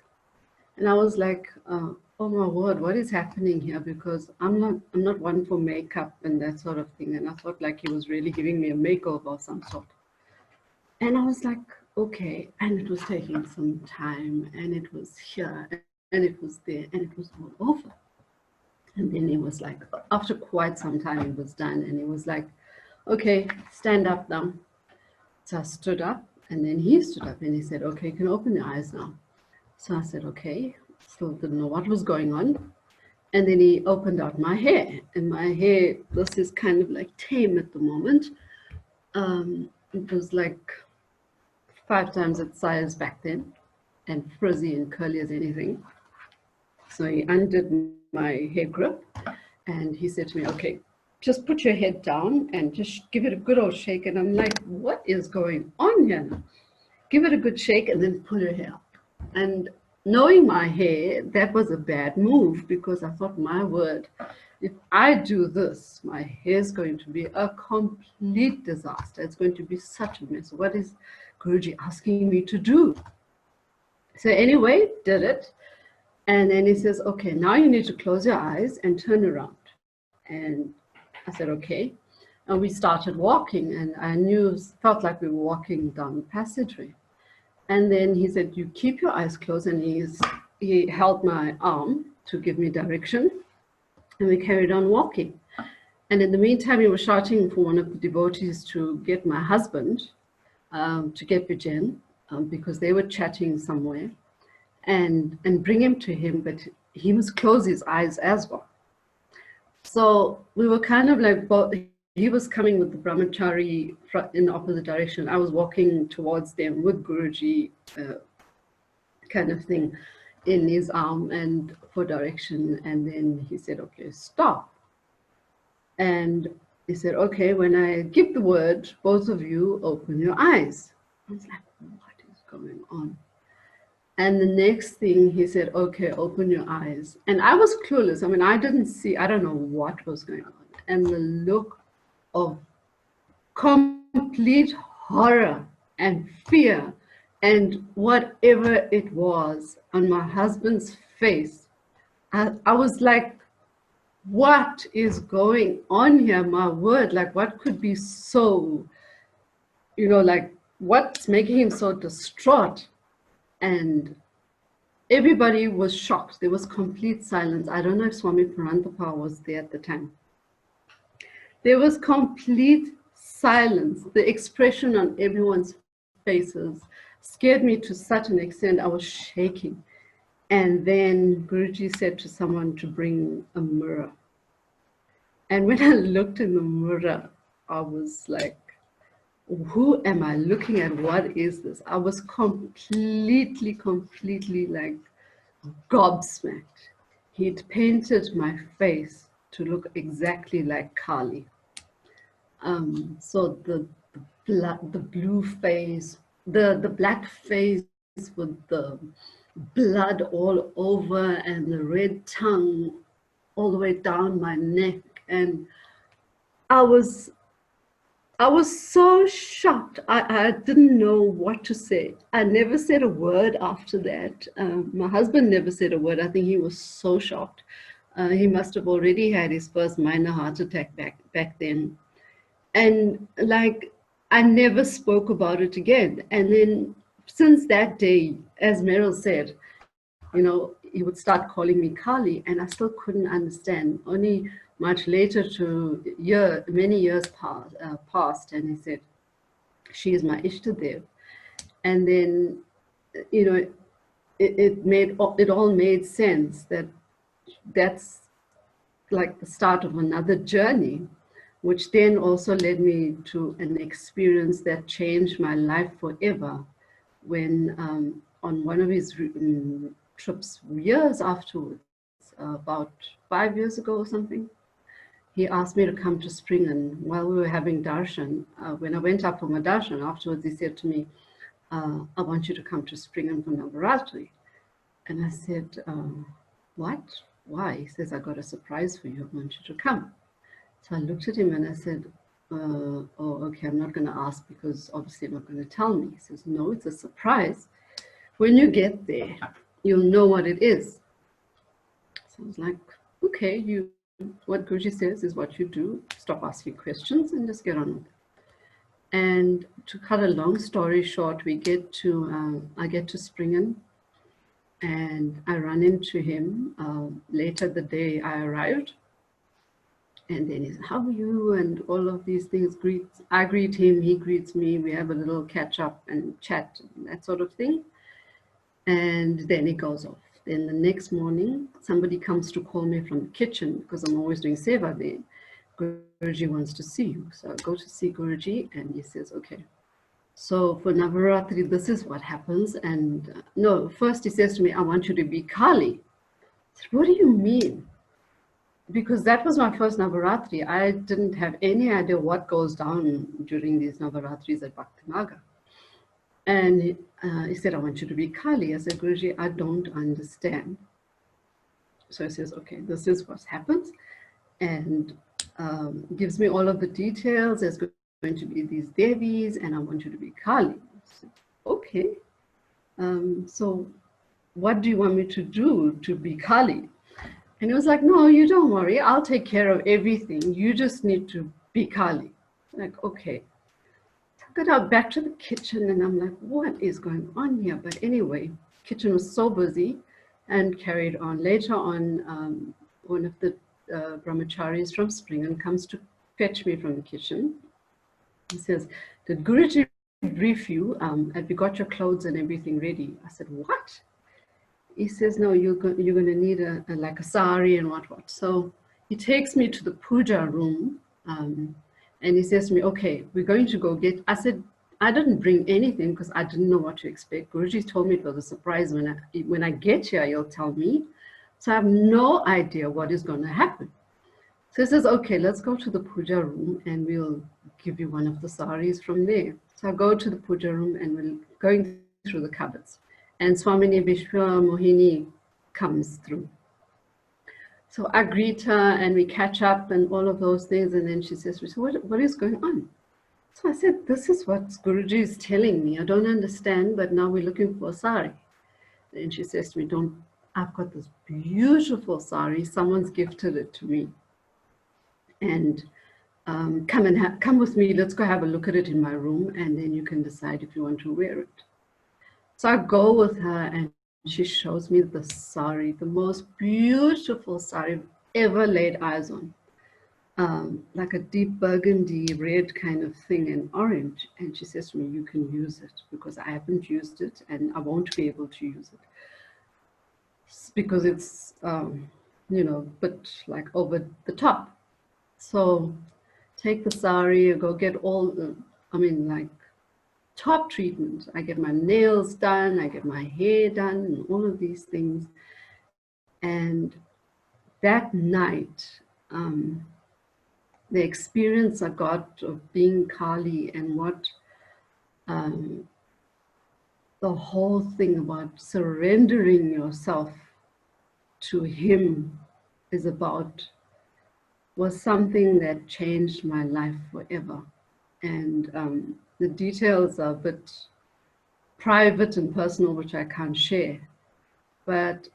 And I was like, oh my word, what is happening here? Because I'm not one for makeup and that sort of thing. And I thought like he was really giving me a makeover of some sort. And I was like, okay, and it was taking some time, and it was here, and it was there, and it was all over. And then it was like, after quite some time, it was done, and it was like, okay, stand up now. So I stood up, and then he stood up, and he said, okay, you can open your eyes now. So I said, okay, still didn't know what was going on. And then he opened out my hair, and my hair, this is kind of like tame at the moment. It was like 5 times its size back then, and frizzy and curly as anything. So he undid my hair grip, and he said to me, okay, just put your head down and just give it a good old shake. And I'm like, what is going on here? Give it a good shake and then pull your hair up. And knowing my hair, that was a bad move, because I thought, my word, if I do this, my hair is going to be a complete disaster. It's going to be such a mess. What is Guruji asking me to do? So anyway, did it. And then he says, okay, now you need to close your eyes and turn around. And I said, okay. And we started walking, and I felt like we were walking down the passageway. And then he said, you keep your eyes closed, and he held my arm to give me direction, and we carried on walking. And in the meantime, he was shouting for one of the devotees to get my husband, to get Bijen, because they were chatting somewhere, and bring him to him, but he must close his eyes as well. So we were kind of like, he was coming with the brahmachari in the opposite direction. I was walking towards them with Guruji, kind of thing, in his arm and for direction. And then he said, okay, stop. And he said, okay, when I give the word, both of you open your eyes. I was like, what is going on? And the next thing he said, okay, open your eyes. And I was clueless. I mean, I don't know what was going on. And the look of complete horror and fear and whatever it was on my husband's face, I was like, what is going on here? My word, like what could be so, like what's making him so distraught? And everybody was shocked. There was complete silence. I don't know if Swami Vishwaparanthapananda was there at the time. There was complete silence. The expression on everyone's faces scared me to such an extent I was shaking. And then Guruji said to someone to bring a mirror. And when I looked in the mirror, I was like, who am I looking at? What is this? I was completely like gobsmacked. He'd painted my face to look exactly like Kali. So the blue face, the black face with the blood all over and the red tongue all the way down my neck. And I was so shocked. I didn't know what to say. I never said a word after that. My husband never said a word. I think he was so shocked. He must have already had his first minor heart attack back then. And like, I never spoke about it again. And then since that day, as Meryl said, he would start calling me Kali, and I still couldn't understand. Only much later, many years passed, and he said, she is my Ishtadev. And then, it all made sense that that's like the start of another journey, which then also led me to an experience that changed my life forever. When on one of his trips years afterwards, about 5 years ago or something, he asked me to come to Springen while we were having darshan. When I went up for my darshan afterwards, he said to me, I want you to come to Springen for Navaratri. And I said, what? Why? He says, I got a surprise for you. I want you to come. So I looked at him and I said, oh, okay, I'm not going to ask because obviously you're not going to tell me. He says, no, it's a surprise. When you get there, you'll know what it is. So I was like, okay, what Guruji says is what you do. Stop asking questions and just get on with it. And to cut a long story short, I get to Springen, and I run into him later the day I arrived. And then he said, how are you? And all of these things. I greet him, he greets me. We have a little catch up and chat and that sort of thing. And then he goes off. Then the next morning, somebody comes to call me from the kitchen because I'm always doing seva there. Guruji wants to see you. So I go to see Guruji and he says, okay. So for Navaratri, this is what happens. And no, first he says to me, I want you to be Kali. I said, what do you mean? Because that was my first Navaratri. I didn't have any idea what goes down during these Navaratris at Bhakti Marga. And he said, I want you to be Kali. I said, Guruji, I don't understand. So he says, okay, this is what happens. and gives me all of the details. There's going to be these Devis, and I want you to be Kali. I said, okay. So what do you want me to do to be Kali? And he was like, no, you don't worry. I'll take care of everything. You just need to be Kali. Like, okay. So I got out back to the kitchen, and I'm like, what is going on here? But anyway, kitchen was so busy and carried on. Later on, one of the brahmacharis from Springen comes to fetch me from the kitchen. He says, did Guruji brief you? Have you got your clothes and everything ready? I said, what? He says, no, you're going to need like a sari and what. So he takes me to the puja room, and he says to me, okay, we're going to go get, I said, I didn't bring anything because I didn't know what to expect. Guruji told me it was a surprise. When I get here, he'll tell me. So I have no idea what is going to happen. So he says, okay, let's go to the puja room and we'll give you one of the saris from there. So I go to the puja room and we're going through the cupboards. And Swami Vishwaparanthapananda comes through. So I greet her and we catch up and all of those things. And then she says, so what is going on? So I said, this is what Guruji is telling me. I don't understand, but now we're looking for a sari. And she says to me, I've got this beautiful sari. Someone's gifted it to me. And come with me. Let's go have a look at it in my room. And then you can decide if you want to wear it. So I go with her and she shows me the sari, the most beautiful sari I've ever laid eyes on. Like a deep burgundy red kind of thing and orange. And she says to me, you can use it because I haven't used it and I won't be able to use it. Because it's, you know, but like over the top. So take the sari, go get all the, like top treatment. I get my nails done, I get my hair done, and all of these things. And that night, the experience I got of being Kali and what the whole thing about surrendering yourself to him is about was something that changed my life forever. And the details are a bit private and personal, which I can't share. But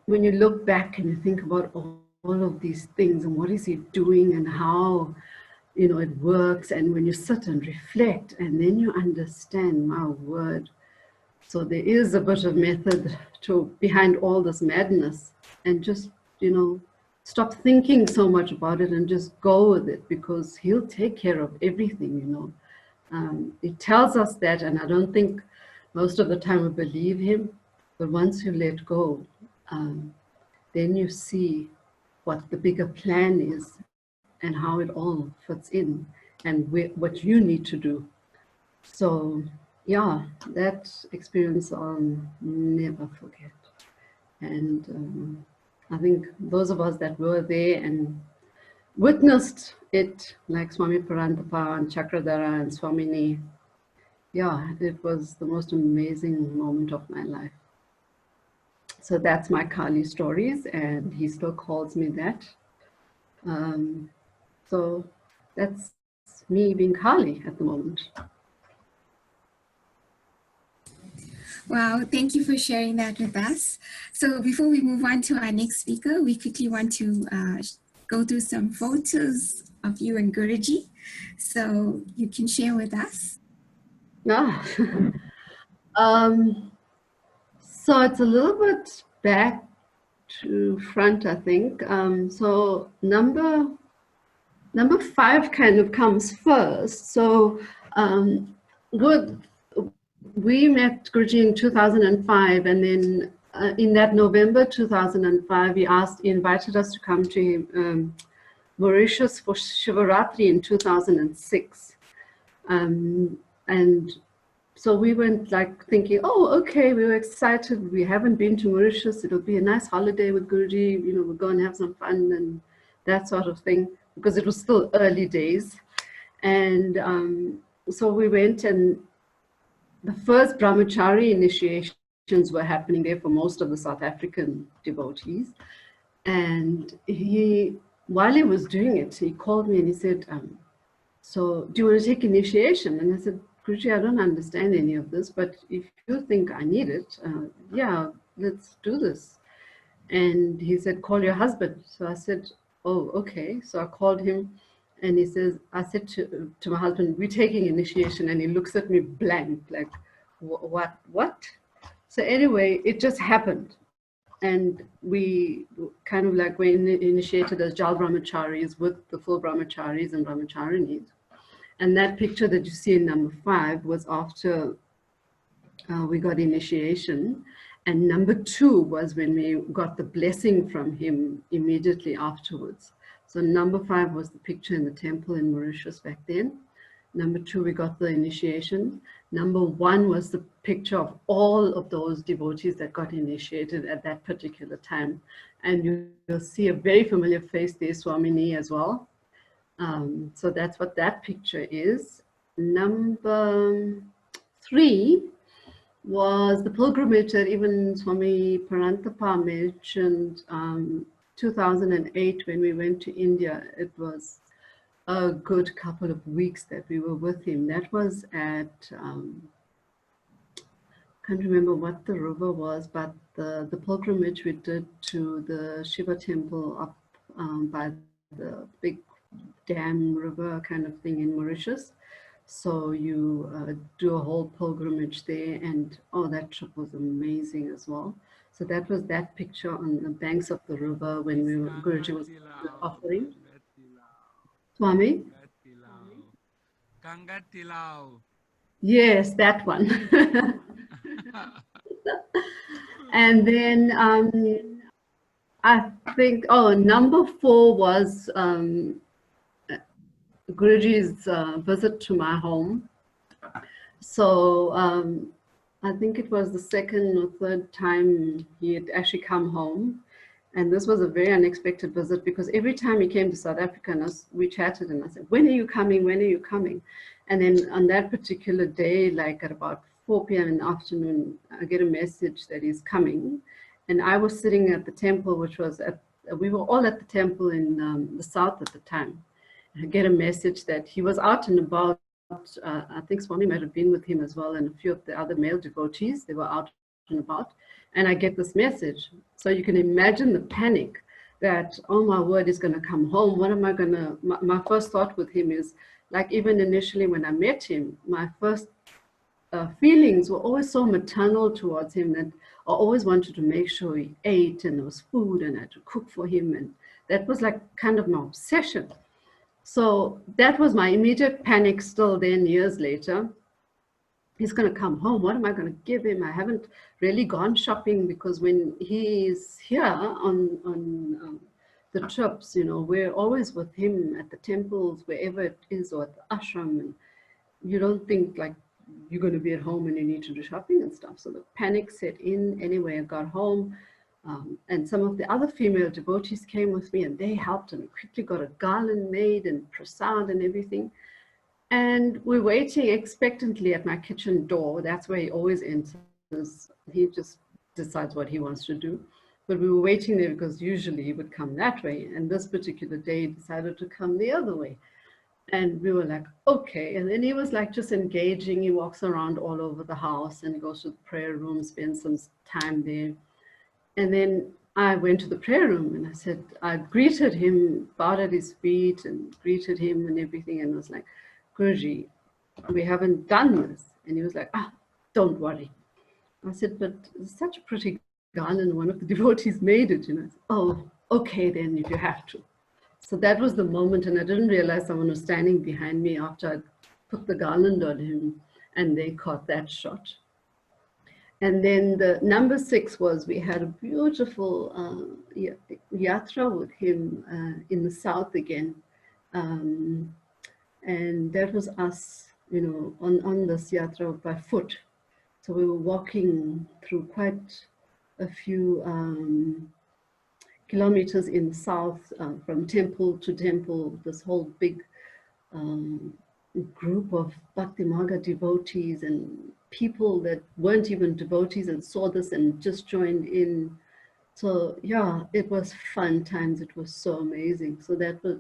when you look back and you think about all of these things and what is he doing and how, you know, it works, and when you sit and reflect and then you understand, my word. So there is a bit of method behind all this madness, and just, you know, stop thinking so much about it and just go with it, because he'll take care of everything, you know. It tells us that, and I don't think most of the time we believe him, but once you let go, then you see what the bigger plan is and how it all fits in and what you need to do. So yeah, that experience I'll never forget. And I think those of us that were there and witnessed it, like Swami Paranthapananda and Chakradhara and Swamini, yeah, it was the most amazing moment of my life. So that's my Kali stories, and he still calls me that. So that's me being Kali at the moment. Wow, thank you for sharing that with us. So before we move on to our next speaker, we quickly want to go through some photos of you and Guruji. So you can share with us. So it's a little bit back to front, I think. So number 5 kind of comes first. So we met Guruji in 2005, and then in that November 2005, he invited us to come to Mauritius for Shivaratri in 2006. And so we went like thinking, oh, okay, we were excited. We haven't been to Mauritius. It'll be a nice holiday with Guruji. You know, we'll go and have some fun and that sort of thing, because it was still early days. And so we went, and the first brahmachari initiations were happening there for most of the South African devotees. And he while he was doing it, he called me and he said, so do you want to take initiation? And I said, Guruji, I don't understand any of this, but if you think I need it, yeah, let's do this. And he said, call your husband. So I said, oh, okay. So I called him and he says, I said to my husband, we're taking initiation. And he looks at me blank, like, what? So anyway, it just happened. And we kind of like were initiated as Jal Brahmacharis with the full Brahmacharis and Brahmacharinis. And that picture that you see in number 5 was after we got initiation. And number 2 was when we got the blessing from him immediately afterwards. So number 5 was the picture in the temple in Mauritius back then. Number 2, we got the initiation. Number 1 was the picture of all of those devotees that got initiated at that particular time. And you'll see a very familiar face there, Swamini as well. So that's what that picture is. Number 3 was the pilgrimage that even Swami Paranthapananda mentioned 2008 when we went to India. It was a good couple of weeks that we were with him. That was at, can't remember what the river was, but the pilgrimage we did to the Shiva temple up by the big dam river kind of thing in Mauritius. So you do a whole pilgrimage there, and oh, that trip was amazing as well. So that was that picture on the banks of the river when we were, Guruji was offering. Swami? Yes, that one. And then I think, oh, number 4 was Guruji's visit to my home. So I think it was the 2nd or 3rd time he had actually come home. And this was a very unexpected visit because every time he came to South Africa, and we chatted and I said, when are you coming? When are you coming? And then on that particular day, like at about 4 p.m. in the afternoon, I get a message that he's coming. And I was sitting at the temple, which was we were all at the temple in the south at the time. I get a message that he was out and about. I think Swami might have been with him as well, and a few of the other male devotees, they were out and about. And I get this message. So you can imagine the panic that, oh my word, he's going to come home. What am I going to, my first thought with him is, like even initially when I met him, my first feelings were always so maternal towards him that I always wanted to make sure he ate and there was food and I had to cook for him. And that was like kind of my obsession. So that was my immediate panic still then years later. He's going to come home. What am I going to give him? I haven't really gone shopping because when he's here on the trips, you know, we're always with him at the temples, wherever it is, or at the ashram. And you don't think like you're going to be at home and you need to do shopping and stuff. So the panic set in. Anyway, I got home and some of the other female devotees came with me and they helped, and we quickly got a garland made and prasad and everything. And we're waiting expectantly at my kitchen door. That's where he always enters. He just decides what he wants to do. But we were waiting there because usually he would come that way. And this particular day, he decided to come the other way. And we were like, okay. And then he was like just engaging. He walks around all over the house and he goes to the prayer room, spends some time there. And then I went to the prayer room and I said, I greeted him, bowed at his feet and greeted him and everything. And was like, Guruji, we haven't done this. And he was like, don't worry. I said, but it's such a pretty garland. One of the devotees made it, you know. Oh, okay then, if you have to. So that was the moment, and I didn't realize someone was standing behind me after I put the garland on him, and they caught that shot. And then the number 6 was we had a beautiful yatra with him in the south again. And that was us, you know, on this yatra by foot. So we were walking through quite a few kilometers in the south, from temple to temple, this whole big group of Bhakti Marga devotees and people that weren't even devotees and saw this and just joined in. So yeah, it was fun times. It was so amazing. So that was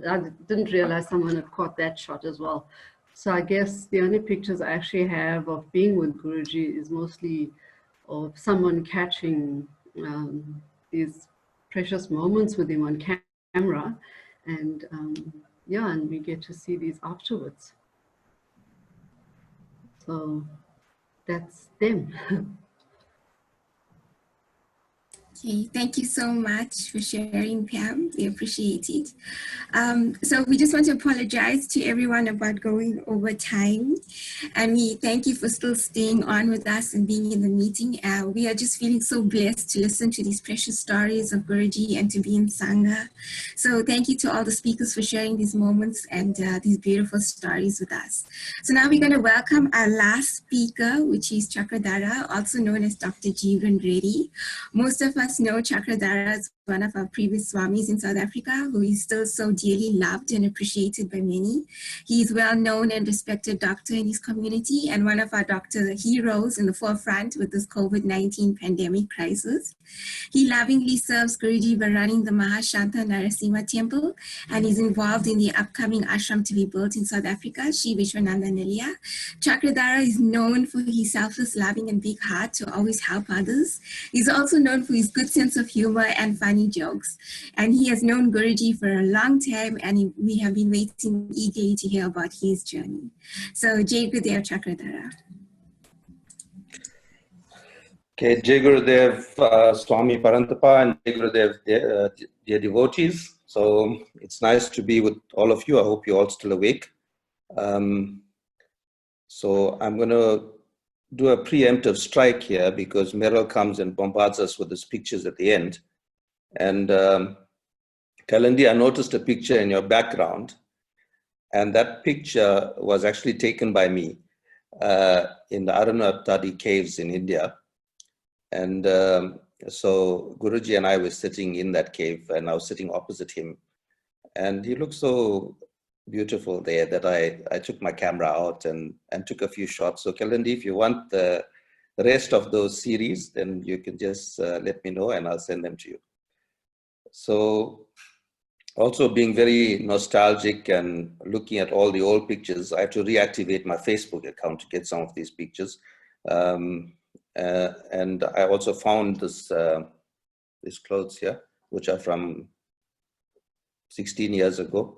I didn't realize someone had caught that shot as well. So I guess the only pictures I actually have of being with Guruji is mostly of someone catching these precious moments with him on camera, and yeah, and we get to see these afterwards. So that's them. Okay, thank you so much for sharing, Pam. We appreciate it. So we just want to apologize to everyone about going over time. And we thank you for still staying on with us and being in the meeting. We are just feeling so blessed to listen to these precious stories of Guruji and to be in Sangha. So thank you to all the speakers for sharing these moments and these beautiful stories with us. So now we're going to welcome our last speaker, which is Chakradhara, also known as Dr. Jeevan Reddy. Most of us know Chakradhara as one of our previous Swamis in South Africa, who is still so dearly loved and appreciated by many. He is well known and respected doctor in his community and one of our doctor heroes in the forefront with this COVID-19 pandemic crisis. He lovingly serves Guruji by running the Mahashanta Narasimha Temple and is involved in the upcoming ashram to be built in South Africa, Swami Vishwananda Nilia. Chakradhara is known for his selfless, loving and big heart to always help others. He's also known for his good sense of humor and funny jokes. And he has known Guruji for a long time, and we have been waiting eagerly to hear about his journey. So, Jai Gurudev Chakradhara. Okay, Jai Gurudev, Swami Parantapa, and Jai Gurudev, dear devotees. So it's nice to be with all of you. I hope you're all still awake. So I'm going to do a preemptive strike here because Meryl comes and bombards us with these pictures at the end. And Kalindi, I noticed a picture in your background, and that picture was actually taken by me in the Arunatadi caves in India. And so Guruji and I were sitting in that cave, and I was sitting opposite him. And he looked so beautiful there that I took my camera out and took a few shots. So Kalindi, if you want the rest of those series, then you can just let me know and I'll send them to you. So also being very nostalgic and looking at all the old pictures, I had to reactivate my Facebook account to get some of these pictures. And I also found these clothes here, which are from 16 years ago.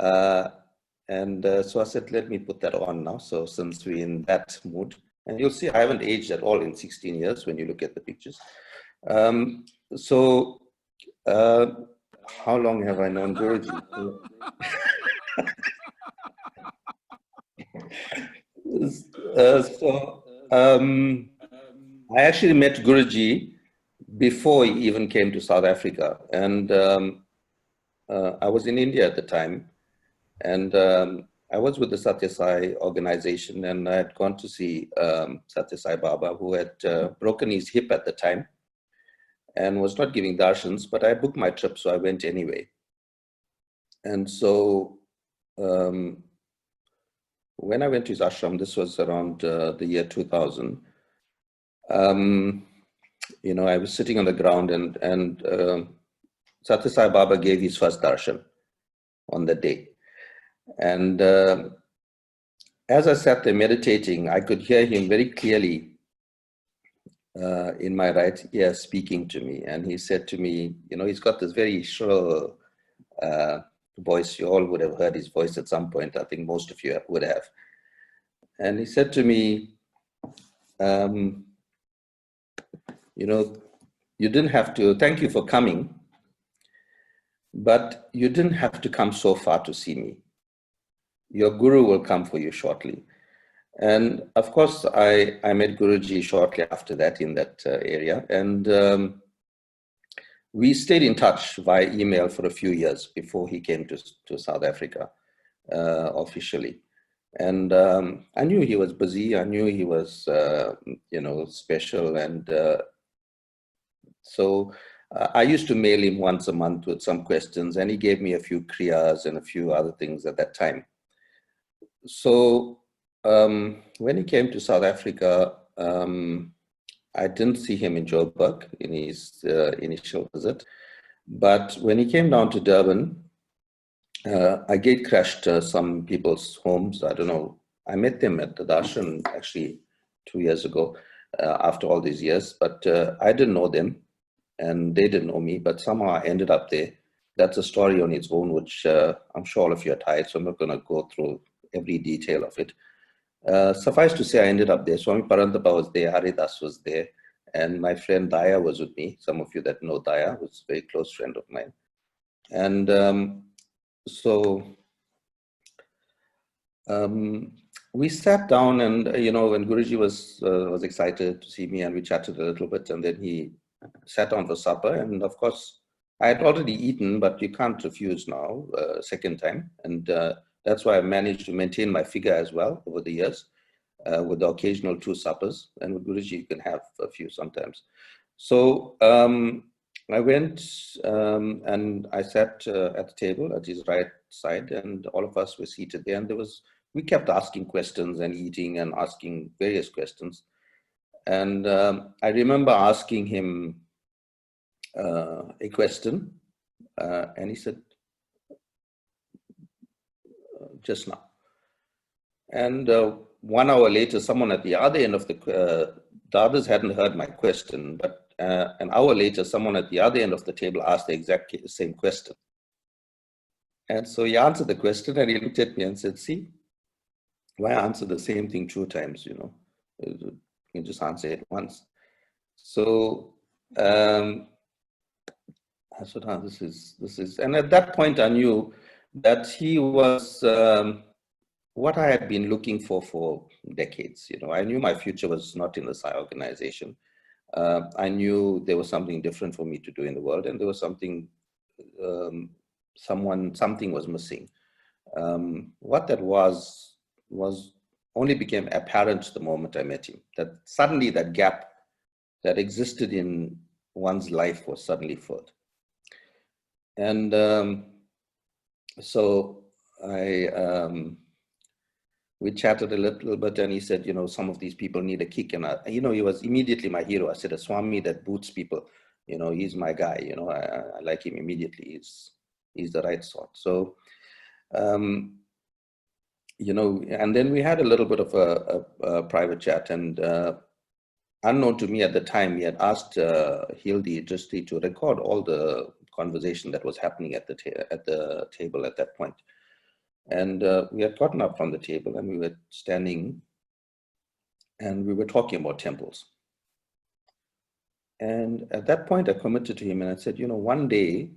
So I said, let me put that on now. So since we're in that mood, and you'll see I haven't aged at all in 16 years when you look at the pictures. How long have I known Guruji? I actually met Guruji before he even came to South Africa. And I was in India at the time. And I was with the Satya Sai organization, and I had gone to see Satya Sai Baba, who had broken his hip at the time and was not giving darshans, but I booked my trip, so I went anyway. And so when I went to his ashram, this was around the year 2000, you know, I was sitting on the ground, and Satya Sai Baba gave his first darshan on the day. And as I sat there meditating, I could hear him very clearly in my right ear speaking to me. And he said to me, you know, he's got this very shrill voice. You all would have heard his voice at some point. I think most of you would have. And he said to me, you know, you didn't have to, thank you for coming, but you didn't have to come so far to see me. Your guru will come for you shortly. And of course, I met Guruji shortly after that in that area. And we stayed in touch via email for a few years before he came to South Africa officially. And I knew he was busy. I knew he was, you know, special. And so I used to mail him once a month with some questions, and he gave me a few kriyas and a few other things at that time. So when he came to South Africa, I didn't see him in Joburg in his initial visit. But when he came down to Durban, I gate crashed some people's homes. I don't know. I met them at the darshan actually 2 years ago after all these years, but I didn't know them and they didn't know me, but somehow I ended up there. That's a story on its own, which I'm sure all of you are tired, so I'm not going to go through every detail of it. Suffice to say, I ended up there. Swami Vishwaparanthapananda was there, Haridas was there, and my friend Daya was with me. Some of you that know Daya was a very close friend of mine. And we sat down, and when Guruji was excited to see me, and we chatted a little bit, and then he sat down for supper. And of course, I had already eaten, but you can't refuse now, second time. And that's why I managed to maintain my figure as well over the years, with the occasional 2 suppers. And with Guruji, you can have a few sometimes. So I went and I sat at the table at his right side, and all of us were seated there. And we kept asking questions and eating and asking various questions. And I remember asking him a question, and he said, just now. And 1 hour later, someone at the other end of the others hadn't heard my question, but an hour later, someone at the other end of the table asked the exact same question. And so he answered the question, and he looked at me and said, see, why answer the same thing 2 times, you can just answer it once. So I said, this is, and at that point I knew that he was what I had been looking for decades. I knew my future was not in the Sai organization. I knew there was something different for me to do in the world, and there was something, something was missing. What that was only became apparent the moment I met him, that suddenly that gap that existed in one's life was suddenly filled. And so we chatted a little bit, and he said, some of these people need a kick. And he was immediately my hero. I said, a Swami that boots people, he's my guy. I like him immediately. He's the right sort. So, and then we had a little bit of a private chat, and unknown to me at the time, he had asked Hildy Dristy to record all the conversation that was happening at the table at that point. And we had gotten up from the table, and we were standing, and we were talking about temples. And at that point, I committed to him, and I said, one day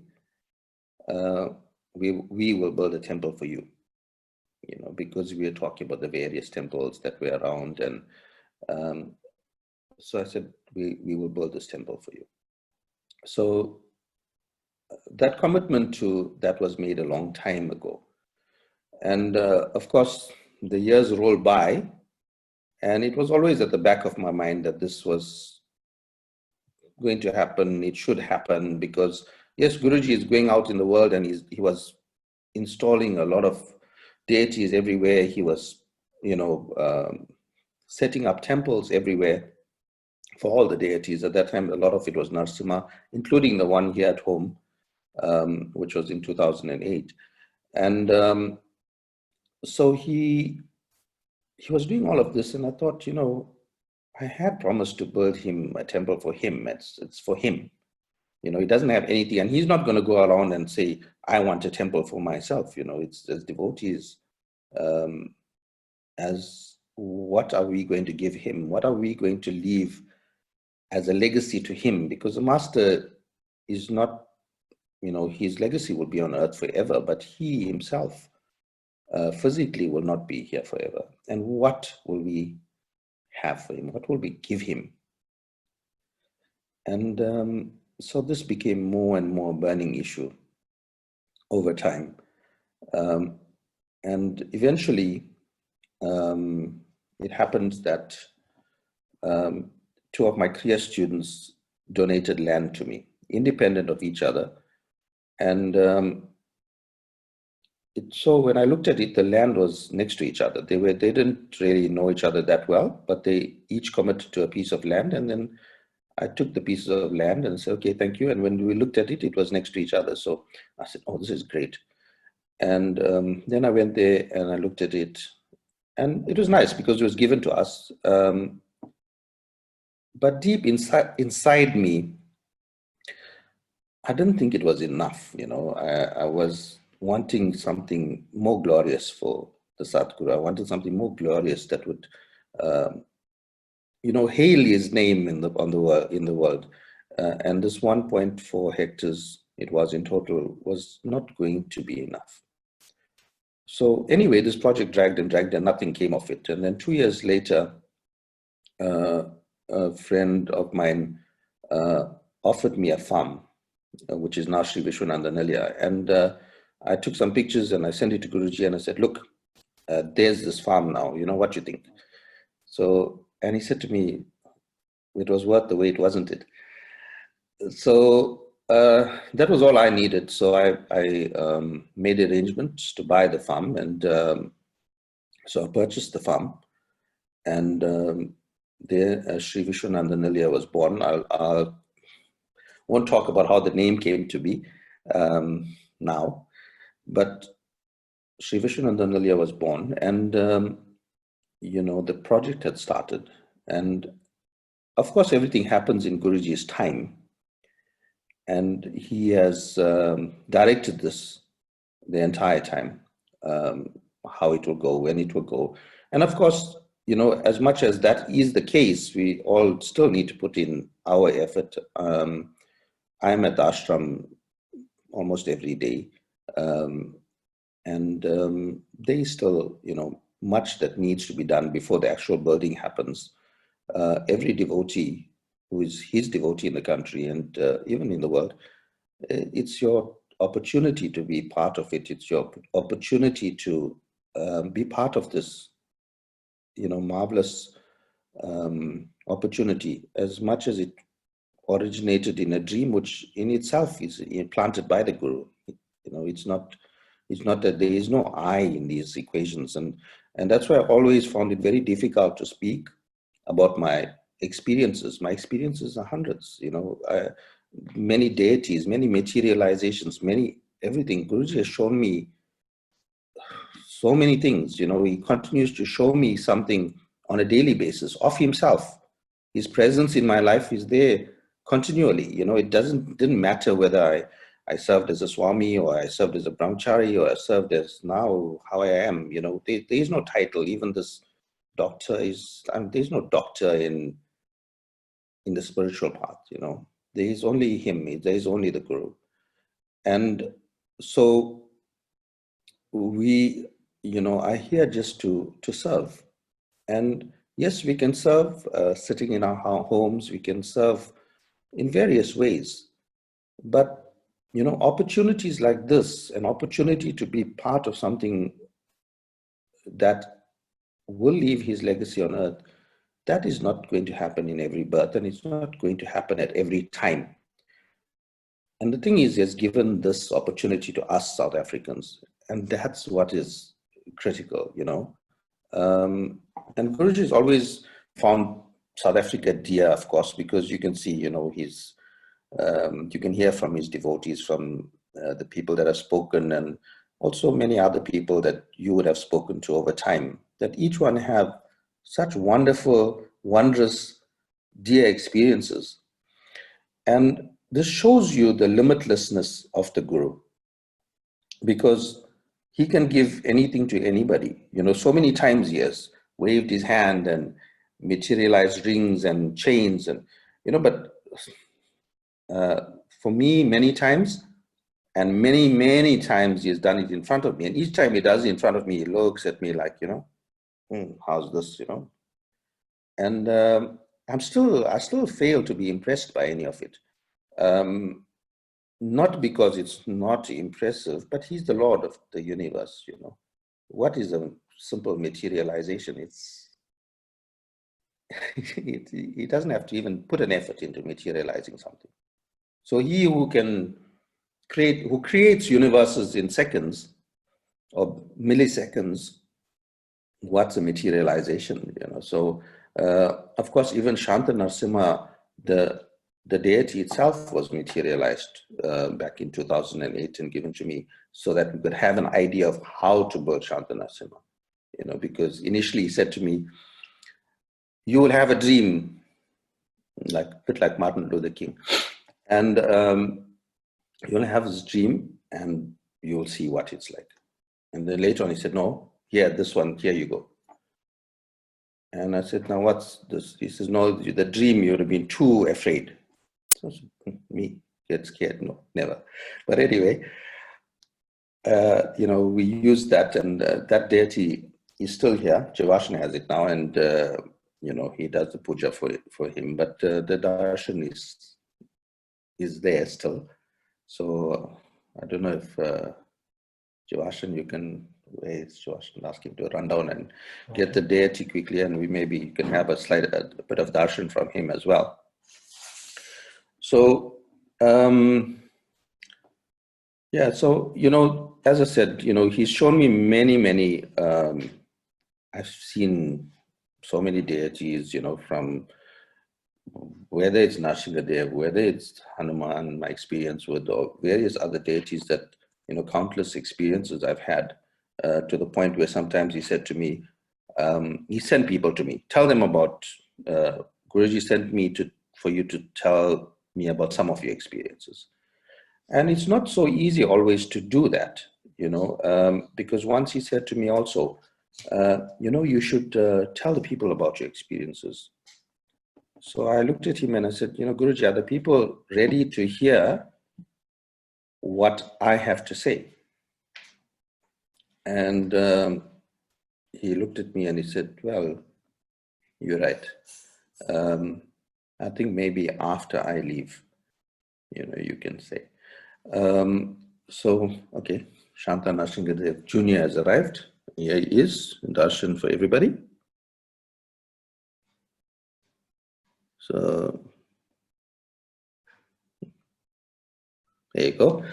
we will build a temple for you, because we were talking about the various temples that were around. And so I said, we will build this temple for you. So that commitment to that was made a long time ago. And of course, the years rolled by, and it was always at the back of my mind that this was going to happen. It should happen, because yes, Guruji is going out in the world, and he was installing a lot of deities everywhere. He was, setting up temples everywhere for all the deities. At that time, a lot of it was Narasimha, including the one here at home, which was in 2008. And so he was doing all of this, and I thought, I had promised to build him a temple for him. It's for him. He doesn't have anything, and he's not going to go around and say, I want a temple for myself. It's as devotees, as what are we going to give him? What are we going to leave as a legacy to him? Because the master is not, his legacy will be on earth forever, but he himself physically will not be here forever. And what will we have for him? What will we give him? And so this became more and more a burning issue over time. And eventually, it happens that 2 of my Kriya students donated land to me, independent of each other. And so when I looked at it, the land was next to each other. They didn't really know each other that well, but they each committed to a piece of land, and then I took the pieces of land and said, okay, thank you. And when we looked at it, it was next to each other. So I said, oh, this is great. And then I went there and I looked at it, and it was nice because it was given to us. But deep inside me, I didn't think it was enough. I was wanting something more glorious for the Sadhguru. I wanted something more glorious that would, hail his name in the world. And this 1.4 hectares it was in total was not going to be enough. So anyway, this project dragged and nothing came of it. And then 2 years later, a friend of mine offered me a farm, which is now Sri Vishwananda. And I took some pictures and I sent it to Guruji and I said, look, there's this farm now, what you think? So, and he said to me, it was worth the wait, wasn't it? So that was all I needed. So I made arrangements to buy the farm, and so I purchased the farm, and there Sri Vishwananda was born. I won't talk about how the name came to be now, but Sri Vishwananda was born, and the project had started, and of course everything happens in Guruji's time. And he has directed this the entire time, how it will go, when it will go. And of course, as much as that is the case, we all still need to put in our effort. I'm at the ashram almost every day. And there is still, much that needs to be done before the actual building happens. Every devotee who is his devotee in the country and even in the world, it's your opportunity to be part of it. It's your opportunity to be part of this, marvelous opportunity, as much as it originated in a dream, which in itself is implanted by the Guru. It's not that there is no I in these equations. And that's why I always found it very difficult to speak about my experiences. My experiences are hundreds, many deities, many materializations, everything. Guruji has shown me so many things. He continues to show me something on a daily basis of himself. His presence in my life is there continually. It didn't matter whether I served as a Swami or I served as a Brahmachari or I served as now how I am. There is no title. Even this doctor there's no doctor in the spiritual path. There is only him. There is only the Guru. And so we are here just to serve. And yes, we can serve sitting in our homes. We can serve in various ways. But opportunities like this, an opportunity to be part of something that will leave his legacy on earth, that is not going to happen in every birth, and it's not going to happen at every time. And the thing is, he has given this opportunity to us South Africans, and that's what is critical, And Guruji has always found South Africa dear, of course, because you can see, you can hear from his devotees, from the people that have spoken, and also many other people that you would have spoken to over time, that each one have such wonderful, wondrous, dear experiences. And this shows you the limitlessness of the Guru, because he can give anything to anybody. So many times he has waved his hand and materialized rings and chains, and but for me, many times, and many times he has done it in front of me. And each time he does it in front of me, he looks at me like, how's this, And I still fail to be impressed by any of it. Not because it's not impressive, but he's the Lord of the universe, What is a simple materialization? He doesn't have to even put an effort into materializing something. So he who creates universes in seconds or milliseconds, what's a materialization, you know. So of course, even Shanta Narasimha, the deity itself was materialized back in 2008 and given to me so that we could have an idea of how to build Shanta Narasimha, you know, because initially he said to me, you will have a dream, like a bit like Martin Luther King, and you'll have this dream and you'll see what it's like. And then later on he said, no, here, this one, here you go. And I said, now what's this? He says, no, the dream, you would have been too afraid. So me, get scared, no, never. But anyway, you know, we used that, and that deity is still here. Javashana has it now, and you know, he does the puja for him. But the darshan is there still. So I don't know if Javashan, you can, where is Javashan? Ask him to run down and get the deity quickly, and we maybe can have a bit of darshan from him as well. So yeah, so, you know, as I said, you know, he's shown me many, I've seen so many deities, you know, from whether it's Nrsimhadev, whether it's Hanuman, my experience with, or various other deities that, you know, countless experiences I've had, to the point where sometimes he said to me, he sent people to me, tell them about, Guruji sent me for you to tell me about some of your experiences. And it's not so easy always to do that, you know, because once he said to me also, you know, you should tell the people about your experiences. So I looked at him and I said, you know, Guruji, are the people ready to hear what I have to say? And he looked at me and he said, well, you're right. I think maybe after I leave, you know, you can say. So, okay, Shanta Nrsimhadev Jr. has arrived. Here he is, darshan for everybody. So, there you go.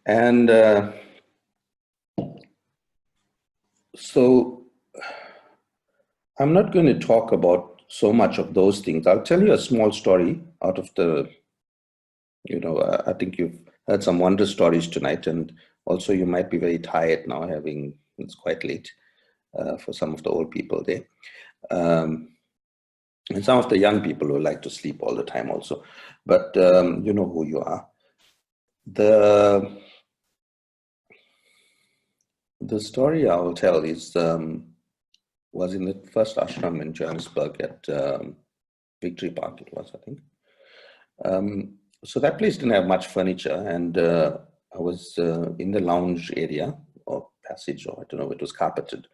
And so, I'm not going to talk about so much of those things. I'll tell you a small story out of the, you know, I think you've heard some wondrous stories tonight, and also you might be very tired now, it's quite late for some of the old people there. And some of the young people who like to sleep all the time also. But you know who you are. The story I will tell is, was in the first ashram in Johannesburg at Victory Park, it was, I think. So that place didn't have much furniture, and I was in the lounge area or passage, or I don't know, it was carpeted.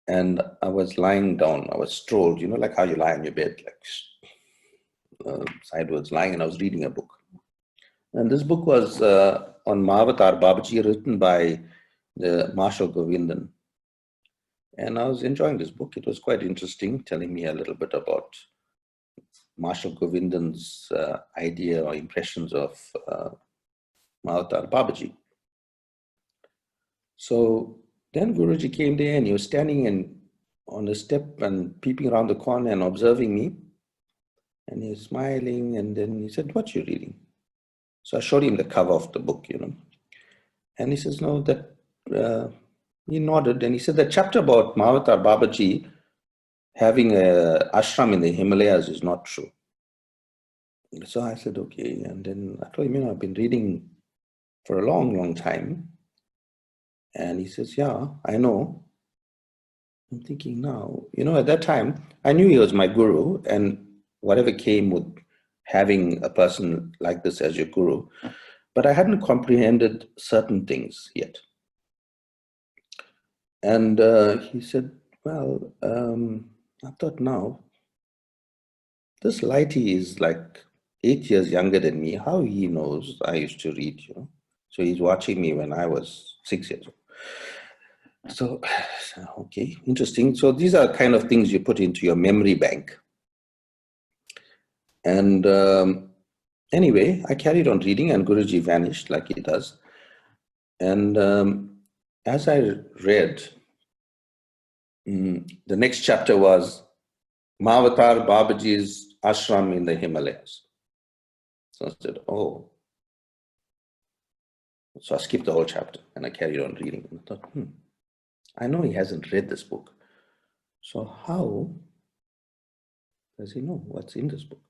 And I was lying down, I was strolled, you know, like how you lie on your bed, like sideways lying, and I was reading a book. And this book was on Mahavatar Babaji, written by the Marshal Govindan. And I was enjoying this book. It was quite interesting, telling me a little bit about Marshal Govindan's idea or impressions of Mahavatar Babaji. So then Guruji came there, and he was standing on a step and peeping around the corner and observing me. And he was smiling, and then he said, "What you reading?" So I showed him the cover of the book, you know. And he says, "No, that," he nodded, and he said, "the chapter about Mahavatar Babaji having a ashram in the Himalayas is not true." So I said, okay. And then I told him, you know, I've been reading for a long time. And he says, yeah, I know. I'm thinking now, you know, at that time, I knew he was my guru, and whatever came with having a person like this as your guru, but I hadn't comprehended certain things yet. And he said, well, I thought now, this Lighty is like 8 years younger than me. How he knows I used to read, you know? So he's watching me when I was 6 years old. So, okay, interesting. So these are kind of things you put into your memory bank. And anyway, I carried on reading, and Guruji vanished like he does. And as I read, the next chapter was Mahavatar Babaji's ashram in the Himalayas. So I said, oh. So I skipped the whole chapter and I carried on reading. And I thought, I know he hasn't read this book. So how does he know what's in this book?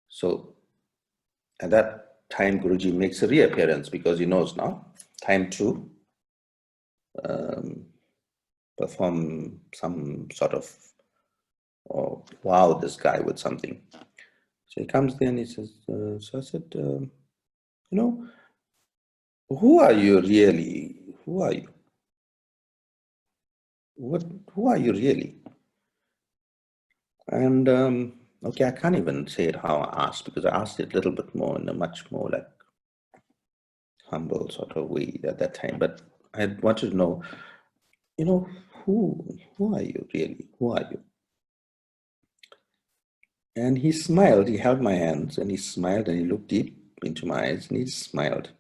So at that time, Guruji makes a reappearance because he knows now, time to perform some sort of, wow this guy with something. So he comes there and he says, so I said, you know, who are you really? Who are you? Who are you really? And okay, I can't even say it how I asked, because I asked it a little bit more in a much more like humble sort of way at that time. But I wanted to know, you know, who are you really? Who are you? And he smiled, he held my hands and he smiled and he looked deep into my eyes and he smiled.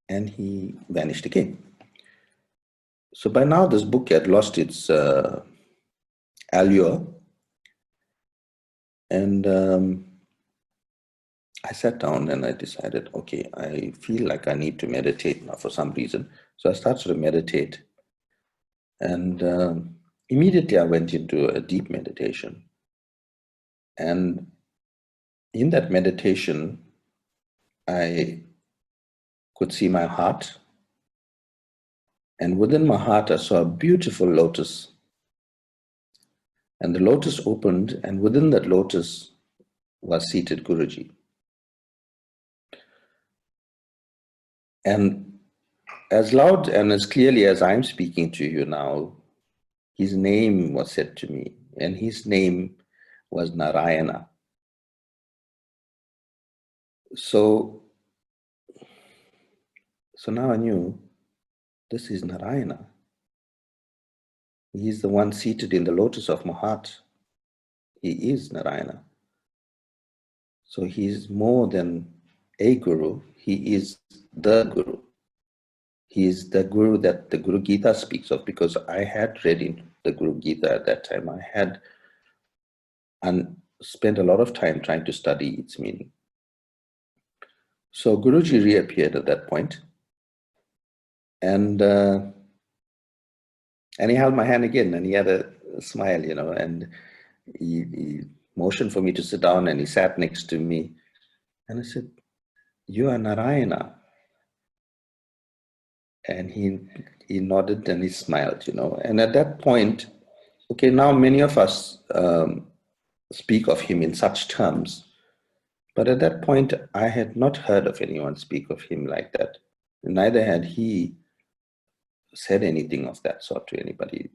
And he vanished again. So by now this book had lost its allure. And I sat down and I decided, okay, I feel like I need to meditate now for some reason. So I started to meditate. And immediately I went into a deep meditation. And in that meditation, I could see my heart. And within my heart, I saw a beautiful lotus. And the lotus opened, and within that lotus was seated Guruji. And as loud and as clearly as I'm speaking to you now, his name was said to me, and his name was Narayana. So now I knew this is Narayana. He is the one seated in the lotus of my heart. He is Narayana. So he is more than a guru, he is the guru. He is the guru that the Guru Gita speaks of, because I had read in the Guru Gita at that time. I had spent a lot of time trying to study its meaning. So Guruji reappeared at that point, and he held my hand again, and he had a smile, you know, and he motioned for me to sit down, and he sat next to me, and I said, "You are Narayana." And he nodded and he smiled, you know. And at that point, okay, now many of us speak of him in such terms, but at that point, I had not heard of anyone speak of him like that. Neither had he said anything of that sort to anybody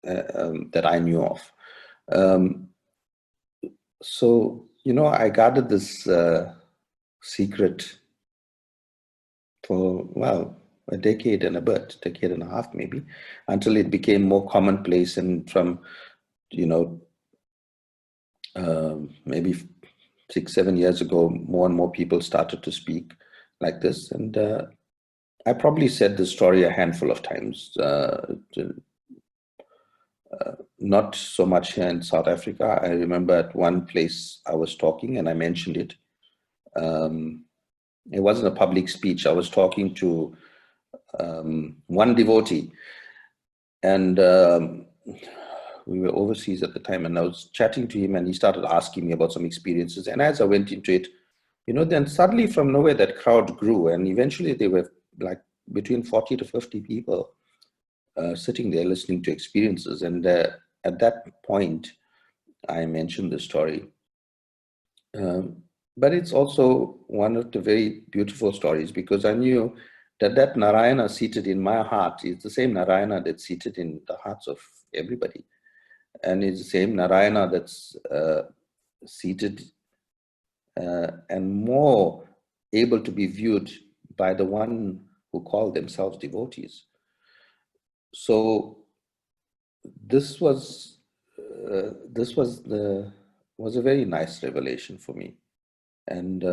that I knew of. So, you know, I guarded this secret for, well, a decade and a bit, decade and a half maybe, until it became more commonplace. And from, you know, maybe 6-7 years ago, more and more people started to speak like this. And I probably said this story a handful of times, not so much here in South Africa. I remember at one place I was talking and I mentioned it. It wasn't a public speech. I was talking to one devotee, and we were overseas at the time, and I was chatting to him and he started asking me about some experiences. And as I went into it, you know, then suddenly from nowhere that crowd grew, and eventually they were like between 40 to 50 people sitting there listening to experiences. And at that point, I mentioned the story. But it's also one of the very beautiful stories, because I knew that Narayana seated in my heart is the same Narayana that's seated in the hearts of everybody. And it's the same Narayana that's seated and more able to be viewed by the one who call themselves devotees. So this was a very nice revelation for me. And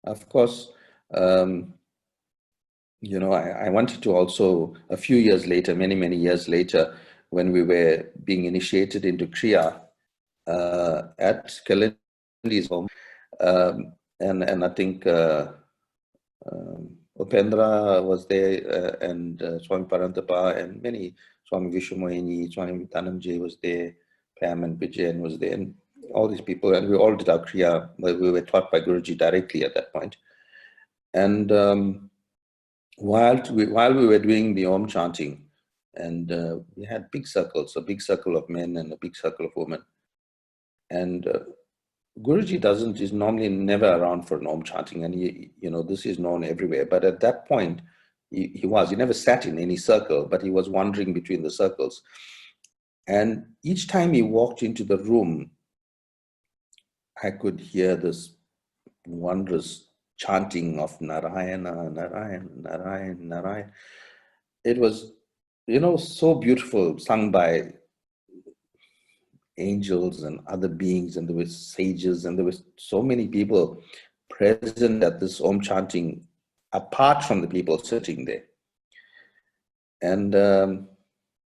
Of course, you know, I wanted to also, a few years later, many years later, when we were being initiated into Kriya at Kalindi's home, and I think Upendra was there, and Swami Parantapa, and many, Swami Vishwamohini, Swami Dhananjay was there, Pam and Vijayan was there, and all these people, and we all did our Kriya. We were taught by Guruji directly at that point. And while we were doing the Om chanting, and we had big circles, a big circle of men and a big circle of women. And Guruji is normally never around for an Om chanting, and you know, this is known everywhere. But at that point, he never sat in any circle, but he was wandering between the circles. And each time he walked into the room, I could hear this wondrous chanting of Narayana, Narayana, Narayana, Narayana. It was, you know, so beautiful, sung by angels and other beings, and there were sages, and there were so many people present at this Om chanting, apart from the people sitting there. And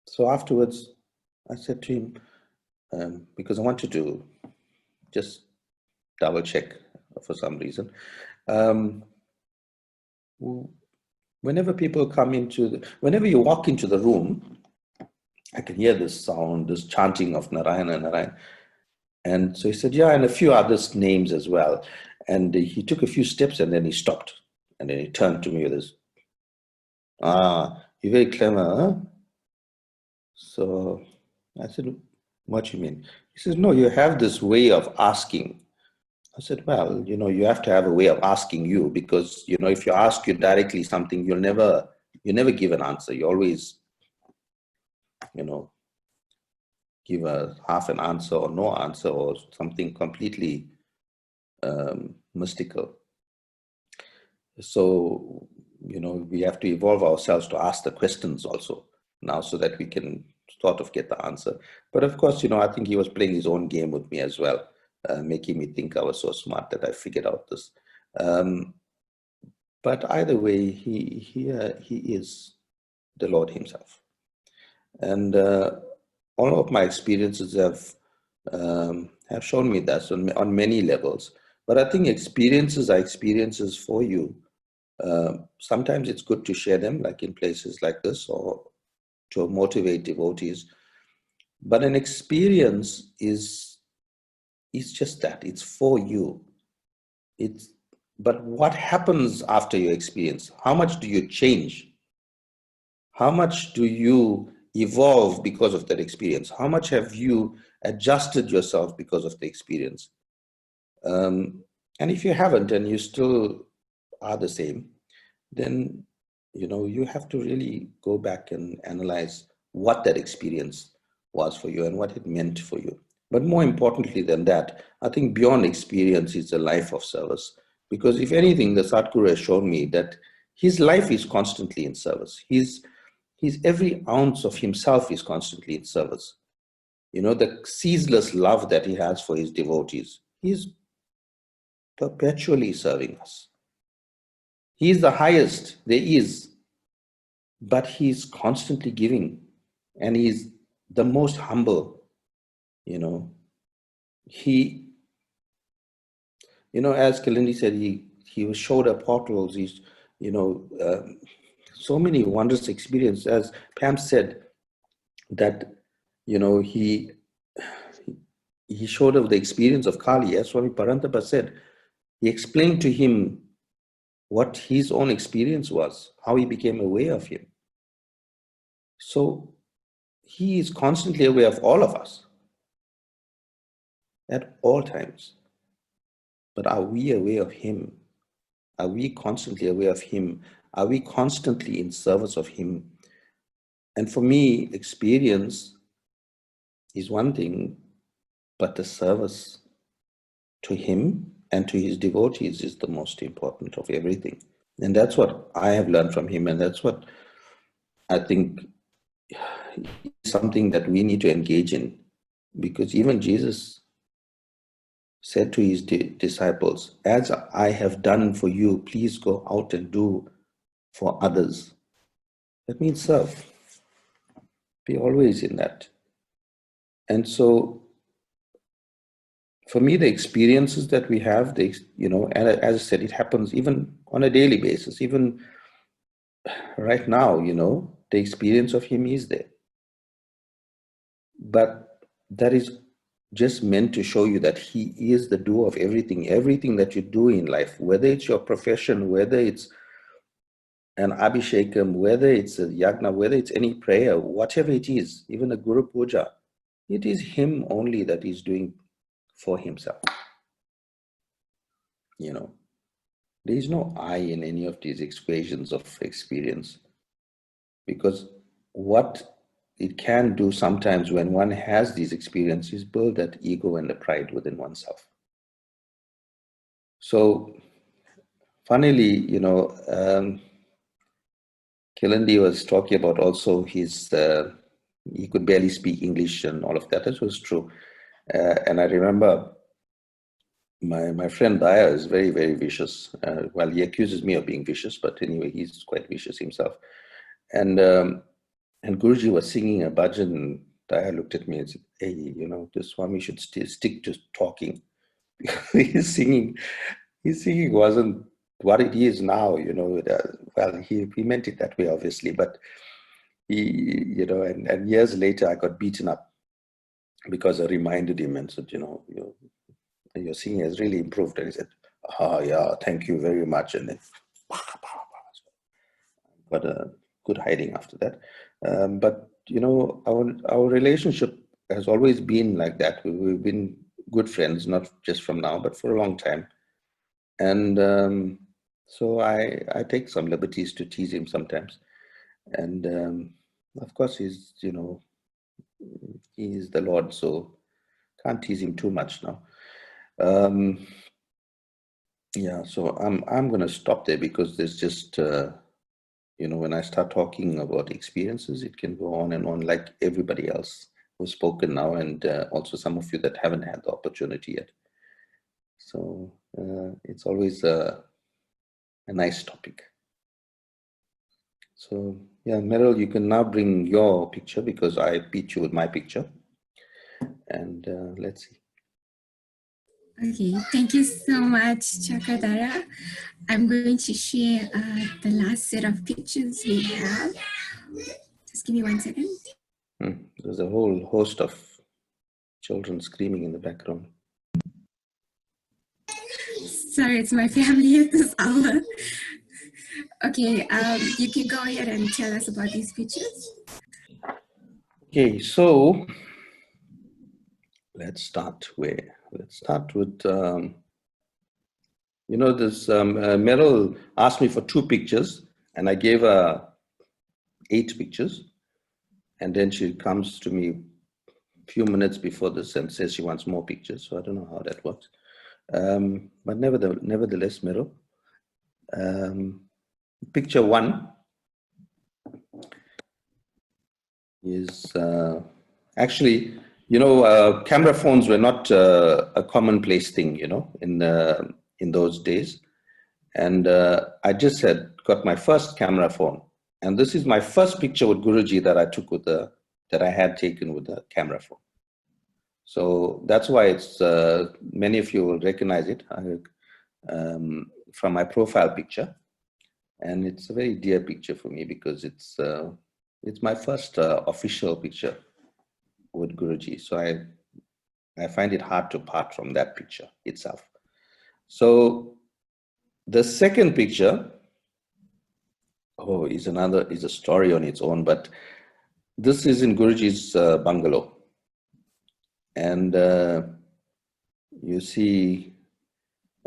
so afterwards, I said to him, because I wanted to just double check for some reason, whenever people come whenever you walk into the room, I can hear this sound, this chanting of Narayana, Narayana. And so he said, yeah, and a few others names as well. And he took a few steps and then he stopped. And then he turned to me with this, you're very clever, huh? So I said, what do you mean? He says, no, you have this way of asking. I said, well, you know, you have to have a way of asking you, because, you know, if you ask you directly something, you never give an answer. You always, you know, give a half an answer or no answer or something completely mystical. So, you know, we have to evolve ourselves to ask the questions also now, so that we can sort of get the answer. But of course, you know, I think he was playing his own game with me as well, making me think I was so smart that I figured out this. But either way, he is the Lord himself. And all of my experiences have shown me that on many levels. But I think experiences are experiences for you. Sometimes it's good to share them, like in places like this, or to motivate devotees. But an experience is just that, it's for you. But what happens after your experience? How much do you change? How much do you evolve because of that experience? How much have you adjusted yourself because of the experience? And if you haven't, and you still are the same, then, you know, you have to really go back and analyze what that experience was for you and what it meant for you. But more importantly than that, I think beyond experience is a life of service. Because if anything, the Sadhguru has shown me that his life is constantly in service. His every ounce of himself is constantly in service. You know, the ceaseless love that he has for his devotees, he's perpetually serving us. He is the highest there is, but he's constantly giving, and he's the most humble. You know, as Kalindi said, he showed up portals. He's, you know, so many wondrous experiences. As Pam said, that, you know, he showed up the experience of Kali. As Swami Parantapa said, he explained to him what his own experience was, how he became aware of him. So he is constantly aware of all of us at all times. But are we aware of him? Are we constantly aware of him? Are we constantly in service of him? And for me, experience is one thing, but the service to him and to his devotees is the most important of everything. And that's what I have learned from him, and that's what I think is something that we need to engage in. Because even Jesus said to his disciples, as I have done for you, please go out and do for others. That means serve. Be always in that. And so, for me, the experiences that we have, and as I said, it happens even on a daily basis. Even right now, the experience of him is there. But that is just meant to show you that he is the doer of everything. Everything that you do in life, whether it's your profession, whether it's an abhishekam, whether it's a yagna, whether it's any prayer, whatever it is, even a guru puja, it is him only that is doing for himself. There is no I in any of these equations of experience, because what it can do sometimes when one has these experiences, build that ego and the pride within oneself. So funnily, Kalindi was talking about also his, he could barely speak English and all of that. That was true. And I remember my friend Daya is very, very vicious. Well, he accuses me of being vicious, but anyway, he's quite vicious himself. And Guruji was singing a bhajan, and Daya looked at me and said, hey, the Swami should stick to talking. His singing wasn't what it is now, well, he meant it that way, obviously, but he, and years later I got beaten up because I reminded him and said, your singing has really improved. And he said, yeah, thank you very much. And then got a good hiding after that. But our relationship has always been like that. We've been good friends, not just from now, but for a long time. And so I take some liberties to tease him sometimes. And of course, he's the Lord, so can't tease him too much now. Yeah, so I'm going to stop there, because there's just when I start talking about experiences, it can go on and on, like everybody else who's spoken now, and also some of you that haven't had the opportunity yet. So it's always a nice topic. So yeah, Meryl, you can now bring your picture, because I beat you with my picture. And let's see. Okay, thank you so much, Chakradhara. I'm going to share the last set of pictures we have. Just give me 1 second. There's a whole host of children screaming in the background. Sorry, it's my family at this hour. Okay, you can go ahead and tell us about these pictures. Okay, so let's start with this Meryl asked me for 2 pictures, and I gave her 8 pictures, and then she comes to me a few minutes before this and says she wants more pictures. So I don't know how that works, but nevertheless, Meryl, picture 1 is actually, camera phones were not a commonplace thing, in those days. And I just had got my first camera phone. And this is my first picture with Guruji that I took that I had taken with the camera phone. So that's why it's, many of you will recognize it from my profile picture. And it's a very dear picture for me, because it's my first official picture with Guruji. So I find it hard to part from that picture itself. So the second picture, is a story on its own, but this is in Guruji's bungalow. And you see,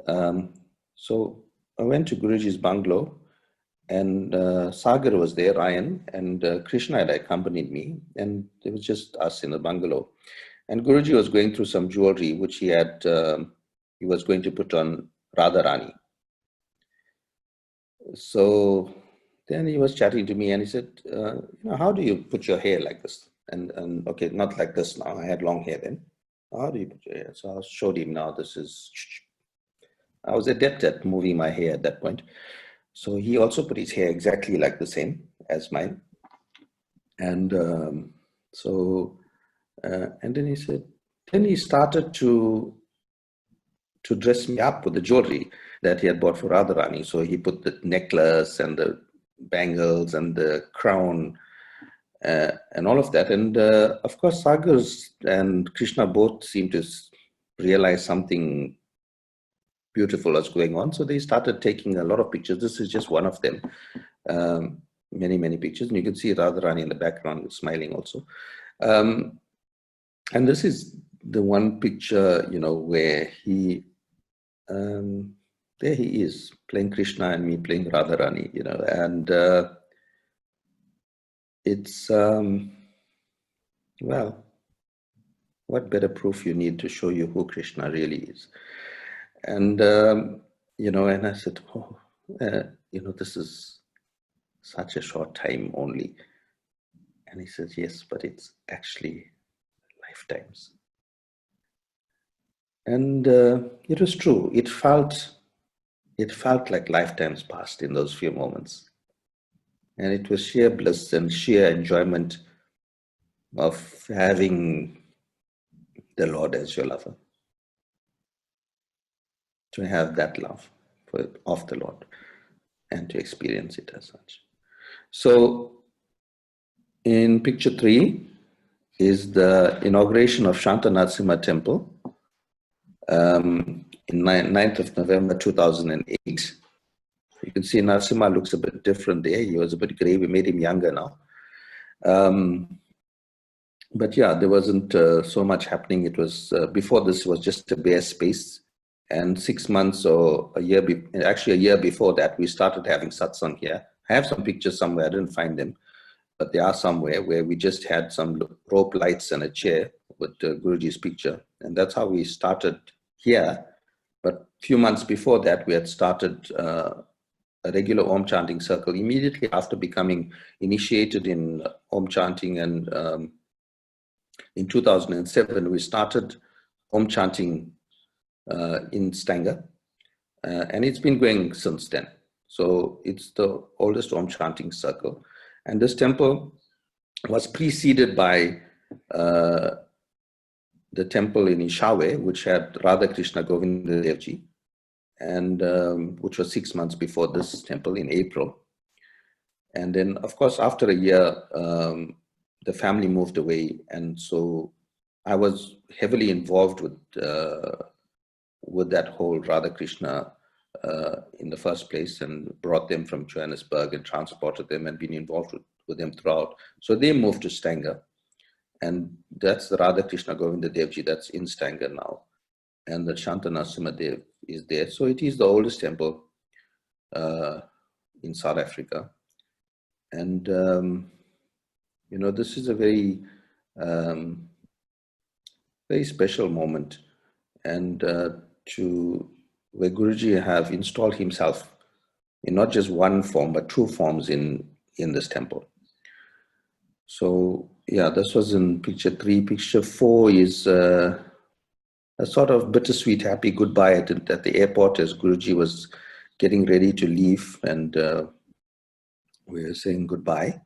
so I went to Guruji's bungalow, and Sagar was there, Ryan, and Krishna had accompanied me, and it was just us in the bungalow. And Guruji was going through some jewelry, which he was going to put on Radharani. So then he was chatting to me, and he said, how do you put your hair like this? And okay, not like this now, I had long hair then. how do you put it? So I showed him now. This is, I was adept at moving my hair at that point. So he also put his hair exactly like the same as mine. And and then he said, then he started to dress me up with the jewelry that he had bought for Radharani. So he put the necklace and the bangles and the crown and all of that. And of course, Sagar and Krishna both seemed to realize something beautiful was going on. So they started taking a lot of pictures. This is just one of them. Many, many pictures. And you can see Radharani in the background smiling also. And this is the one picture, you know, where he, there he is playing Krishna and me playing Radharani, you know, and it's, well, what better proof you need to show you who Krishna really is. And, you know, and I said, oh, you know, this is such a short time only. And he says, yes, but it's actually lifetimes. And it was true. It felt like lifetimes passed in those few moments. And it was sheer bliss and sheer enjoyment of having the Lord as your lover. To have that love of the Lord and to experience it as such. So in picture 3 is the inauguration of Shanta Narasimha Temple in 9th of November 2008. You can see Narasimha looks a bit different there. He was a bit gray. We made him younger now. But yeah, there wasn't so much happening. It was, before this was just a bare space. And 6 months or a year, actually a year before that, we started having satsang here. I have some pictures somewhere, I didn't find them, but they are somewhere where we just had some rope lights and a chair with Guruji's picture. And that's how we started here. But a few months before that, we had started a regular Om chanting circle immediately after becoming initiated in Om chanting. And in 2007, we started Om chanting in Sangha, and it's been going since then. So it's the oldest Om chanting circle. And this temple was preceded by the temple in Ishawe, which had Radha Krishna Govinda Devji, and which was 6 months before this temple in April. And then, of course, after a year, the family moved away. And so I was heavily involved with that whole Radha Krishna in the first place, and brought them from Johannesburg and transported them and been involved with them throughout. So they moved to Sangha, and that's the Radha Krishna Govinda Devji that's in Sangha now. And the Shanta Narasimha Dev is there. So it is the oldest temple in South Africa. And, you know, this is a very, very special moment. And where Guruji have installed himself in not just one form, but 2 forms in this temple. So yeah, this was in picture 3. Picture 4 is a sort of bittersweet, happy goodbye at the airport as Guruji was getting ready to leave, and we were saying goodbye.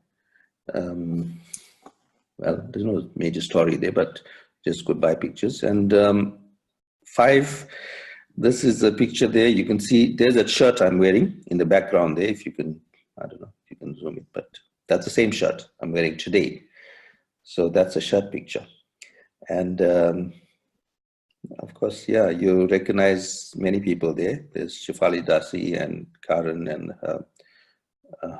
Well, there's no major story there, but just goodbye pictures. And 5, this is a picture there. You can see there's a shirt I'm wearing in the background there. If you can, I don't know if you can zoom it, but that's the same shirt I'm wearing today. So that's a shirt picture. And of course, yeah, you recognize many people there. There's Shifali Dasi and Karan and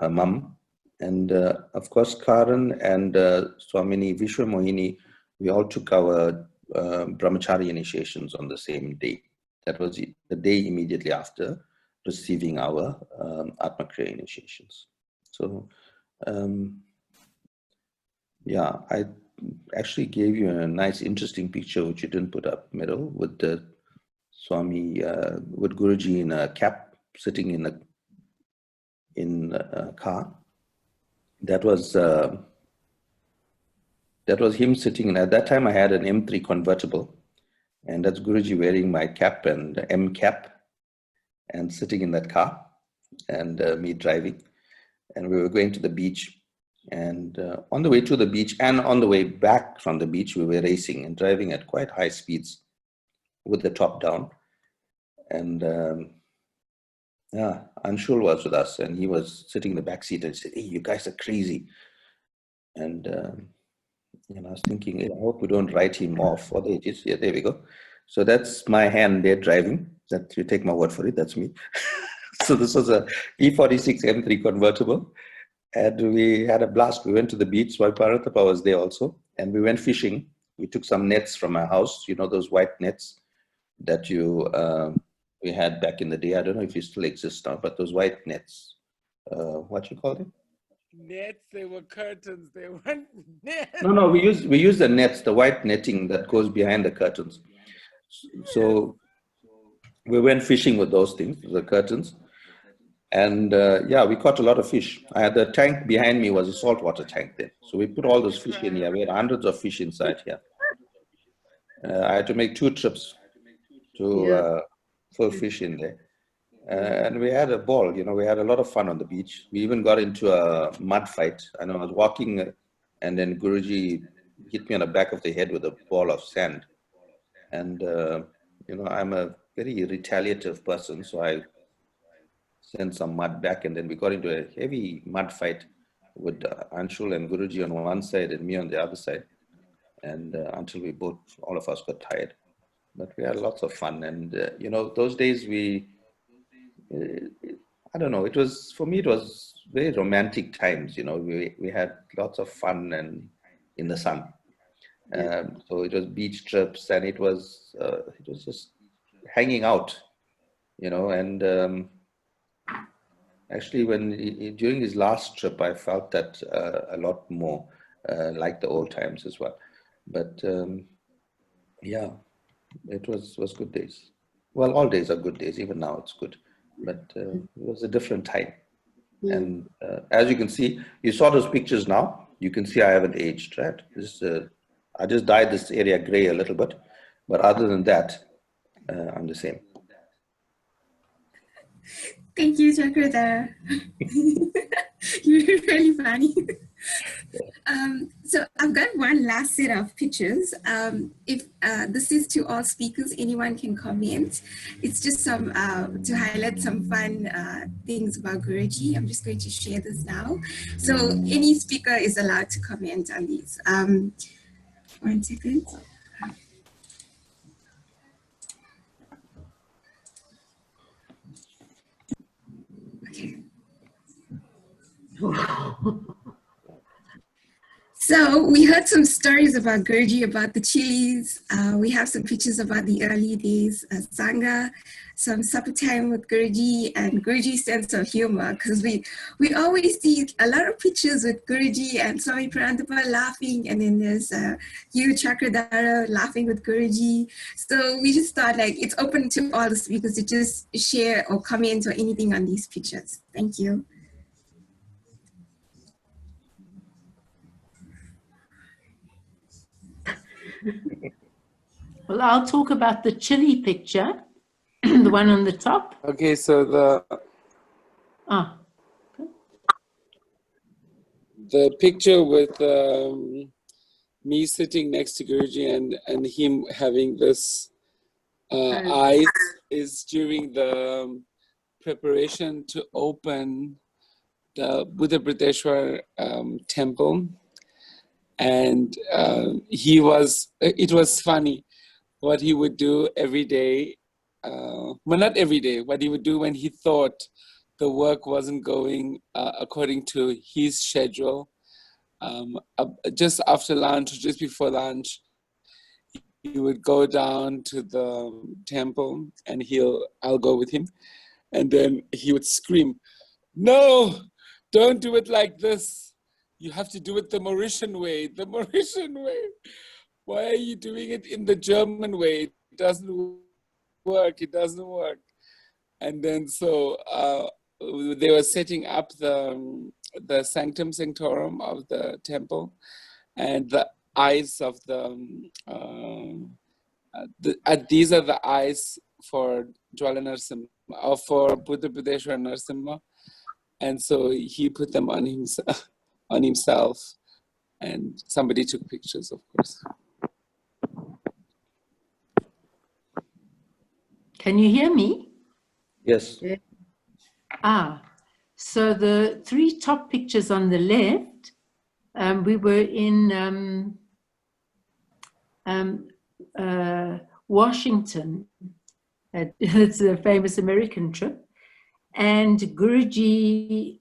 her mum. And of course, Karan and Swamini Vishwamohini, we all took our brahmachari initiations on the same day. That was the day immediately after receiving our Atmakriya initiations. So, yeah, I actually gave you a nice, interesting picture, which you didn't put up, middle, with the Swami, with Guruji in a cap, sitting in a car. That was him sitting in. At that time, I had an M3 convertible, And that's Guruji wearing my cap and M cap and sitting in that car, and me driving. And we were going to the beach. And on the way to the beach and on the way back from the beach, we were racing and driving at quite high speeds with the top down. And yeah, Anshul was with us, and he was sitting in the back seat and said, "Hey, you guys are crazy." And I was thinking, I hope we don't write him off. Oh, there it is. Yeah, there we go. So that's my hand there driving. That, you take my word for it, that's me. So this was a E46 M3 convertible. And we had a blast. We went to the beach. Swami Vishwaparanthapananda was there also. And we went fishing. We took some nets from our house, those white nets that we had back in the day. I don't know if it still exists now, but those white nets, what you call them? Nets, they were curtains, they weren't nets. No, we use the nets, the white netting that goes behind the curtains. So we went fishing with those things, the curtains. And yeah, we caught a lot of fish. I had the tank behind me was a saltwater tank there. So we put all those fish in here. We had hundreds of fish inside here. I had to make 2 trips to full fish in there. And we had a ball, we had a lot of fun on the beach. We even got into a mud fight. And I was walking, and then Guruji hit me on the back of the head with a ball of sand. And, I'm a very retaliative person, so I sent some mud back, and then we got into a heavy mud fight with Anshul and Guruji on one side and me on the other side. And until all of us got tired. But we had lots of fun. And, those days I don't know, for me, it was very romantic times, we had lots of fun and in the sun. So it was beach trips, and it was just hanging out, and actually during his last trip, I felt that a lot more like the old times as well. But yeah, it was good days. Well, all days are good days, even now it's good. But it was a different time. And as you can see, you saw those pictures now, you can see I haven't aged, right? I just dyed this area gray a little bit, but other than that, I'm the same. Thank you, Chakradhara. You're really funny. So I've got one last set of pictures. If this is to all speakers, anyone can comment. It's just some to highlight some fun things about Guruji. I'm just going to share this now. So any speaker is allowed to comment on these. 1 second. Okay. So we heard some stories about Guruji, about the chilies. We have some pictures about the early days at Sangha, some supper time with Guruji, and Guruji's sense of humor, because we always see a lot of pictures with Guruji and Swami Vishwaparanthapananda laughing, and then there's you, Chakradhara, laughing with Guruji. So we just thought it's open to all the speakers to just share or comment or anything on these pictures. Thank you. Well, I'll talk about the chili picture, the one on the top. Okay, so the picture with me sitting next to Guruji and him having this eyes is during the preparation to open the Buddha Briteshwar temple. And it was funny what he would do every day. Well, not every day, what he would do when he thought the work wasn't going according to his schedule. Just after lunch, just before lunch, he would go down to the temple and I'll go with him. And then he would scream, "No, don't do it like this. You have to do it the Mauritian way, the Mauritian way. Why are you doing it in the German way? It doesn't work, it doesn't work." And then so they were setting up the sanctum sanctorum of the temple, and the eyes of the these are the eyes for Jwala Narasimha, or for Buddha Buddheshwar Narasimha. And so he put them on himself, and somebody took pictures, of course. Can you hear me? Yes. So the three top pictures on the left, we were in Washington. It's a famous American trip. And Guruji,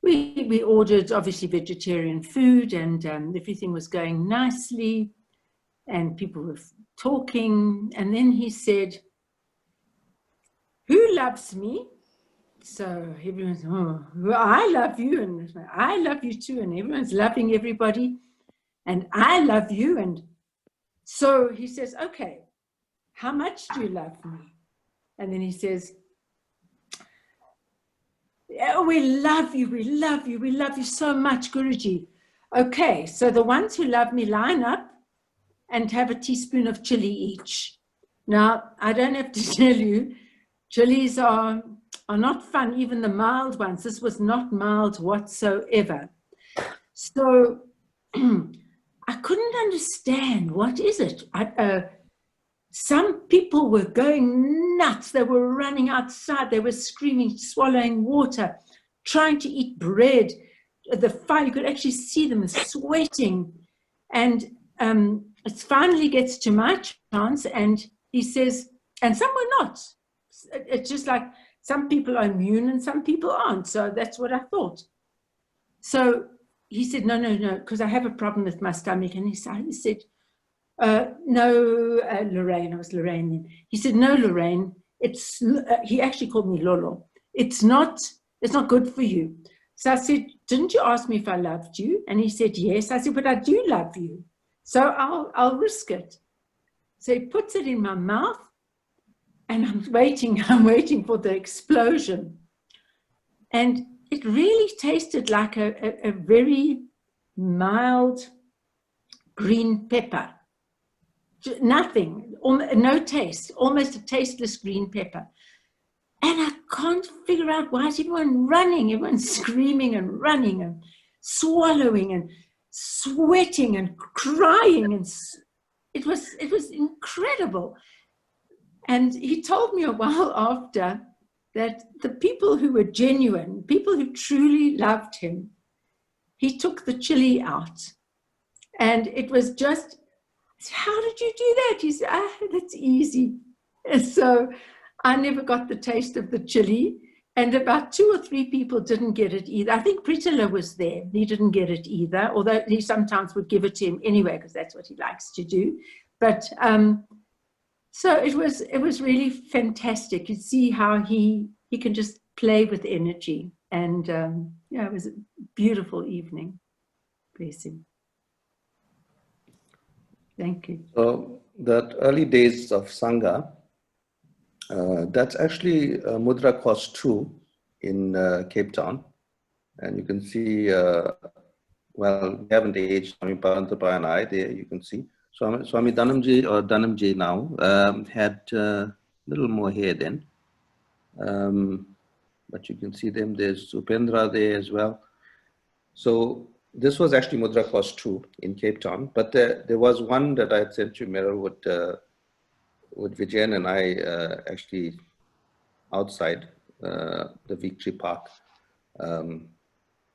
we ordered obviously vegetarian food, and everything was going nicely, and people were talking. And then he said, "Who loves me?" So everyone's, "Oh, well, I love you," and "I love you too," and everyone's loving everybody, and "I love you." And so he says, "Okay, how much do you love me?" And then he says, "Oh, we love you, we love you, we love you so much, Guruji." Okay, so the ones who love me line up and have a teaspoon of chili each. Now, I don't have to tell you, chilies are not fun, even the mild ones. This was not mild whatsoever. So I couldn't understand, what is it? Some people were going nuts. They were running outside. They were screaming, swallowing water, trying to eat bread. The fire, you could actually see them sweating. And it finally gets to my chance, and he says, and some were not. It's just like some people are immune and some people aren't. So that's what I thought. So he said, no, because I have a problem with my stomach. And he said, no, Laraine, I was Laraine then. He said, "No, Laraine, he actually called me Lolo. It's not good for you." So I said, "Didn't you ask me if I loved you?" And he said, "Yes." I said, "But I do love you. So I'll risk it." So he puts it in my mouth, and I'm waiting for the explosion. And it really tasted like a very mild green pepper. Nothing, no taste, almost a tasteless green pepper. And I can't figure out, why is everyone running? Everyone's screaming and running and swallowing and sweating and crying. And it was incredible. And he told me a while after that the people who were genuine, people who truly loved him, he took the chili out. And it was just, "How did you do that?" He said, "That's easy." And so I never got the taste of the chili. And about 2 or 3 people didn't get it either. I think Pritila was there. He didn't get it either, although he sometimes would give it to him anyway, because that's what he likes to do. But so it was really fantastic. You see how he can just play with energy. And yeah, it was a beautiful evening. Bless him. Thank you. So that early days of Sangha, that's actually Mudra Cost 2 in Cape Town. And you can see, well, we haven't aged, Swami Paranthapananda and I, there you can see. Swami Dhanamji, or Dhanamji now, had a little more hair then. But you can see them, there's Upendra there as well. So this was actually Mudra Cost 2 in Cape Town, but there was one that I had sent you, Meryl, with Vijayan and I actually outside the Victory Park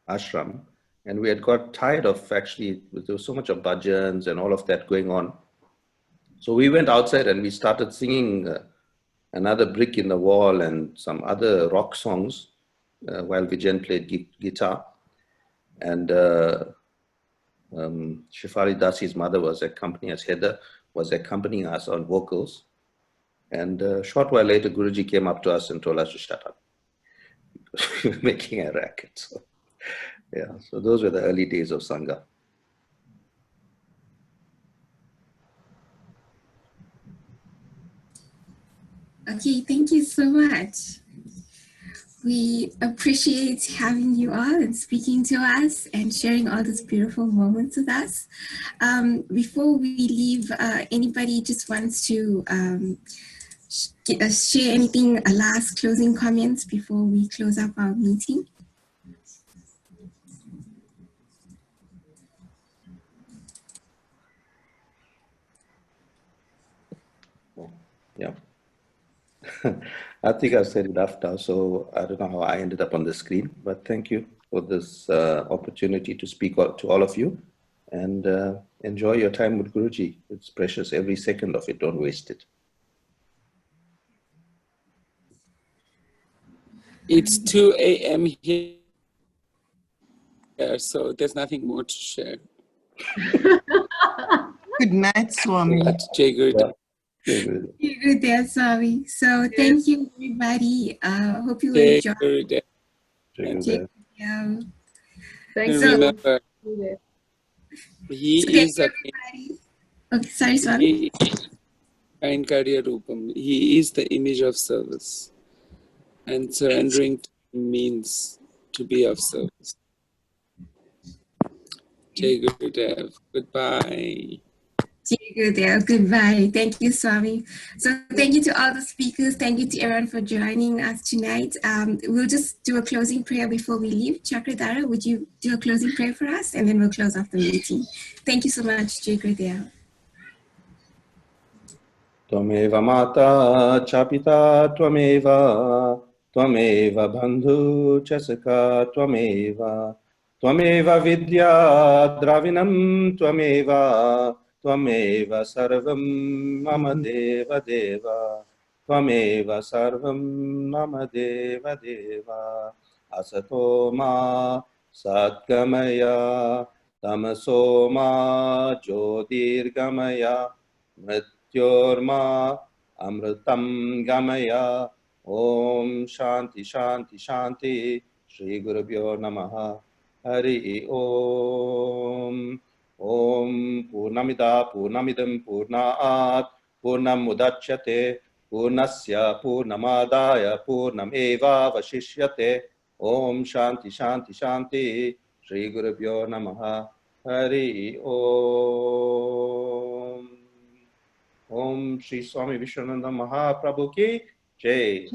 ashram, and we had got tired of, actually, there was so much of bhajans and all of that going on. So we went outside and we started singing Another Brick in the Wall and some other rock songs while Vijayan played guitar. And Shifali Dasi's mother was accompanying us, Heather was accompanying us on vocals. And a short while later, Guruji came up to us and told us to shut up. We were making a racket. So, yeah, so those were the early days of Sangha. Okay, thank you so much. We appreciate having you all and speaking to us and sharing all these beautiful moments with us. Before we leave, anybody just wants to share anything, a last closing comments before we close up our meeting? Yeah. I think I've said enough now, so I don't know how I ended up on the screen, but thank you for this opportunity to speak to all of you, and enjoy your time with Guruji. It's precious, every second of it, don't waste it. It's 2 a.m. here, so there's nothing more to share. Good night, Swami. Jai Gurudev. Good day, Swami. So thank you, everybody. Hope you Jai enjoy. Gurudev. Thank And you. remember, he So thank is you, a everybody. Okay, sorry, Swami. Kainkarya Rupam. He is the image of service. And surrendering to him means to be of service. Jai Gurudev. Goodbye. Goodbye. Thank you, Swami. So thank you to all the speakers. Thank you to everyone for joining us tonight. We'll just do a closing prayer before we leave. Chakradhara, would you do a closing prayer for us? And then we'll close off the meeting. Thank you so much, Jai Gurudev. Tvameva mata chapita tvameva, tvameva bandhu chasaka tvameva, tvameva vidya dravinam tvameva, tvameva sarvam mama deva deva, tvameva sarvam mama deva deva, asato ma satgamaya, tamaso ma jyotirgamaya, Mrityorma amritam gamaya. Om shanti shanti shanti. Shri Gurubhyo namaha. Hari Om. Om Purnamida Purnamidam Purnaat Purnam Mudachyate Purnasya Purnamadaya Purnameva Vashishyate. Om shanti shanti shanti. Shri Gurubhyo namaha. Hari Om. Om Shri Swami Vishwananda Mahaprabhu ki Jai.